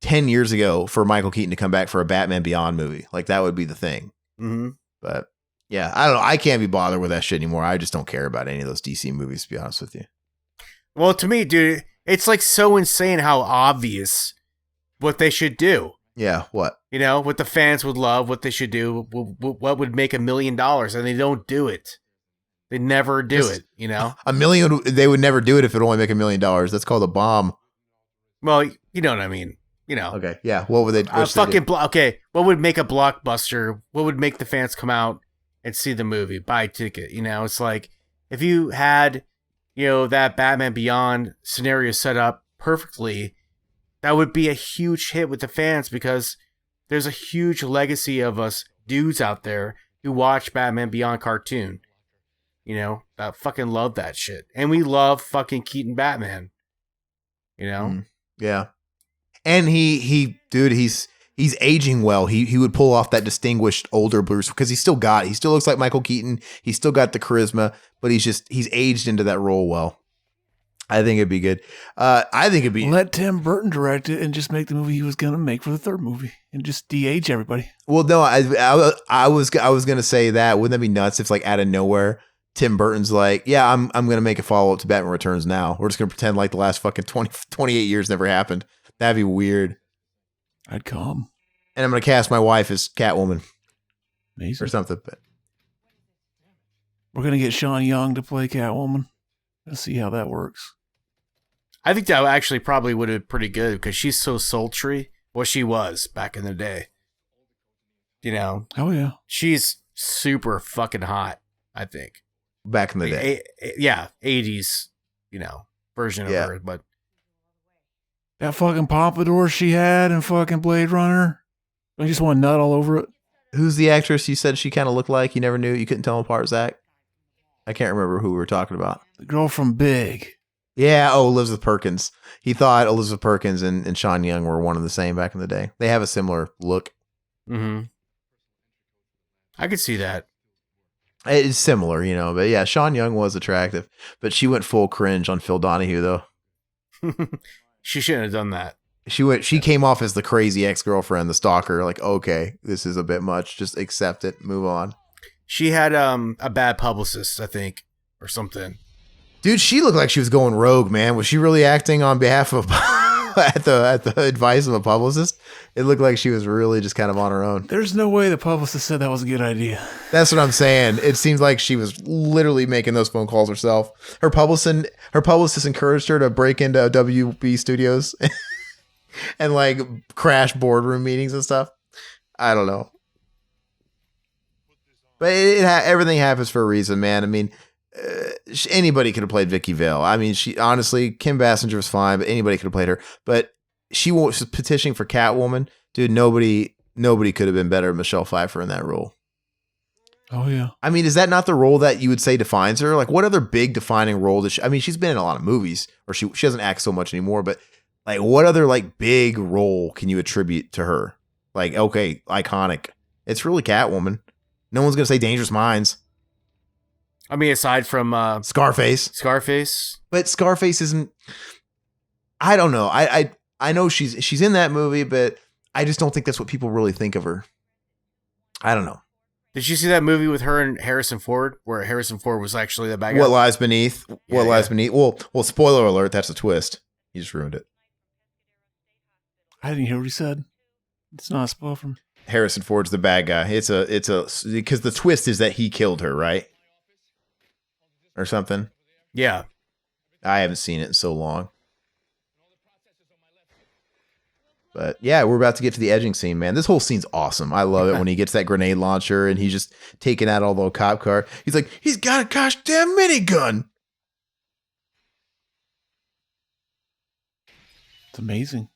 10 years ago for Michael Keaton to come back for a Batman Beyond movie. Like that would be the thing. Mm-hmm. But yeah, I don't know. I can't be bothered with that shit anymore. I just don't care about any of those DC movies, to be honest with you. Well, to me, dude, it's like so insane how obvious what they should do. Yeah, what? What the fans would love, what they should do, what would make $1 million, and they don't do it. They never do it, $1 million, they would never do it if it only make $1 million. That's called a bomb. Well, you know what I mean. Okay, yeah. What would they? Okay, what would make a blockbuster? What would make the fans come out and see the movie, buy a ticket? It's like if you had, that Batman Beyond scenario set up perfectly, that would be a huge hit with the fans because there's a huge legacy of us dudes out there who watch Batman Beyond cartoon. I fucking love that shit. And we love fucking Keaton Batman. Yeah. And he's aging well. He would pull off that distinguished older Bruce because he still looks like Michael Keaton. He's still got the charisma, but he's aged into that role well. I think it'd be good. Let Tim Burton direct it and just make the movie he was going to make for the third movie and just de-age everybody. Well, no, I was going to say that. Wouldn't that be nuts if like out of nowhere, Tim Burton's like, yeah, I'm going to make a follow-up to Batman Returns now. We're just going to pretend like the last fucking 28 years never happened. That'd be weird. I'd come. And I'm going to cast my wife as Catwoman. Amazing. Or something. But we're going to get Sean Young to play Catwoman. Let's see how that works. I think that actually probably would have been pretty good because she's so sultry. Well, she was back in the day. Oh, yeah. She's super fucking hot, I think. Back in the day. 80s, version of her. But that fucking pompadour she had in fucking Blade Runner. I just want to nut all over it. Who's the actress you said she kind of looked like? You never knew? You couldn't tell them apart, Zach? I can't remember who we were talking about. The girl from Big. Yeah, Elizabeth Perkins. He thought Elizabeth Perkins and Sean Young were one and the same back in the day. They have a similar look. Mm-hmm. I could see that. It's similar, but yeah, Sean Young was attractive, but she went full cringe on Phil Donahue though. She shouldn't have done that. She came off as the crazy ex-girlfriend, the stalker, like, okay, this is a bit much. Just accept it, move on. She had a bad publicist, I think, or something. Dude, she looked like she was going rogue, man. Was she really acting on behalf of at the advice of a publicist. It looked like she was really just kind of on her own. There's no way the publicist said that was a good idea. That's what I'm saying. It seems like she was literally making those phone calls herself. Her publicist encouraged her to break into WB Studios and like crash boardroom meetings and stuff. I don't know. But everything happens for a reason, man. I mean, anybody could have played Vicky Vale. I mean, honestly, Kim Basinger was fine, but anybody could have played her. But she was petitioning for Catwoman. Dude, nobody could have been better than Michelle Pfeiffer in that role. Oh, yeah. I mean, is that not the role that you would say defines her? Like, what other big defining role does she... I mean, she's been in a lot of movies, or she doesn't act so much anymore, but like, what other like big role can you attribute to her? Like, okay, iconic. It's really Catwoman. No one's going to say Dangerous Minds. I mean, aside from Scarface. But Scarface isn't... I don't know. I know she's in that movie, but I just don't think that's what people really think of her. I don't know. Did you see that movie with her and Harrison Ford, where Harrison Ford was actually the bad guy? What Lies Beneath? What Lies Beneath? Well, spoiler alert, that's a twist. You just ruined it. I didn't hear what he said. It's not a spoil from... Harrison Ford's the bad guy. It's a because the twist is that he killed her, right? Or something. Yeah. I haven't seen it in so long. But yeah, we're about to get to the edging scene, man. This whole scene's awesome. I love it when he gets that grenade launcher and he's just taking out all the cop car. He's like, he's got a gosh damn minigun. It's amazing.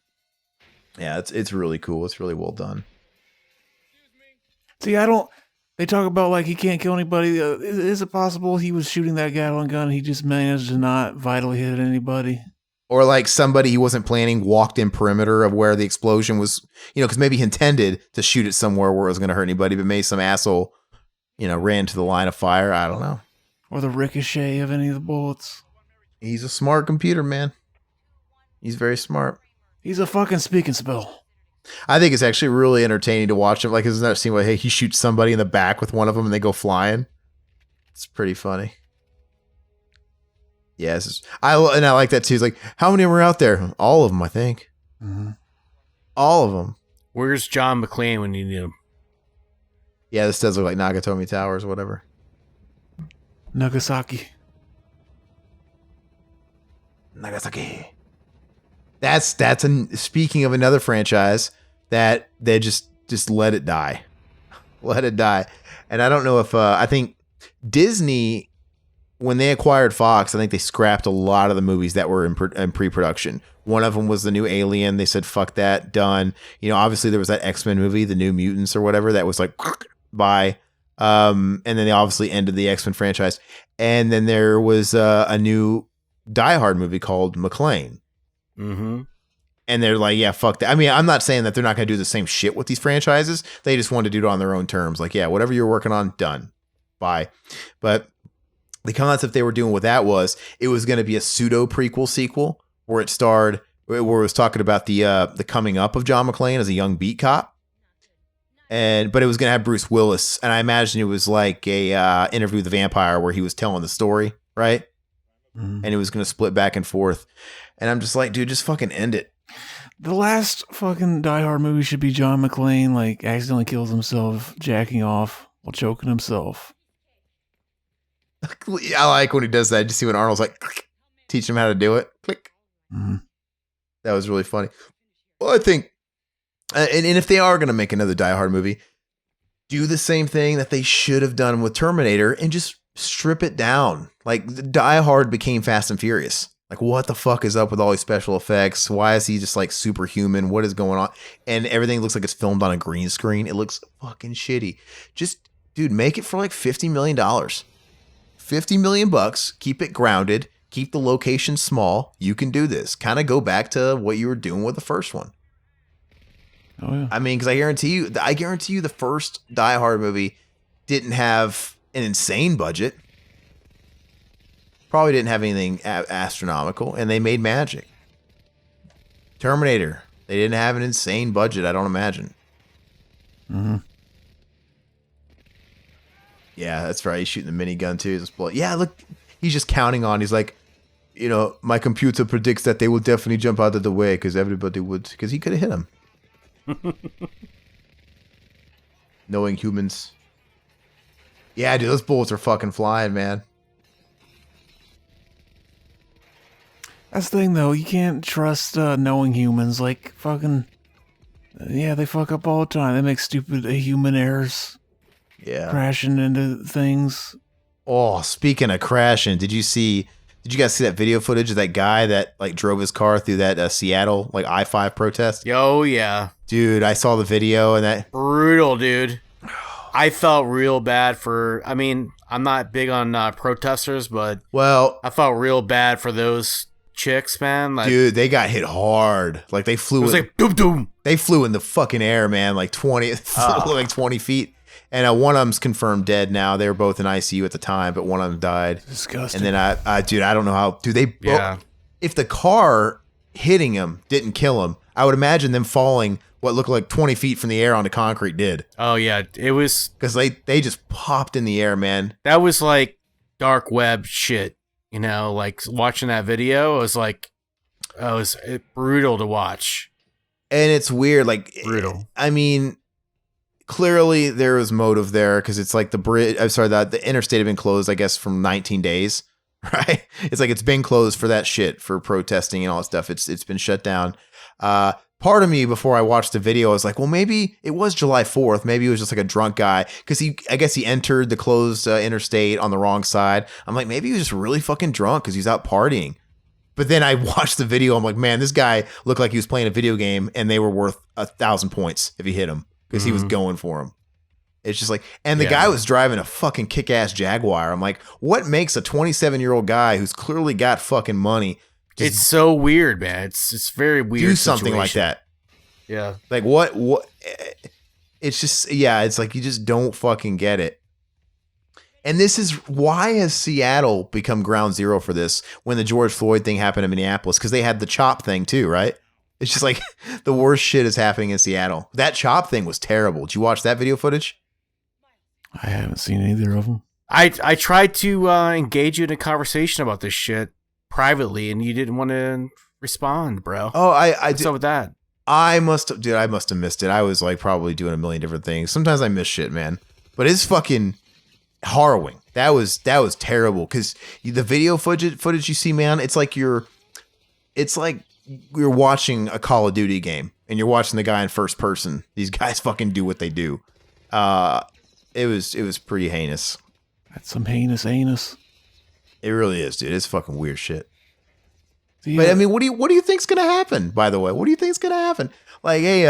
Yeah, it's really cool. It's really well done. See, they talk about like he can't kill anybody. Is it possible he was shooting that Gatling gun and he just managed to not vitally hit anybody? Or like somebody he wasn't planning walked in perimeter of where the explosion was, because maybe he intended to shoot it somewhere where it was going to hurt anybody, but maybe some asshole, ran to the line of fire. I don't know. Or the ricochet of any of the bullets. He's a smart computer, man. He's very smart. He's a fucking speaking spell. I think it's actually really entertaining to watch him. Like, isn't that scene where, hey, he shoots somebody in the back with one of them and they go flying? It's pretty funny. Yes. I like that too. It's like, how many were out there? All of them, I think. Mm-hmm. All of them. Where's John McClane when you need him? Yeah, this does look like Nakatomi Towers or whatever. Nagasaki. That's speaking of another franchise that they just let it die. Let it die. And I don't know if I think Disney, when they acquired Fox, I think they scrapped a lot of the movies that were in pre-production. One of them was the new Alien. They said, fuck that, done. Obviously there was that X-Men movie, the New Mutants or whatever, that was like, bye. And then they obviously ended the X-Men franchise. And then there was a new Die Hard movie called McClane. Mm-hmm. And they're like, yeah, fuck that. I mean, I'm not saying that they're not going to do the same shit with these franchises. They just want to do it on their own terms. Like, yeah, whatever you're working on, done. Bye. But the concept they were doing with that was it was going to be a pseudo prequel sequel where it was talking about the coming up of John McClane as a young beat cop. But it was going to have Bruce Willis. And I imagine it was like a Interview with the Vampire where he was telling the story, right? Mm-hmm. And it was going to split back and forth. And I'm just like, dude, just fucking end it. The last fucking Die Hard movie should be John McClane, like, accidentally kills himself, jacking off while choking himself. I like when he does that. Just see when Arnold's like, click, teach him how to do it. Click. Mm-hmm. That was really funny. Well, I think, and if they are going to make another Die Hard movie, do the same thing that they should have done with Terminator and just strip it down. Like, Die Hard became Fast and Furious. Like, what the fuck is up with all these special effects? Why is he just like superhuman? What is going on? And everything looks like it's filmed on a green screen. It looks fucking shitty. Just, dude, make it for like $50 million. $50 million bucks. Keep it grounded. Keep the location small. You can do this. Kind of go back to what you were doing with the first one. Oh yeah. I mean, because I guarantee you the first Die Hard movie didn't have an insane budget. Probably didn't have anything astronomical, and they made magic. Terminator, they didn't have an insane budget, I don't imagine. Mm-hmm. Yeah, that's right. He's shooting the minigun too. Yeah, look, he's just counting on. He's like, my computer predicts that they will definitely jump out of the way because everybody would, because he could have hit him. Knowing humans. Yeah, dude, those bullets are fucking flying, man. That's the thing, though. You can't trust knowing humans. Like, fucking... Yeah, they fuck up all the time. They make stupid human errors. Yeah. Crashing into things. Oh, speaking of crashing, did you guys see that video footage of that guy that like drove his car through that Seattle like I-5 protest? Yo, yeah. Dude, I saw the video and that Brutal, dude. I felt real bad for, I mean, I'm not big on protesters, but I felt real bad for those chicks, man. Like, dude, they got hit hard. Like they flew. It was like doom doom. They flew in the fucking air, man. Like 20 feet. And one of them's confirmed dead now. They were both in ICU at the time, but one of them died. Disgusting. And then I don't know how. Dude, they. Yeah. If the car hitting him didn't kill him, I would imagine them falling what looked like 20 feet from the air onto concrete did. Oh yeah, it was because they just popped in the air, man. That was like dark web shit. Like watching that video, it was like, it was brutal to watch. And it's weird, like brutal. I mean, clearly there was motive there because it's like the interstate had been closed, I guess, from 19 days, right? It's like it's been closed for that shit, for protesting and all that stuff. It's been shut down. Part of me, before I watched the video, I was like, well, maybe it was July 4th. Maybe it was just like a drunk guy because I guess he entered the closed interstate on the wrong side. I'm like, maybe he was just really fucking drunk because he's out partying. But then I watched the video. I'm like, man, this guy looked like he was playing a video game and they were worth 1,000 points if he hit him because he was going for him. It's just like, and the guy was driving a fucking kick-ass Jaguar. I'm like, what makes a 27-year-old guy who's clearly got fucking money? It's so weird, man. It's very weird. Do something like that. Yeah. Like what? It's just, it's like you just don't fucking get it. And this is why has Seattle become ground zero for this when the George Floyd thing happened in Minneapolis? Because they had the chop thing too, right? It's just like the worst shit is happening in Seattle. That chop thing was terrible. Did you watch that video footage? I haven't seen either of them. I tried to engage you in a conversation about this shit privately, and you didn't want to respond, bro. Oh, What's up with that? I must have missed it. I was like probably doing a million different things. Sometimes I miss shit, man. But it's fucking harrowing. That was terrible because the video footage you see, man, it's like you're watching a Call of Duty game and you're watching the guy in first person. These guys fucking do what they do. It was pretty heinous. That's some heinous anus. It really is, dude. It's fucking weird shit. Yeah. But I mean, what do you think's gonna happen? By the way, what do you think's gonna happen? Like, hey,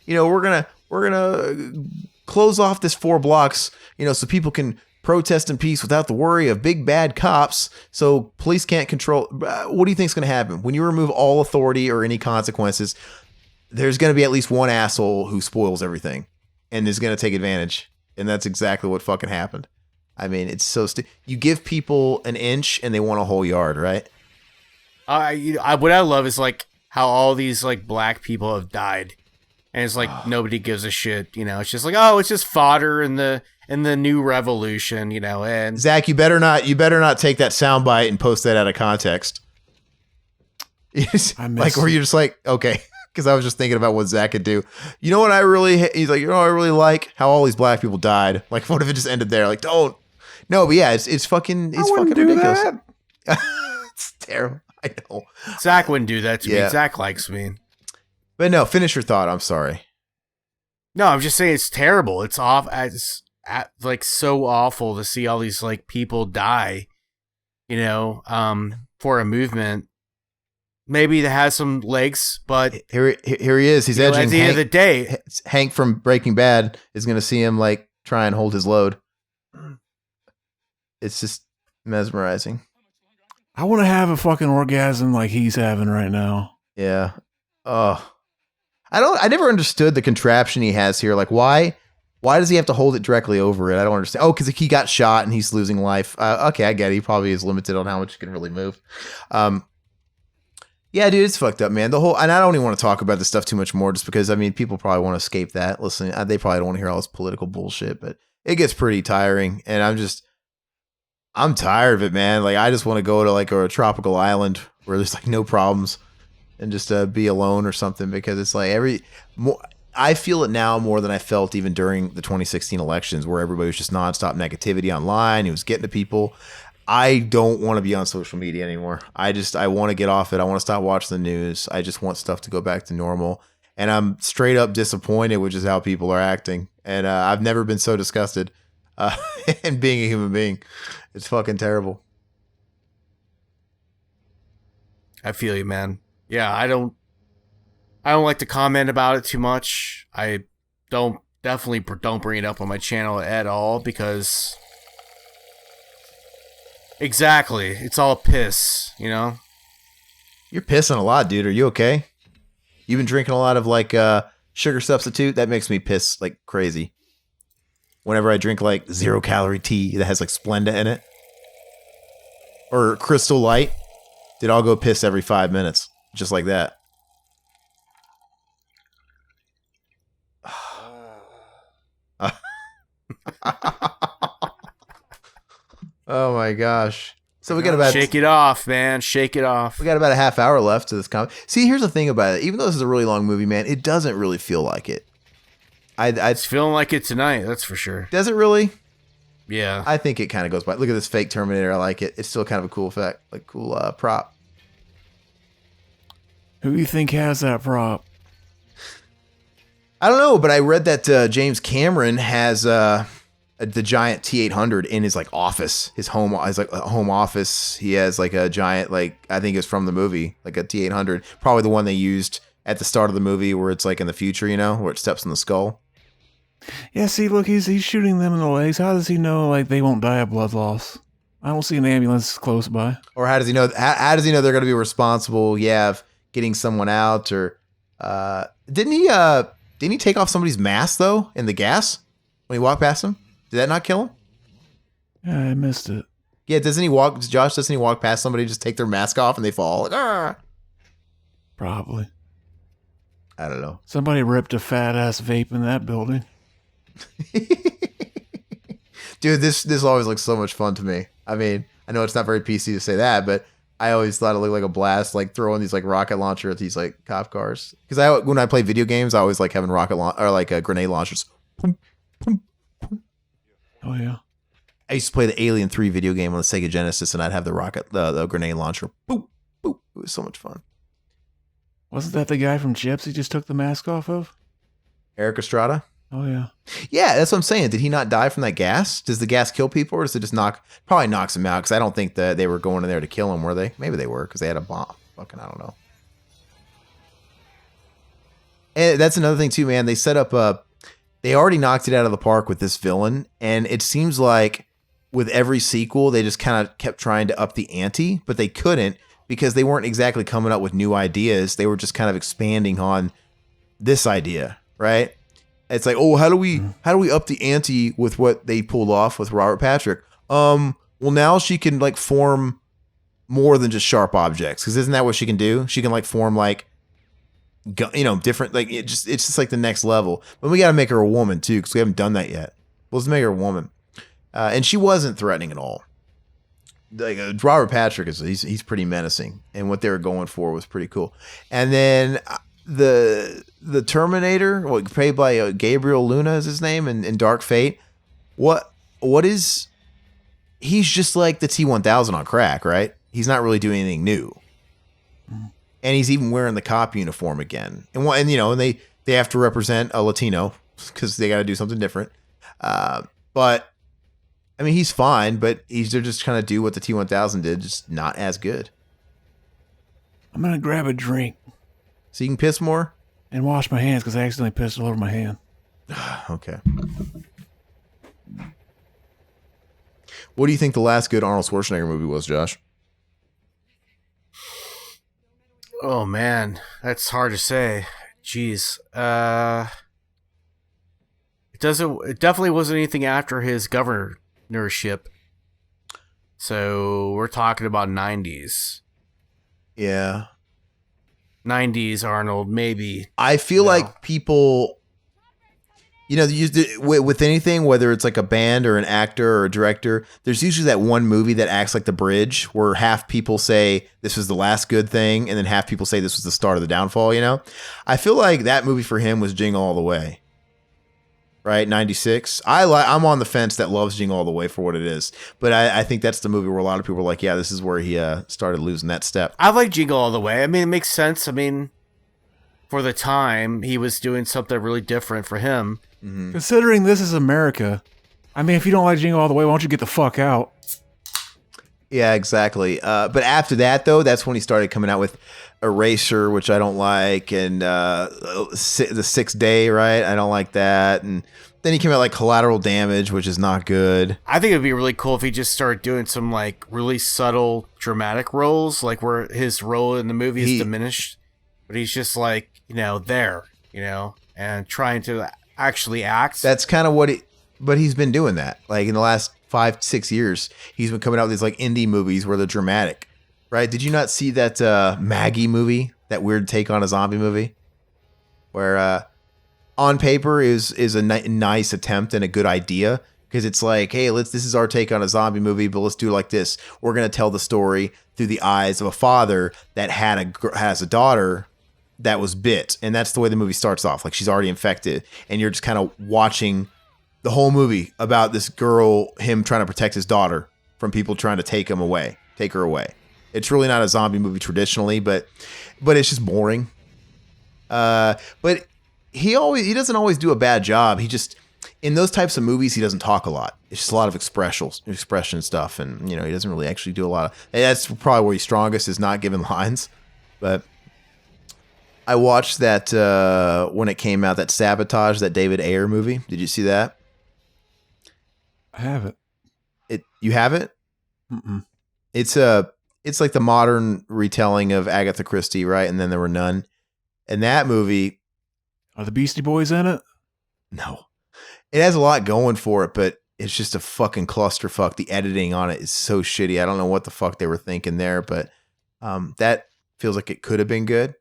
we're gonna close off this 4 blocks, so people can protest in peace without the worry of big bad cops. So police can't control. What do you think's gonna happen when you remove all authority or any consequences? There's gonna be at least one asshole who spoils everything and is gonna take advantage, and that's exactly what fucking happened. I mean, it's so you give people an inch and they want a whole yard, right? What I love is like how all these like black people have died, and it's like nobody gives a shit. It's just like, oh, it's just fodder in the new revolution, And Zach, you better not take that soundbite and post that out of context. Like where you're just like, okay, because I was just thinking about what Zach could do. You know what I really? He's like, I really like how all these black people died. Like, what if it just ended there? Like, don't. No, but yeah, it's fucking ridiculous. It's terrible. I know. Zach wouldn't do that to me. Zach likes me. But no, finish your thought. I'm sorry. No, I'm just saying it's terrible. It's off. It's like so awful to see all these like people die, for a movement. Maybe that has some legs, but here he is. He's edging. At the end of the day, Hank from Breaking Bad is going to see him like try and hold his load. It's just mesmerizing. I want to have a fucking orgasm like he's having right now. Yeah. Oh, I never understood the contraption he has here. Like, why does he have to hold it directly over it? I don't understand. Oh, because he got shot and he's losing life. Okay, I get it. He probably is limited on how much he can really move. Yeah, dude, it's fucked up, man. And I don't even want to talk about this stuff too much more just because, I mean, people probably want to escape that. Listen, they probably don't want to hear all this political bullshit, but it gets pretty tiring. And I'm tired of it, man. Like, I just want to go to like a tropical island where there's like no problems and just be alone or something, because it's like I feel it now more than I felt even during the 2016 elections, where everybody was just nonstop negativity online. It was getting to people. I don't want to be on social media anymore. I want to get off it. I want to stop watching the news. I just want stuff to go back to normal. And I'm straight up disappointed with just how people are acting. And I've never been so disgusted in being a human being. It's fucking terrible. I feel you, man. Yeah, I don't like to comment about it too much. I definitely don't bring it up on my channel at all, because exactly, it's all piss, you know? You're pissing a lot, dude. Are you okay? You've been drinking a lot of like sugar substitute. That makes me piss like crazy. Whenever I drink like 0-calorie tea that has like Splenda in it, or Crystal Light, dude, I'll go piss every 5 minutes, just like that. Oh my gosh. So we got about shake it off, man. Shake it off. We got about a half hour left to this comic. See, here's the thing about it. Even though this is a really long movie, man, it doesn't really feel like it. It's feeling like it tonight, that's for sure. Does it really? Yeah. I think it kind of goes by. Look at this fake Terminator. I like it. It's still kind of a cool effect, like cool prop. Who do you think has that prop? I don't know, but I read that James Cameron has the giant T-800 in his like office, his home office. He has like a giant, like, I think it's from the movie, like a T-800, probably the one they used at the start of the movie where it's like in the future, you know, where it steps on the skull. Yeah, see, look, he's shooting them in the legs. How does he know like they won't die of blood loss? I don't see an ambulance close by. Or how does he know? How does he know they're going to be responsible? Yeah, of getting someone out, or didn't he take off somebody's mask though in the gas when he walked past him? Did that not kill him? Yeah, I missed it. Yeah, doesn't he walk past somebody, just take their mask off and they fall? Like, ah. Probably. I don't know. Somebody ripped a fat ass vape in that building. Dude, this always looks so much fun to me. I mean, I know it's not very PC to say that, but I always thought it looked like a blast, like throwing these like rocket launcher at these like cop cars. Because when I play video games, I always like having grenade launchers. Oh yeah. I used to play the Alien 3 video game on the Sega Genesis, and I'd have the grenade launcher. Boop, boop. It was so much fun. Wasn't that the guy from Chips he just took the mask off of? Eric Estrada? Oh yeah. Yeah, that's what I'm saying. Did he not die from that gas? Does the gas kill people, or does it just probably knocks him out? Because I don't think that they were going in there to kill him, were they? Maybe they were, because they had a bomb. Fucking, I don't know. And that's another thing too, man. They set up they already knocked it out of the park with this villain, and it seems like with every sequel, they just kind of kept trying to up the ante, but they couldn't, because they weren't exactly coming up with new ideas. They were just kind of expanding on this idea, right? It's like, oh, how do we up the ante with what they pulled off with Robert Patrick? Well, now she can like form more than just sharp objects, because isn't that what she can do? She can like form like, you know, different, like it's just like the next level. But we got to make her a woman too, because we haven't done that yet. Let's make her a woman, and she wasn't threatening at all. Like Robert Patrick he's pretty menacing, and what they were going for was pretty cool. And then the Terminator, played by Gabriel Luna is his name in Dark Fate. What is? He's just like the T-1000 on crack, right? He's not really doing anything new. And he's even wearing the cop uniform again. And you know, and they have to represent a Latino because they got to do something different. But I mean, he's fine, but they're just trying to do what the T-1000 did, just not as good. I'm gonna grab a drink so you can piss more and wash my hands, because I accidentally pissed all over my hand. Okay. What do you think the last good Arnold Schwarzenegger movie was, Josh? Oh man, that's hard to say. Jeez. It definitely wasn't anything after his governorship. So we're talking about 90s. Yeah. 90s Arnold, maybe. I feel like people You know, with anything, whether it's like a band or an actor or a director, there's usually that one movie that acts like the bridge where half people say this was the last good thing and then half people say this was the start of the downfall, you know? I feel like that movie for him was Jingle All the Way. Right? 96. I'm on the fence that loves Jingle All the Way for what it is. But I think that's the movie where a lot of people are like, yeah, this is where he started losing that step. I like Jingle All the Way. I mean, it makes sense. I mean, for the time, he was doing something really different for him. Mm-hmm. Considering this is America, I mean, if you don't like Jingle All the Way, why don't you get the fuck out? Yeah, exactly. But after that, though, that's when he started coming out with Eraser, which I don't like, and The Sixth Day, right? I don't like that. And then he came out like Collateral Damage, which is not good. I think it'd be really cool if he just started doing some like really subtle dramatic roles, like where his role in the movie is diminished, but he's just like, you know, there, you know, and trying to actually act. That's kind of what but he's been doing that. Like in the last 5-6 years, he's been coming out with these like indie movies where they're dramatic, right? Did you not see that Maggie movie, that weird take on a zombie movie, where on paper is a nice attempt and a good idea, because it's like, hey, this is our take on a zombie movie, but let's do it like this. We're gonna tell the story through the eyes of a father that has a daughter that was bit, and that's the way the movie starts off. Like she's already infected, and you're just kind of watching the whole movie about this girl, him trying to protect his daughter from people trying to take her away. It's really not a zombie movie traditionally, but it's just boring. But he doesn't always do a bad job. He just, in those types of movies, he doesn't talk a lot. It's just a lot of expression stuff, and you know, he doesn't really actually do a lot of. That's probably where he's strongest, is not giving lines. But I watched that when it came out, that Sabotage, that David Ayer movie. Did you see that? I haven't. You haven't? Mm-mm. It's like the modern retelling of Agatha Christie, right? And Then There Were None. And that movie, are the Beastie Boys in it? No. It has a lot going for it, but it's just a fucking clusterfuck. The editing on it is so shitty. I don't know what the fuck they were thinking there, but that feels like it could have been good.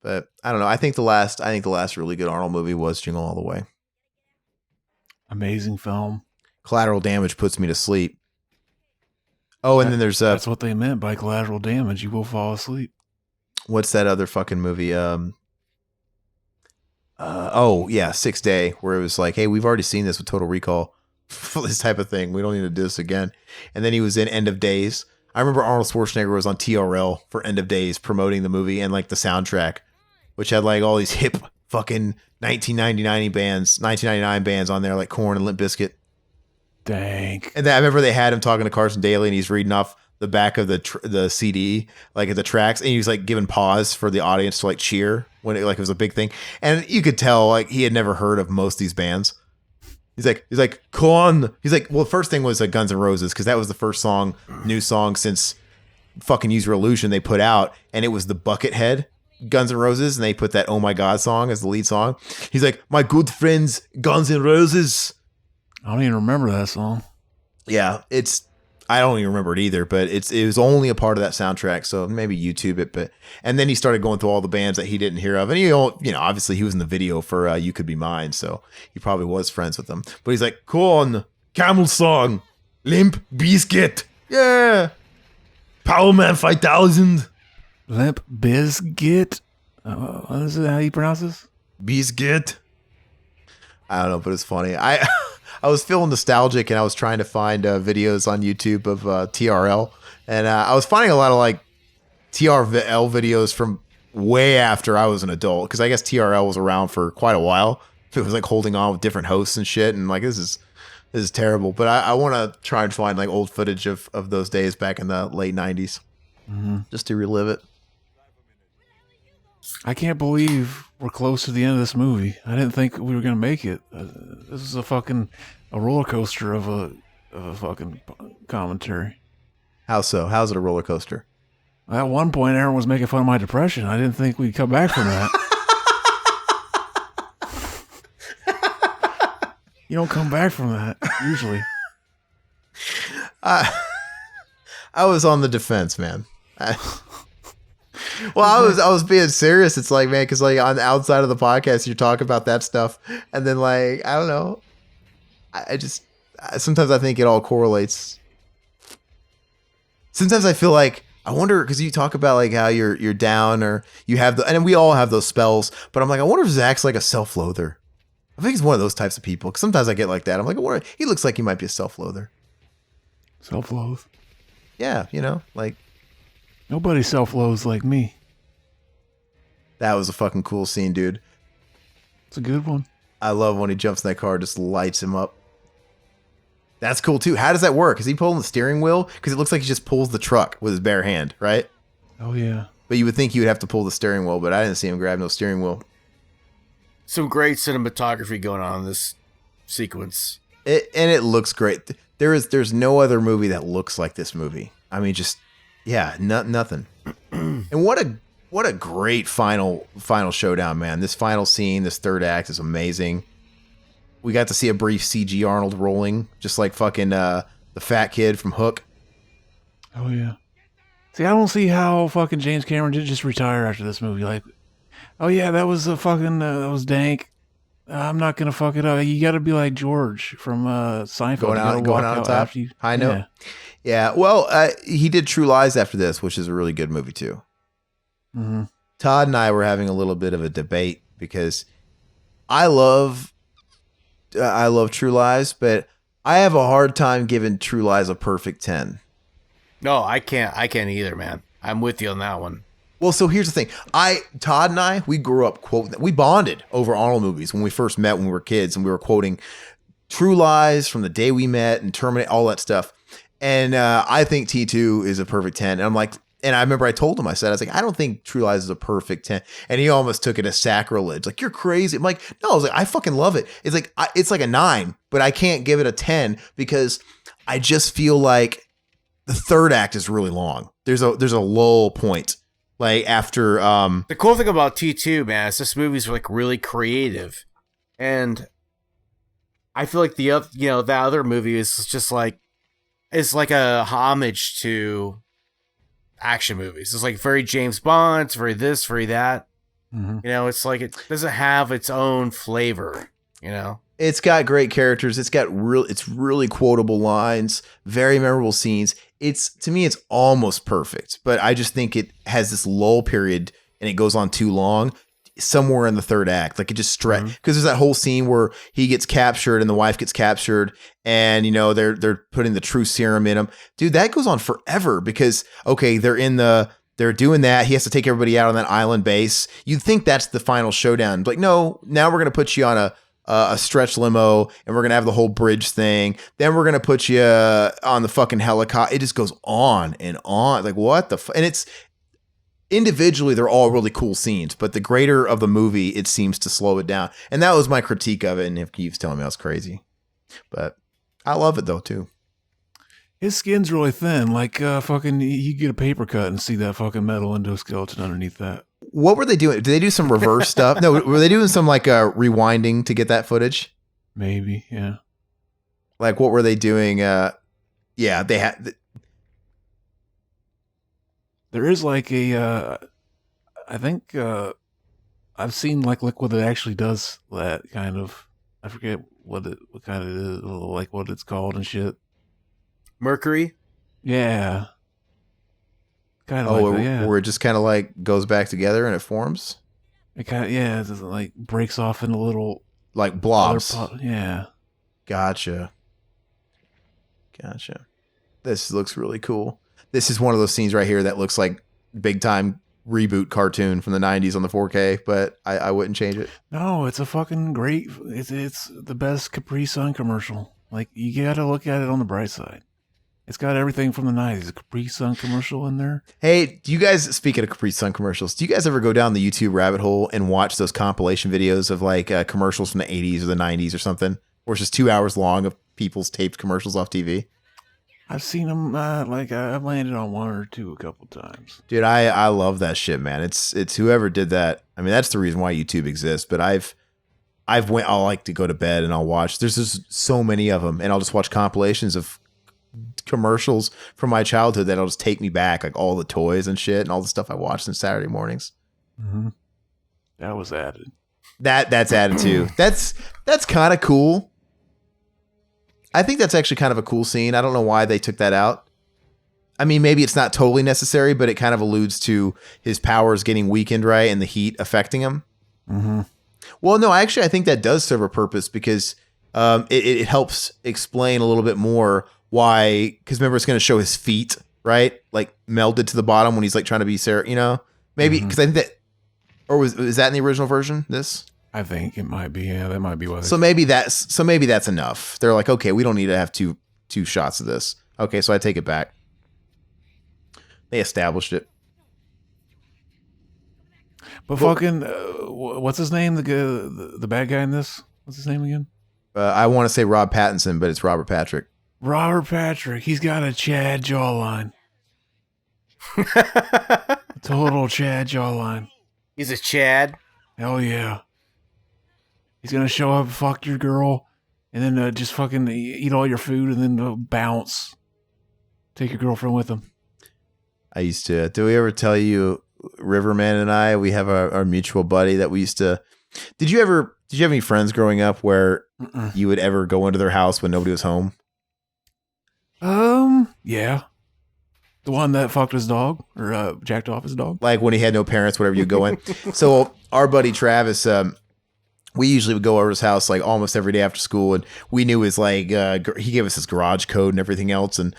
But I don't know. I think the last really good Arnold movie was Jingle All the Way. Amazing film. Collateral Damage puts me to sleep. Oh, and then there's that's what they meant by collateral damage. You will fall asleep. What's that other fucking movie? Sixth Day, where it was like, hey, we've already seen this with Total Recall. This type of thing. We don't need to do this again. And then he was in End of Days. I remember Arnold Schwarzenegger was on TRL for End of Days promoting the movie and like the soundtrack, which had like all these hip fucking 1999 bands on there, like Korn and Limp Bizkit. Dang. And then I remember they had him talking to Carson Daly, and he's reading off the back of the CD, like at the tracks, and he was like giving pause for the audience to like cheer when it was a big thing. And you could tell like he had never heard of most of these bands. He's like Korn. He's like, well, the first thing was Guns N' Roses, because that was the first new song since fucking Use Your Illusion they put out, and it was the Buckethead Guns N' Roses, and they put that Oh My God song as the lead song. He's like, my good friends Guns N' Roses. I don't even remember that song. Yeah, I don't even remember it either, but it was only a part of that soundtrack, so maybe YouTube it. And then he started going through all the bands that he didn't hear of, and obviously he was in the video for You Could Be Mine, so he probably was friends with them. But he's like, Korn, Camel Song, Limp Bizkit, yeah, Power Man 5000, Limp Bizkit. What is it? How you pronounce this? Bizkit. I don't know, but it's funny. I was feeling nostalgic, and I was trying to find videos on YouTube of TRL, and I was finding a lot of like TRL videos from way after I was an adult, because I guess TRL was around for quite a while. It was like holding on with different hosts and shit, and like this is terrible. But I want to try and find like old footage of those days back in the late 90s, just to relive it. I can't believe we're close to the end of this movie. I didn't think we were gonna make it. This is a roller coaster of a fucking commentary. How so? How's it a roller coaster? At one point, Aaron was making fun of my depression. I didn't think we'd come back from that. You don't come back from that usually. I was on the defense, man. Well, I was being serious. It's like, man, because like on the outside of the podcast, you're talking about that stuff, and then like I don't know, I just sometimes I think it all correlates. Sometimes I feel like I wonder because you talk about like how you're down or you have and we all have those spells, but I'm like I wonder if Zach's like a self-loather. I think he's one of those types of people. Because sometimes I get like that. I'm like, I wonder, he looks like he might be a self-loather. Self-loathe. Yeah, you know, like nobody self-loathes like me. That was a fucking cool scene, dude. It's a good one. I love when he jumps in that car, just lights him up. That's cool too. How does that work? Is he pulling the steering wheel? Because it looks like he just pulls the truck with his bare hand, right? Oh yeah. But you would think you would have to pull the steering wheel, but I didn't see him grab no steering wheel. Some great cinematography going on in this sequence. It looks great. There's no other movie that looks like this movie. I mean, just nothing. And what a great final showdown, man. This final scene, this third act is amazing. We got to see a brief CG Arnold rolling, just like fucking the fat kid from Hook. Oh yeah. See, I don't see how fucking James Cameron did just retire after this movie. Like, oh yeah, that was a fucking that was dank. I'm not gonna fuck it up. You got to be like George from Seinfeld. Going out on top. High note. Yeah. Well, he did True Lies after this, which is a really good movie too. Mm-hmm. Todd and I were having a little bit of a debate because I love True Lies, but I have a hard time giving True Lies a perfect 10. No, I can't either, man. I'm with you on that one. Well, so here's the thing. Todd and I, we grew up quoting, we bonded over Arnold movies when we first met when we were kids, and we were quoting True Lies from the day we met and Terminator, all that stuff. And I think T2 is a perfect 10. And I'm like, and I remember I told him, I was like, I don't think True Lies is a perfect 10. And he almost took it as sacrilege. Like, you're crazy. I'm like, no, I was like, I fucking love it. It's like, it's like a 9, but I can't give it a 10 because I just feel like the third act is really long. There's a lull point. Like after the cool thing about T2, man, is this movie's like really creative, and I feel like the other movie is just like it's like a homage to action movies. It's like very James Bond, it's very this, very that. Mm-hmm. You know, it's like it doesn't have its own flavor. You know, it's got great characters. It's really quotable lines, very memorable scenes. To me, it's almost perfect, but I just think it has this lull period and it goes on too long somewhere in the third act. Like it just stretch because there's that whole scene where he gets captured and the wife gets captured and, you know, they're putting the true serum in him. Dude, that goes on forever because, okay, they're doing that. He has to take everybody out on that island base. You'd think that's the final showdown. Like, no, now we're going to put you on a stretch limo and we're going to have the whole bridge thing. Then we're going to put you on the fucking helicopter. It just goes on and on. Like what the and it's individually, they're all really cool scenes, but the greater of the movie, it seems to slow it down. And that was my critique of it. And if Keith's telling me I was crazy, but I love it though too. His skin's really thin. Like fucking, you get a paper cut and see that fucking metal endoskeleton underneath that. What were they doing? Did they do some reverse stuff? No, were they doing some like rewinding to get that footage? Maybe, yeah. Like what were they doing? Yeah, they had. There is like a, I think I've seen like what it actually does. That kind of, I forget what kind of it is, like what it's called and shit. Mercury. Yeah. Kind of where it just kind of like goes back together and it forms. It kind of it just like breaks off into little like blobs. Yeah. Gotcha. This looks really cool. This is one of those scenes right here that looks like big time reboot cartoon from the 90s on the 4K, but I wouldn't change it. No, it's a fucking great. It's the best Capri Sun commercial. Like you got to look at it on the bright side. It's got everything from the 90s. A Capri Sun commercial in there. Hey, do you guys, speaking of Capri Sun commercials, do you guys ever go down the YouTube rabbit hole and watch those compilation videos of like commercials from the 80s or the 90s or something? Or it's just 2 hours long of people's taped commercials off TV? I've seen them, I've landed on one or two a couple times. Dude, I love that shit, man. It's whoever did that. I mean, that's the reason why YouTube exists, but I'll like to go to bed and I'll watch. There's just so many of them, and I'll just watch compilations of commercials from my childhood that'll just take me back, like all the toys and shit and all the stuff I watched on Saturday mornings. Mm-hmm. That was added. That's added too. That's kind of cool. I think that's actually kind of a cool scene. I don't know why they took that out. I mean, maybe it's not totally necessary, but it kind of alludes to his powers getting weakened, right? And the heat affecting him. Mm-hmm. Well, no, actually, I think that does serve a purpose because it helps explain a little bit more why, because remember, it's going to show his feet, right? Like melded to the bottom when he's like trying to be Sarah, you know? Maybe, because I think that, or is that in the original version, this? I think it might be. Yeah, that might be what. So maybe that's enough. They're like, okay, we don't need to have two shots of this. Okay, so I take it back. They established it. But fucking, what's his name? The bad guy in this? What's his name again? I want to say Rob Pattinson, but it's Robert Patrick. Robert Patrick. He's got a Chad jawline. Total Chad jawline. He's a Chad. Hell yeah. He's gonna show up, fuck your girl, and then just fucking eat all your food, and then bounce. Take your girlfriend with him. I used to. Did we ever tell you, Riverman and I? We have our mutual buddy that we used to. Did you have any friends growing up where you would ever go into their house when nobody was home? Yeah. The one that fucked his dog or jacked off his dog. Like when he had no parents, whatever you go in. So our buddy Travis, we usually would go over his house like almost every day after school, and we knew his like he gave us his garage code and everything else, and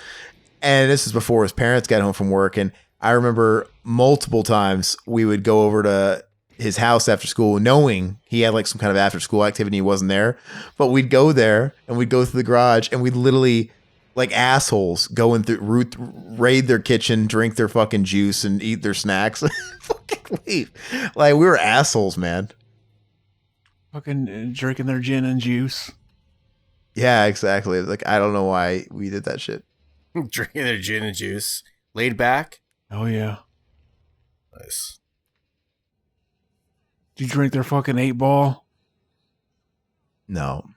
this is before his parents got home from work. And I remember multiple times we would go over to his house after school knowing he had like some kind of after school activity. He wasn't there, but we'd go there and we'd go through the garage and we'd literally like assholes go in through, raid their kitchen, drink their fucking juice and eat their snacks. Fucking leave. Like we were assholes, man. Fucking drinking their gin and juice. Yeah, exactly. Like, I don't know why we did that shit. Drinking their gin and juice. Laid back. Oh, yeah. Nice. Did you drink their fucking 8-ball? No.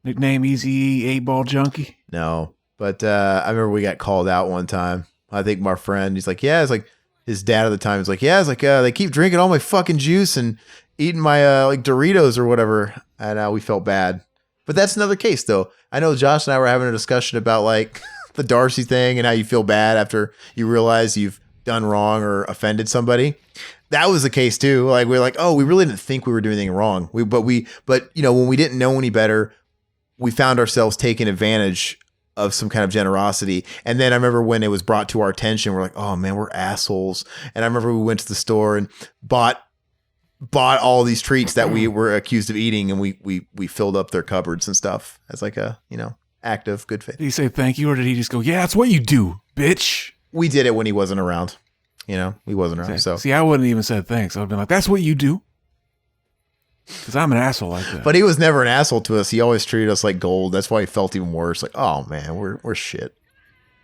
Nickname Easy 8-ball junkie? No. But I remember we got called out one time. I think my friend, he's like, yeah, it's like his dad at the time was like, yeah, it's like they keep drinking all my fucking juice and eating my like Doritos or whatever. And we felt bad. But that's another case, though. I know Josh and I were having a discussion about like the Darcy thing and how you feel bad after you realize you've done wrong or offended somebody. That was the case too. Like we're like, oh, we really didn't think we were doing anything wrong. But you know, when we didn't know any better, we found ourselves taking advantage of some kind of generosity. And then I remember when it was brought to our attention, we're like, oh man, we're assholes. And I remember we went to the store and bought all these treats that we were accused of eating, and we filled up their cupboards and stuff as like a, you know, act of good faith. Did he say thank you, or did he just go, yeah, that's what you do, bitch? We did it when he wasn't around. You know, he wasn't around. So see, I wouldn't even said thanks. I'd been like, that's what you do. Because I'm an asshole like that. But he was never an asshole to us. He always treated us like gold. That's why he felt even worse. Like, oh man, we're shit.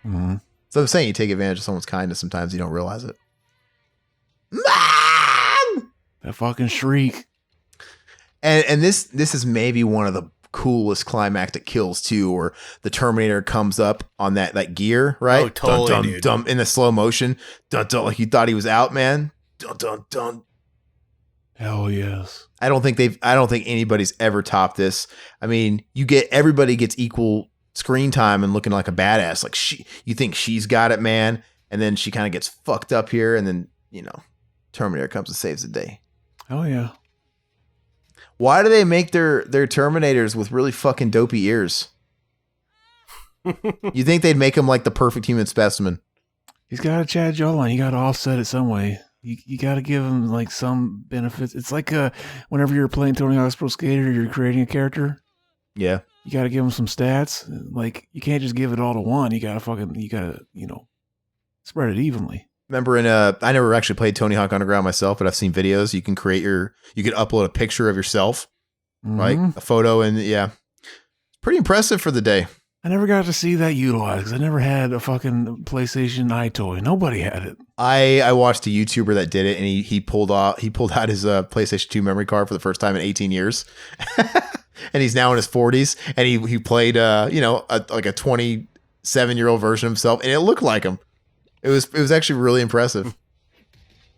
Mm-hmm. So I'm saying you take advantage of someone's kindness. Sometimes you don't realize it. That fucking shriek. And this is maybe one of the coolest climactic kills too, where the Terminator comes up on that gear, right? Oh, totally, dun, dun, dude. dun, in the slow motion. Dun, dun, like you thought he was out, man. Dun, dun, dun. Hell yes. I don't think anybody's ever topped this. I mean, everybody gets equal screen time and looking like a badass. Like you think she's got it, man, and then she kind of gets fucked up here, and then, you know, Terminator comes and saves the day. Oh yeah. Why do they make their Terminators with really fucking dopey ears? You think they'd make him like the perfect human specimen? He's got a Chad jawline. You got to offset it some way. You got to give him like some benefits. It's like whenever you're playing Tony Hawk's Pro Skater, you're creating a character. Yeah. You got to give him some stats. Like you can't just give it all to one. You got to you know, spread it evenly. Remember I never actually played Tony Hawk Underground myself, but I've seen videos. You can upload a picture of yourself, like a photo, and yeah, pretty impressive for the day. I never got to see that utilized because I never had a fucking PlayStation iToy. Nobody had it. I watched a YouTuber that did it, and he pulled out his PlayStation 2 memory card for the first time in 18 years, and he's now in his 40s, and he played like a 20 7-year-old version of himself, and it looked like him. It was actually really impressive.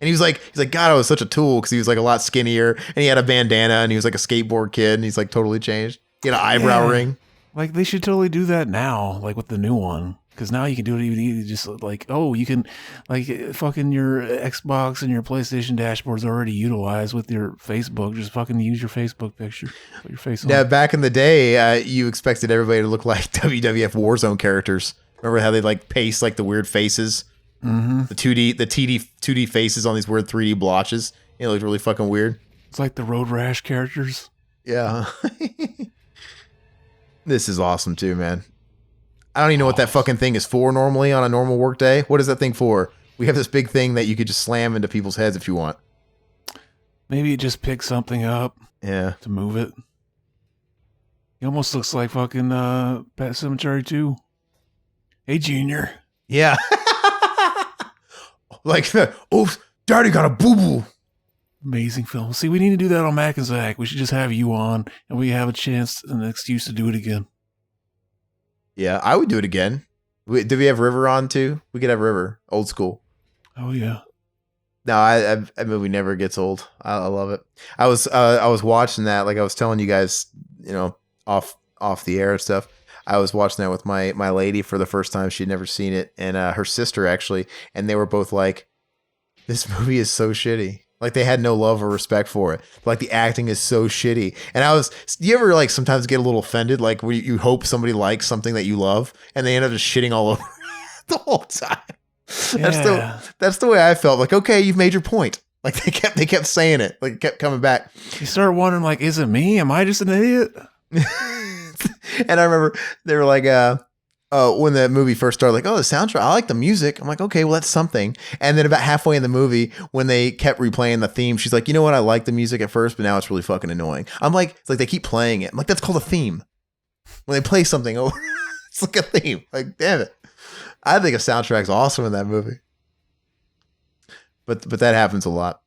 And he's like, God, I was such a tool because he was like a lot skinnier, and he had a bandana, and he was like a skateboard kid, and he's like totally changed. He had an eyebrow ring. Like they should totally do that now, like with the new one. Because now you can do it even easy, just like, oh, you can, like, fucking your Xbox and your PlayStation dashboard's already utilized with your Facebook. Just fucking use your Facebook picture. Put your face on. Yeah, back in the day, you expected everybody to look like WWF Warzone characters. Remember how they like paste like the weird faces, the 2D faces on these weird 3D blotches. It looked really fucking weird. It's like the Road Rash characters. Yeah. This is awesome too, man. I don't even know what that fucking thing is for normally on a normal work day. What is that thing for? We have this big thing that you could just slam into people's heads if you want. Maybe it just picks something up. Yeah. To move it. He almost looks like fucking Pet Cemetery 2. Hey, Junior. Yeah. Like, oops, Daddy got a boo-boo. Amazing film. See, we need to do that on Mac and Zach. We should just have you on, and we have a chance and an excuse to do it again. Yeah, I would do it again. Did we have River on too? We could have River, old school. Oh yeah. No, I movie never gets old. I love it. I was watching that, like I was telling you guys, you know, off the air and stuff. I was watching that with my lady for the first time. She'd never seen it, and her sister actually, and they were both like, "This movie is so shitty." Like they had no love or respect for it. Like the acting is so shitty. And do you ever like sometimes get a little offended? Like when you hope somebody likes something that you love and they end up just shitting all over the whole time. Yeah. That's the way I felt. Like, okay, you've made your point. Like they kept saying it. Like it kept coming back. You start wondering like, is it me? Am I just an idiot? And I remember they were like, when the movie first started, like, oh, the soundtrack, I like the music. I'm like, okay, well, that's something. And then about halfway in the movie, when they kept replaying the theme, she's like, you know what? I liked the music at first, but now it's really fucking annoying. I'm like, it's like they keep playing it. I'm like, that's called a theme. When they play something over, it's like a theme. Like, damn it. I think a soundtrack's awesome in that movie. But that happens a lot.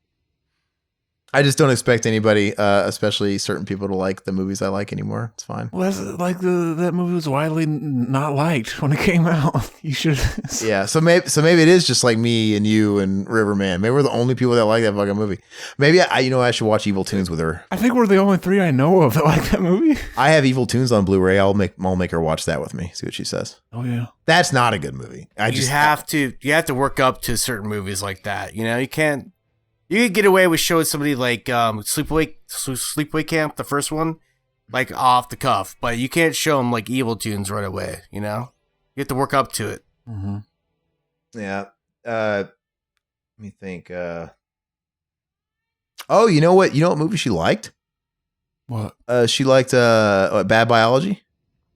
I just don't expect anybody, especially certain people, to like the movies I like anymore. It's fine. Well, that's like that movie was widely not liked when it came out. You should. Yeah, so maybe it is just like me and you and Riverman. Maybe we're the only people that like that fucking movie. Maybe I should watch Evil Tunes with her. I think we're the only three I know of that like that movie. I have Evil Tunes on Blu-ray. I'll make her watch that with me. See what she says. Oh yeah, that's not a good movie. You have to work up to certain movies like that. You know, you can't. You could get away with showing somebody like Sleepaway Camp, the first one, like off the cuff, but you can't show them like Evil Tunes right away. You know, you have to work up to it. Mm-hmm. Yeah. Let me think. Oh, you know what? You know what movie she liked? What? She liked Bad Biology.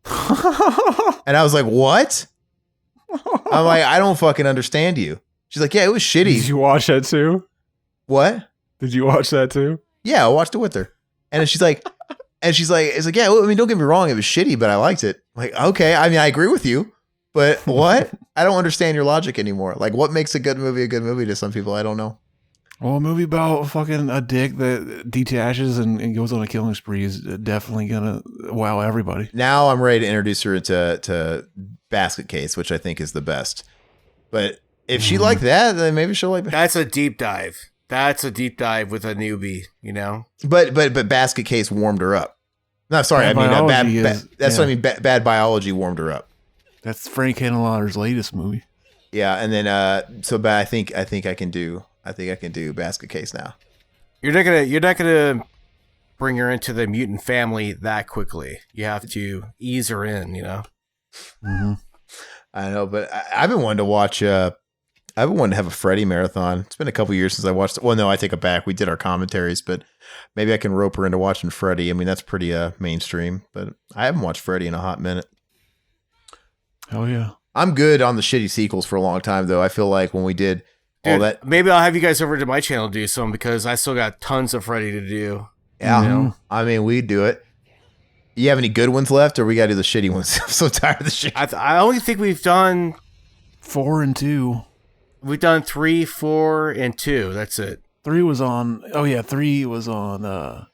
And I was like, what? I'm like, I don't fucking understand you. She's like, yeah, it was shitty. Did you watch that too? What? Did you watch that too? Yeah, I watched it with her. And she's like, it's like, yeah, well, I mean, don't get me wrong, it was shitty, but I liked it. I'm like, okay, I mean, I agree with you, but what? I don't understand your logic anymore. Like, what makes a good movie to some people? I don't know. Well, a movie about fucking a dick that detaches and goes on a killing spree is definitely gonna wow everybody. Now I'm ready to introduce her to Basket Case, which I think is the best. But if she liked that, then maybe she'll like. That's a deep dive. That's a deep dive with a newbie, you know. But Basket Case warmed her up. No, sorry, Bad that's what I mean. Bad Biology warmed her up. That's Frank Henenlotter's latest movie. Yeah, and then I think I can do Basket Case now. You're not gonna bring her into the mutant family that quickly. You have to ease her in, you know. Mm-hmm. I know, but I've been wanting to watch. I've been wanting to have a Freddy marathon. It's been a couple years since I watched it. Well, no, I take it back. We did our commentaries, but maybe I can rope her into watching Freddy. I mean, that's pretty mainstream, but I haven't watched Freddy in a hot minute. Oh yeah. I'm good on the shitty sequels for a long time, though. I feel like when we did all that, maybe I'll have you guys over to my channel to do some because I still got tons of Freddy to do. Yeah, you know? I mean, we do it. You have any good ones left, or we got to do the shitty ones? I'm so tired of the shit. I only think we've done 4 and 2. We've done 3, 4, and 2. That's it. 3 was on. Oh yeah, 3 was on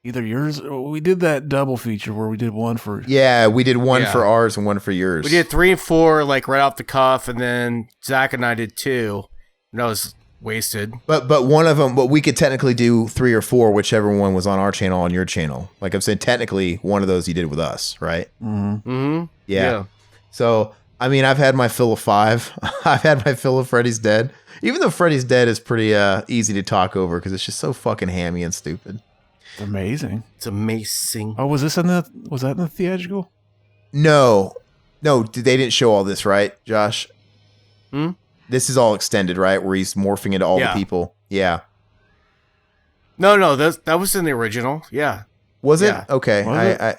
Either yours or we did that double feature where we did one for. Yeah, we did one Yeah. for ours and one for yours. We did 3 and 4 like right off the cuff, and then Zach and I did 2. And that was wasted. But one of them, but we could technically do 3 or 4, whichever one was on our channel, on your channel. Like I'm saying, technically one of those you did with us, right? Mm-hmm. Yeah. So, I mean, I've had my fill of 5. I've had my fill of Freddy's Dead. Even though Freddy's Dead is pretty easy to talk over because it's just so fucking hammy and stupid. It's amazing. It's amazing. Oh, was that in the theatrical? No, they didn't show all this, right, Josh? This is all extended, right? Where he's morphing into all the people. Yeah. No, that was in the original. Yeah. Was it? Yeah. Okay. Was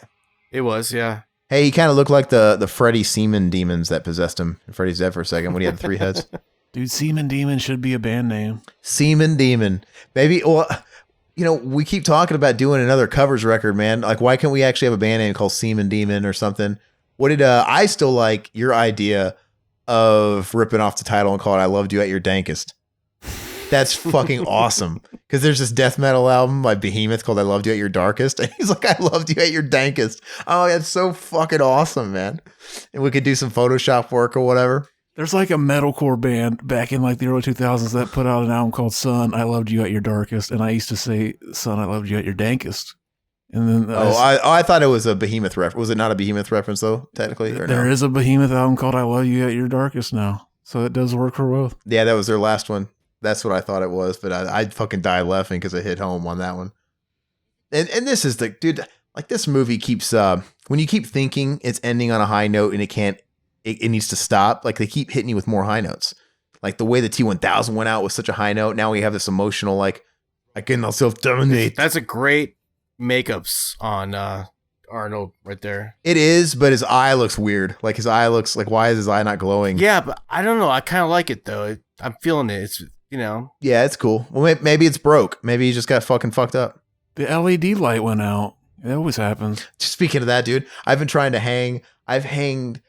It was, yeah. Hey, he kind of looked like the Freddy Seaman demons that possessed him in Freddy's Dead for a second when he had 3 heads. Dude, Seaman Demon should be a band name. Seaman Demon. Maybe, well, you know, we keep talking about doing another covers record, man. Like, why can't we actually have a band name called Seaman Demon or something? What did I still like your idea of ripping off the title and calling I Loved You at Your Dankest. That's fucking awesome. Because there's this death metal album by Behemoth called I Loved You at Your Darkest. And he's like, I loved you at your dankest. Oh, that's so fucking awesome, man. And we could do some Photoshop work or whatever. There's like a metalcore band back in like the early 2000s that put out an album called Son, I Loved You at Your Darkest. And I used to say, Son, I Loved You at Your Dankest. And then I thought it was a Behemoth reference. Was it not a Behemoth reference though, technically? Or there no? is a Behemoth album called I Love You at Your Darkest now. So it does work for both. Yeah, that was their last one. That's what I thought it was, but I fucking died laughing because it hit home on that one. And this is the dude. Like this movie keeps when you keep thinking it's ending on a high note and it needs to stop. Like they keep hitting you with more high notes. Like the way the T-1000 went out was such a high note. Now we have this emotional like I can myself dominate. That's a great makeups on Arnold right there. It is, but his eye looks weird. Like his eye looks like why is his eye not glowing? Yeah, but I don't know. I kind of like it though. I'm feeling it. It's Yeah, it's cool. Well, maybe it's broke. Maybe he just got fucking fucked up. The LED light went out. It always happens. Speaking of that, dude, I've been trying to hang. I've hanged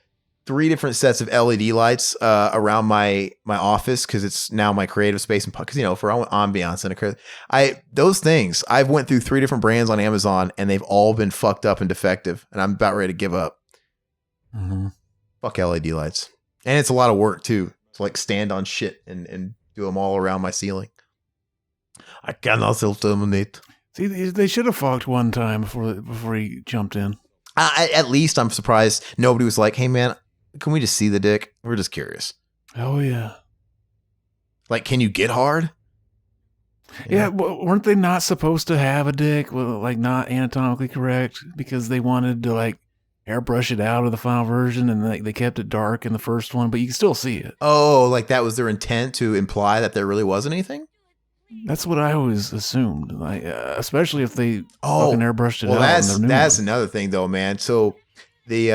3 different sets of LED lights around my office because it's now my creative space and because for ambiance and those things. I've went through 3 different brands on Amazon and they've all been fucked up and defective, and I'm about ready to give up. Mm-hmm. Fuck LED lights, and it's a lot of work too. To like stand on shit and do them all around my ceiling. I cannot self-terminate. See, they should have fucked one time before he jumped in. At least I'm surprised nobody was like, hey man, can we just see the dick? We're just curious. Oh, yeah. Like, can you get hard? Yeah, weren't they not supposed to have a dick? Well, like not anatomically correct because they wanted to like airbrush it out of the final version and they kept it dark in the first one, but you can still see it. Oh, like that was their intent to imply that there really wasn't anything? That's what I always assumed, like especially if they fucking airbrushed it out. Well, that's another thing though, man. So the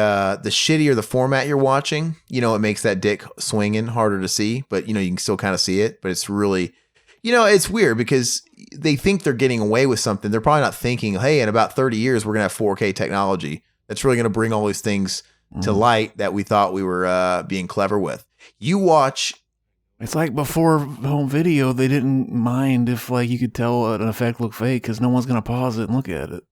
shittier the format you're watching, it makes that dick swinging harder to see, but you can still kind of see it, but it's really, it's weird because they think they're getting away with something. They're probably not thinking, hey, in about 30 years, we're going to have 4K technology. That's really going to bring all these things to light that we thought we were being clever with. You watch. It's like before home video, they didn't mind if like you could tell an effect looked fake because no one's going to pause it and look at it.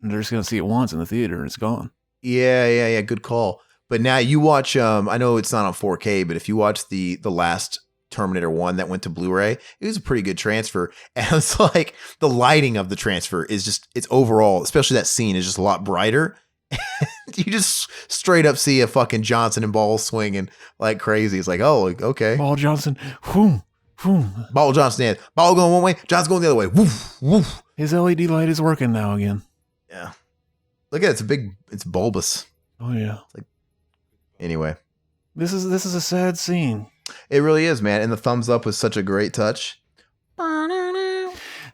And they're just going to see it once in the theater and it's gone. Yeah. Good call. But now you watch, I know it's not on 4K, but if you watch the last Terminator 1 that went to Blu-ray, it was a pretty good transfer. And it's like the lighting of the transfer is just, it's overall, especially that scene is just a lot brighter. You just straight up see a fucking Johnson and Ball swinging like crazy. It's like, oh, okay. Ball Johnson, whoom, whoom. Ball Johnson, yeah. Ball going one way, Johnson going the other way. Woof, woof. His LED light is working now again. Yeah. Look at it. It's bulbous. Oh, yeah. Anyway. This is a sad scene. It really is, man. And the thumbs up was such a great touch.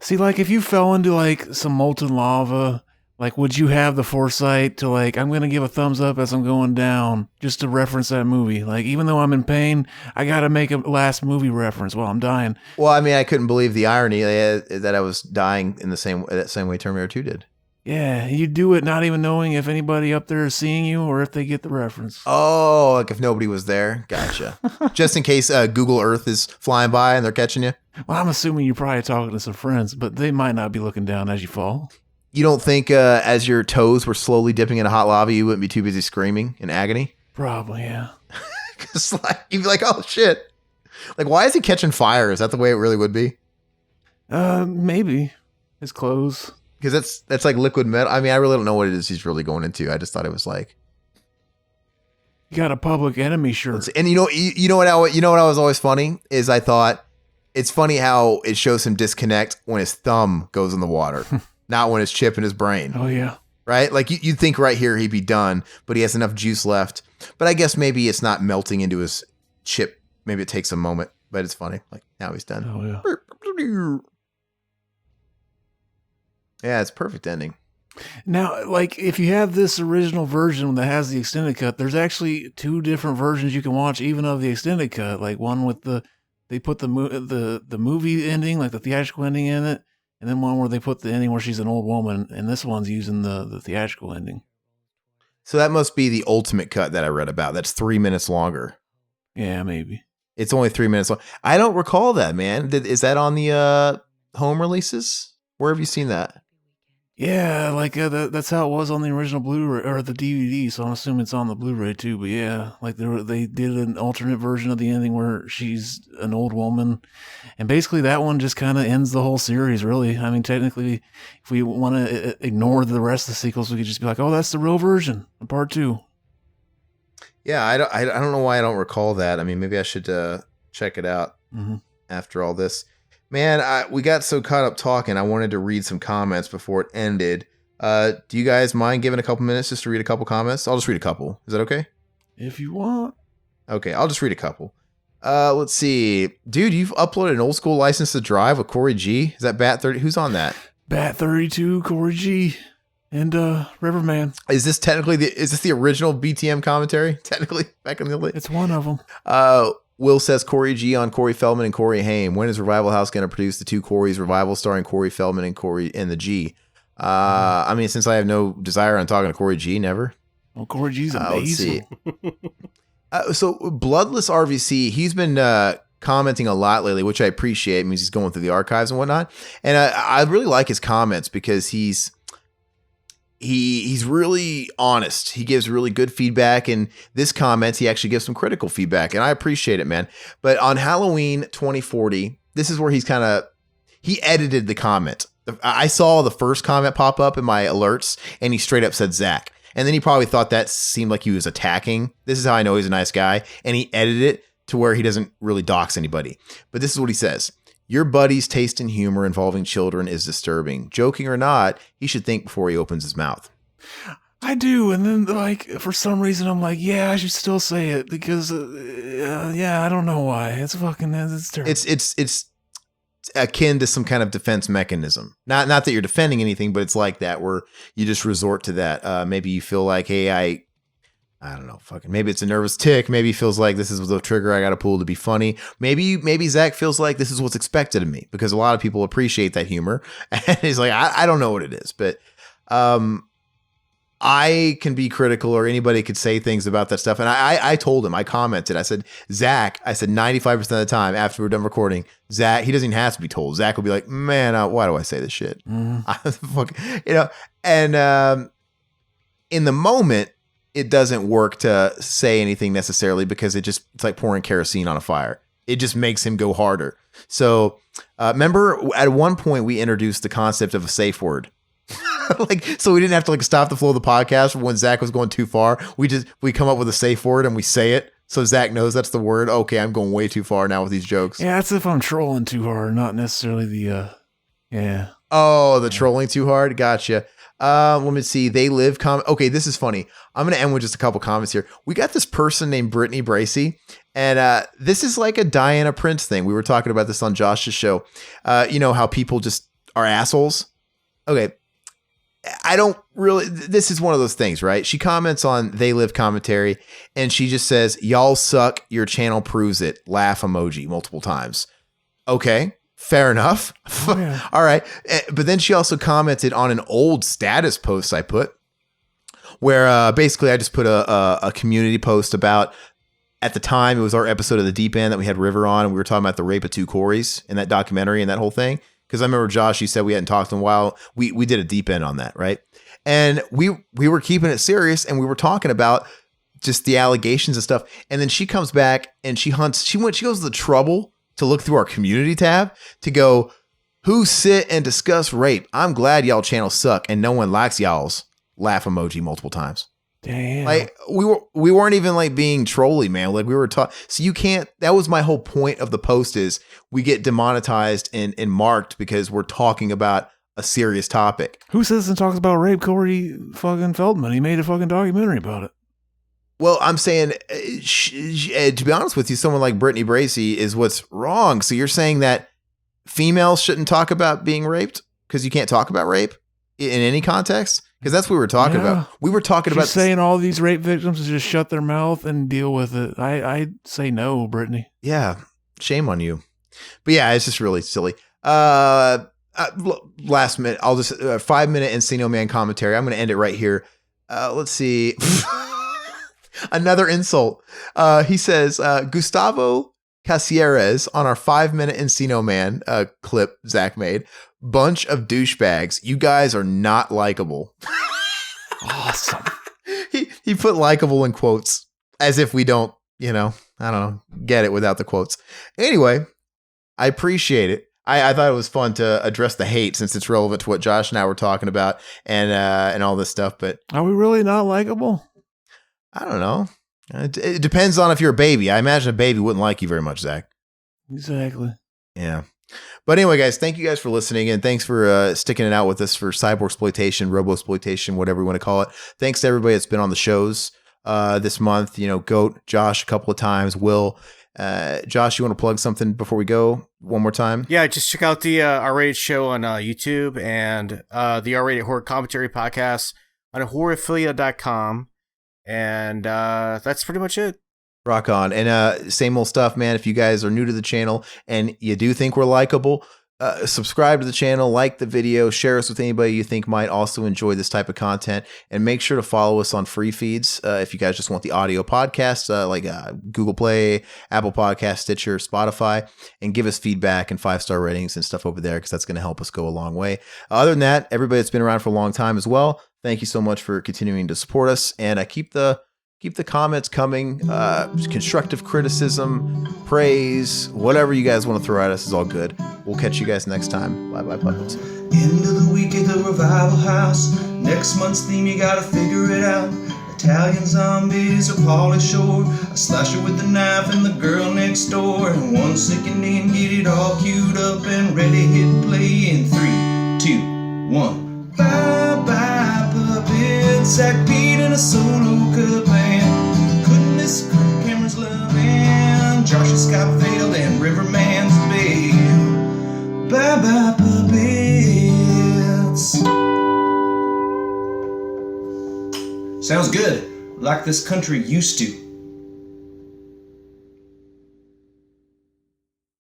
See, like if you fell into like some molten lava, like would you have the foresight to like, I'm going to give a thumbs up as I'm going down just to reference that movie? Like, even though I'm in pain, I got to make a last movie reference while I'm dying. Well, I mean, I couldn't believe the irony that I was dying in that same way Terminator 2 did. Yeah, you do it not even knowing if anybody up there is seeing you or if they get the reference. Oh, like if nobody was there. Gotcha. Just in case Google Earth is flying by and they're catching you. Well, I'm assuming you're probably talking to some friends, but they might not be looking down as you fall. You don't think as your toes were slowly dipping into hot lava, you wouldn't be too busy screaming in agony? Probably, yeah. Because like you'd be like, oh shit. Like, why is he catching fire? Is that the way it really would be? Maybe. His clothes. Because that's like liquid metal. I mean, I really don't know what it is he's really going into. I just thought it was like, You got a Public Enemy shirt. and you know what I was always funny is I thought it's funny how it shows him disconnect when his thumb goes in the water, not when it's chip in his brain. Oh, yeah. Right? Like you'd think right here he'd be done, but he has enough juice left. But I guess maybe it's not melting into his chip. Maybe it takes a moment, but it's funny. Like now he's done. Oh, yeah. Yeah, it's a perfect ending. Now, like, if you have this original version that has the extended cut, there's actually 2 different versions you can watch, even of the extended cut. Like one with they put the movie ending, like the theatrical ending in it, and then one where they put the ending where she's an old woman, and this one's using the theatrical ending. So that must be the ultimate cut that I read about. That's 3 minutes longer. Yeah, maybe. It's only 3 minutes long. I don't recall that, man. Is that on the home releases? Where have you seen that? Yeah, like that's how it was on the original Blu-ray or the DVD. So I'm assuming it's on the Blu-ray too. But yeah, like they did an alternate version of the ending where she's an old woman, and basically that one just kind of ends the whole series. Really, I mean, technically, if we want to ignore the rest of the sequels, we could just be like, oh, that's the real version, part 2. Yeah, I don't know why I don't recall that. I mean, maybe I should check it out after all this. Man, we got so caught up talking, I wanted to read some comments before it ended. Do you guys mind giving a couple minutes just to read a couple comments? I'll just read a couple. Is that okay? If you want. Okay, I'll just read a couple. Let's see. Dude, you've uploaded an old school License to Drive with Corey G. Is that Bat 30? Who's on that? Bat 32, Corey G, and Riverman. Is this the original BTM commentary? Technically, back in the day? It's one of them. Will says Corey G on Corey Feldman and Corey Haim. When is Revival House going to produce the 2 Corey's Revival starring Corey Feldman and Corey and the G? I mean, since I have no desire on talking to Corey G, never. Well, Corey G's amazing. Let's see. So Bloodless RVC, he's been commenting a lot lately, which I appreciate. It means he's going through the archives and whatnot. And I really like his comments because he's really honest. He gives really good feedback, and this comments, he actually gives some critical feedback, and I appreciate it, man. But on Halloween 2040, this is where he edited the comment. I saw the first comment pop up in my alerts, and he straight up said Zach. And then he probably thought that seemed like he was attacking. This is how I know he's a nice guy. And he edited it to where he doesn't really dox anybody. But this is what he says. Your buddy's taste in humor involving children is disturbing. Joking or not, he should think before he opens his mouth. I do, and then like for some reason I'm like, yeah, I should still say it because, I don't know why. It's terrible. It's akin to some kind of defense mechanism. Not that you're defending anything, but it's like that where you just resort to that. Maybe you feel like, hey, I don't know, maybe it's a nervous tick. Maybe he feels like this is the trigger I got to pull to be funny. Maybe Zach feels like this is what's expected of me because a lot of people appreciate that humor. And he's like, I don't know what it is, but I can be critical, or anybody could say things about that stuff. And I told him, I commented, I said, Zach, 95% of the time after we're done recording, Zach, he doesn't even have to be told. Zach will be like, man, why do I say this shit? And in the moment, it doesn't work to say anything necessarily because it's like pouring kerosene on a fire. It just makes him go harder. So remember at one point we introduced the concept of a safe word. So we didn't have to stop the flow of the podcast when Zach was going too far. We come up with a safe word and we say it. So Zach knows that's the word. Okay, I'm going way too far now with these jokes. Yeah, that's if I'm trolling too hard, not necessarily the, yeah. Oh, the trolling too hard? Gotcha. Let me see. They live okay, this is funny. I'm going to end with just a couple comments here. We got this person named Brittany Bracey, and this is like a Diana Prince thing. We were talking about this on Josh's show. You know how people just are assholes? Okay. I don't really, this is one of those things, right? She comments on They Live commentary, and she just says, y'all suck. Your channel proves it. Laugh emoji multiple times. Okay. Fair enough. Oh, yeah. All right. But then she also commented on an old status post I put where basically I just put a community post about, at the time, it was our episode of The Deep End that we had River on, and we were talking about the rape of 2 Coreys in that documentary and that whole thing. Because I remember Josh, you said we hadn't talked in a while. We did a deep end on that, right? And we were keeping it serious, and we were talking about just the allegations and stuff. And then she comes back and she goes to the trouble to look through our community tab to go, who sit and discuss rape? I'm glad y'all channels suck and no one likes y'all's laugh emoji multiple times. Damn. Like we weren't even like being trolly, man. Like we were talking. So you can't, that was my whole point of the post is we get demonetized and marked because we're talking about a serious topic. Who sits and talks about rape? Corey fucking Feldman. He made a fucking documentary about it. Well, I'm saying, to be honest with you, someone like Brittany Bracey is what's wrong. So you're saying that females shouldn't talk about being raped because you can't talk about rape in any context? Because that's what we were talking about. We were talking about saying all these rape victims to just shut their mouth and deal with it. I say no, Brittany. Yeah, shame on you. But yeah, it's just really silly. Last minute, I'll just 5-minute Encino Man commentary. I'm going to end it right here. Let's see. Another insult. He says, Gustavo Casieres on our 5-minute Encino Man clip Zach made. Bunch of douchebags. You guys are not likable. Awesome. He put likable in quotes as if we don't, I don't know, get it without the quotes. Anyway, I appreciate it. I thought it was fun to address the hate since it's relevant to what Josh and I were talking about and all this stuff. But are we really not likable? I don't know. It depends on if you're a baby. I imagine a baby wouldn't like you very much, Zach. Exactly. Yeah. But anyway, guys, thank you guys for listening, and thanks for sticking it out with us for cyborg exploitation, robo exploitation, whatever you want to call it. Thanks to everybody that's been on the shows this month. Goat, Josh, a couple of times, Will. Josh, you want to plug something before we go one more time? Yeah, just check out the R-Rated show on YouTube and the R-Rated Horror Commentary podcast on horrorphilia.com. And that's pretty much it. Rock on. And same old stuff, man. If you guys are new to the channel and you do think we're likable, subscribe to the channel, like the video, share us with anybody you think might also enjoy this type of content, and make sure to follow us on free feeds if you guys just want the audio podcast, like Google Play, Apple Podcast, Stitcher, Spotify, and give us feedback and 5-star ratings and stuff over there because that's going to help us go a long way. Other than that, everybody that's been around for a long time as well, thank you so much for continuing to support us, and keep the comments coming. Constructive criticism, praise, whatever you guys want to throw at us is all good. We'll catch you guys next time. Bye, puppets. End of the week at the Revival House. Next month's theme, you gotta figure it out. Italian zombies or Pauly Shore. A slasher with a knife and the girl next door. And one second in, get it all queued up and ready, hit play in 3, 2, 1. Bye-bye, puppets. Zach Pete in a solo cut band. Couldn't this camera's loving. Josh is Scott Vale and Riverman's babe. Bye-bye, puppets. Sounds good, like this country used to.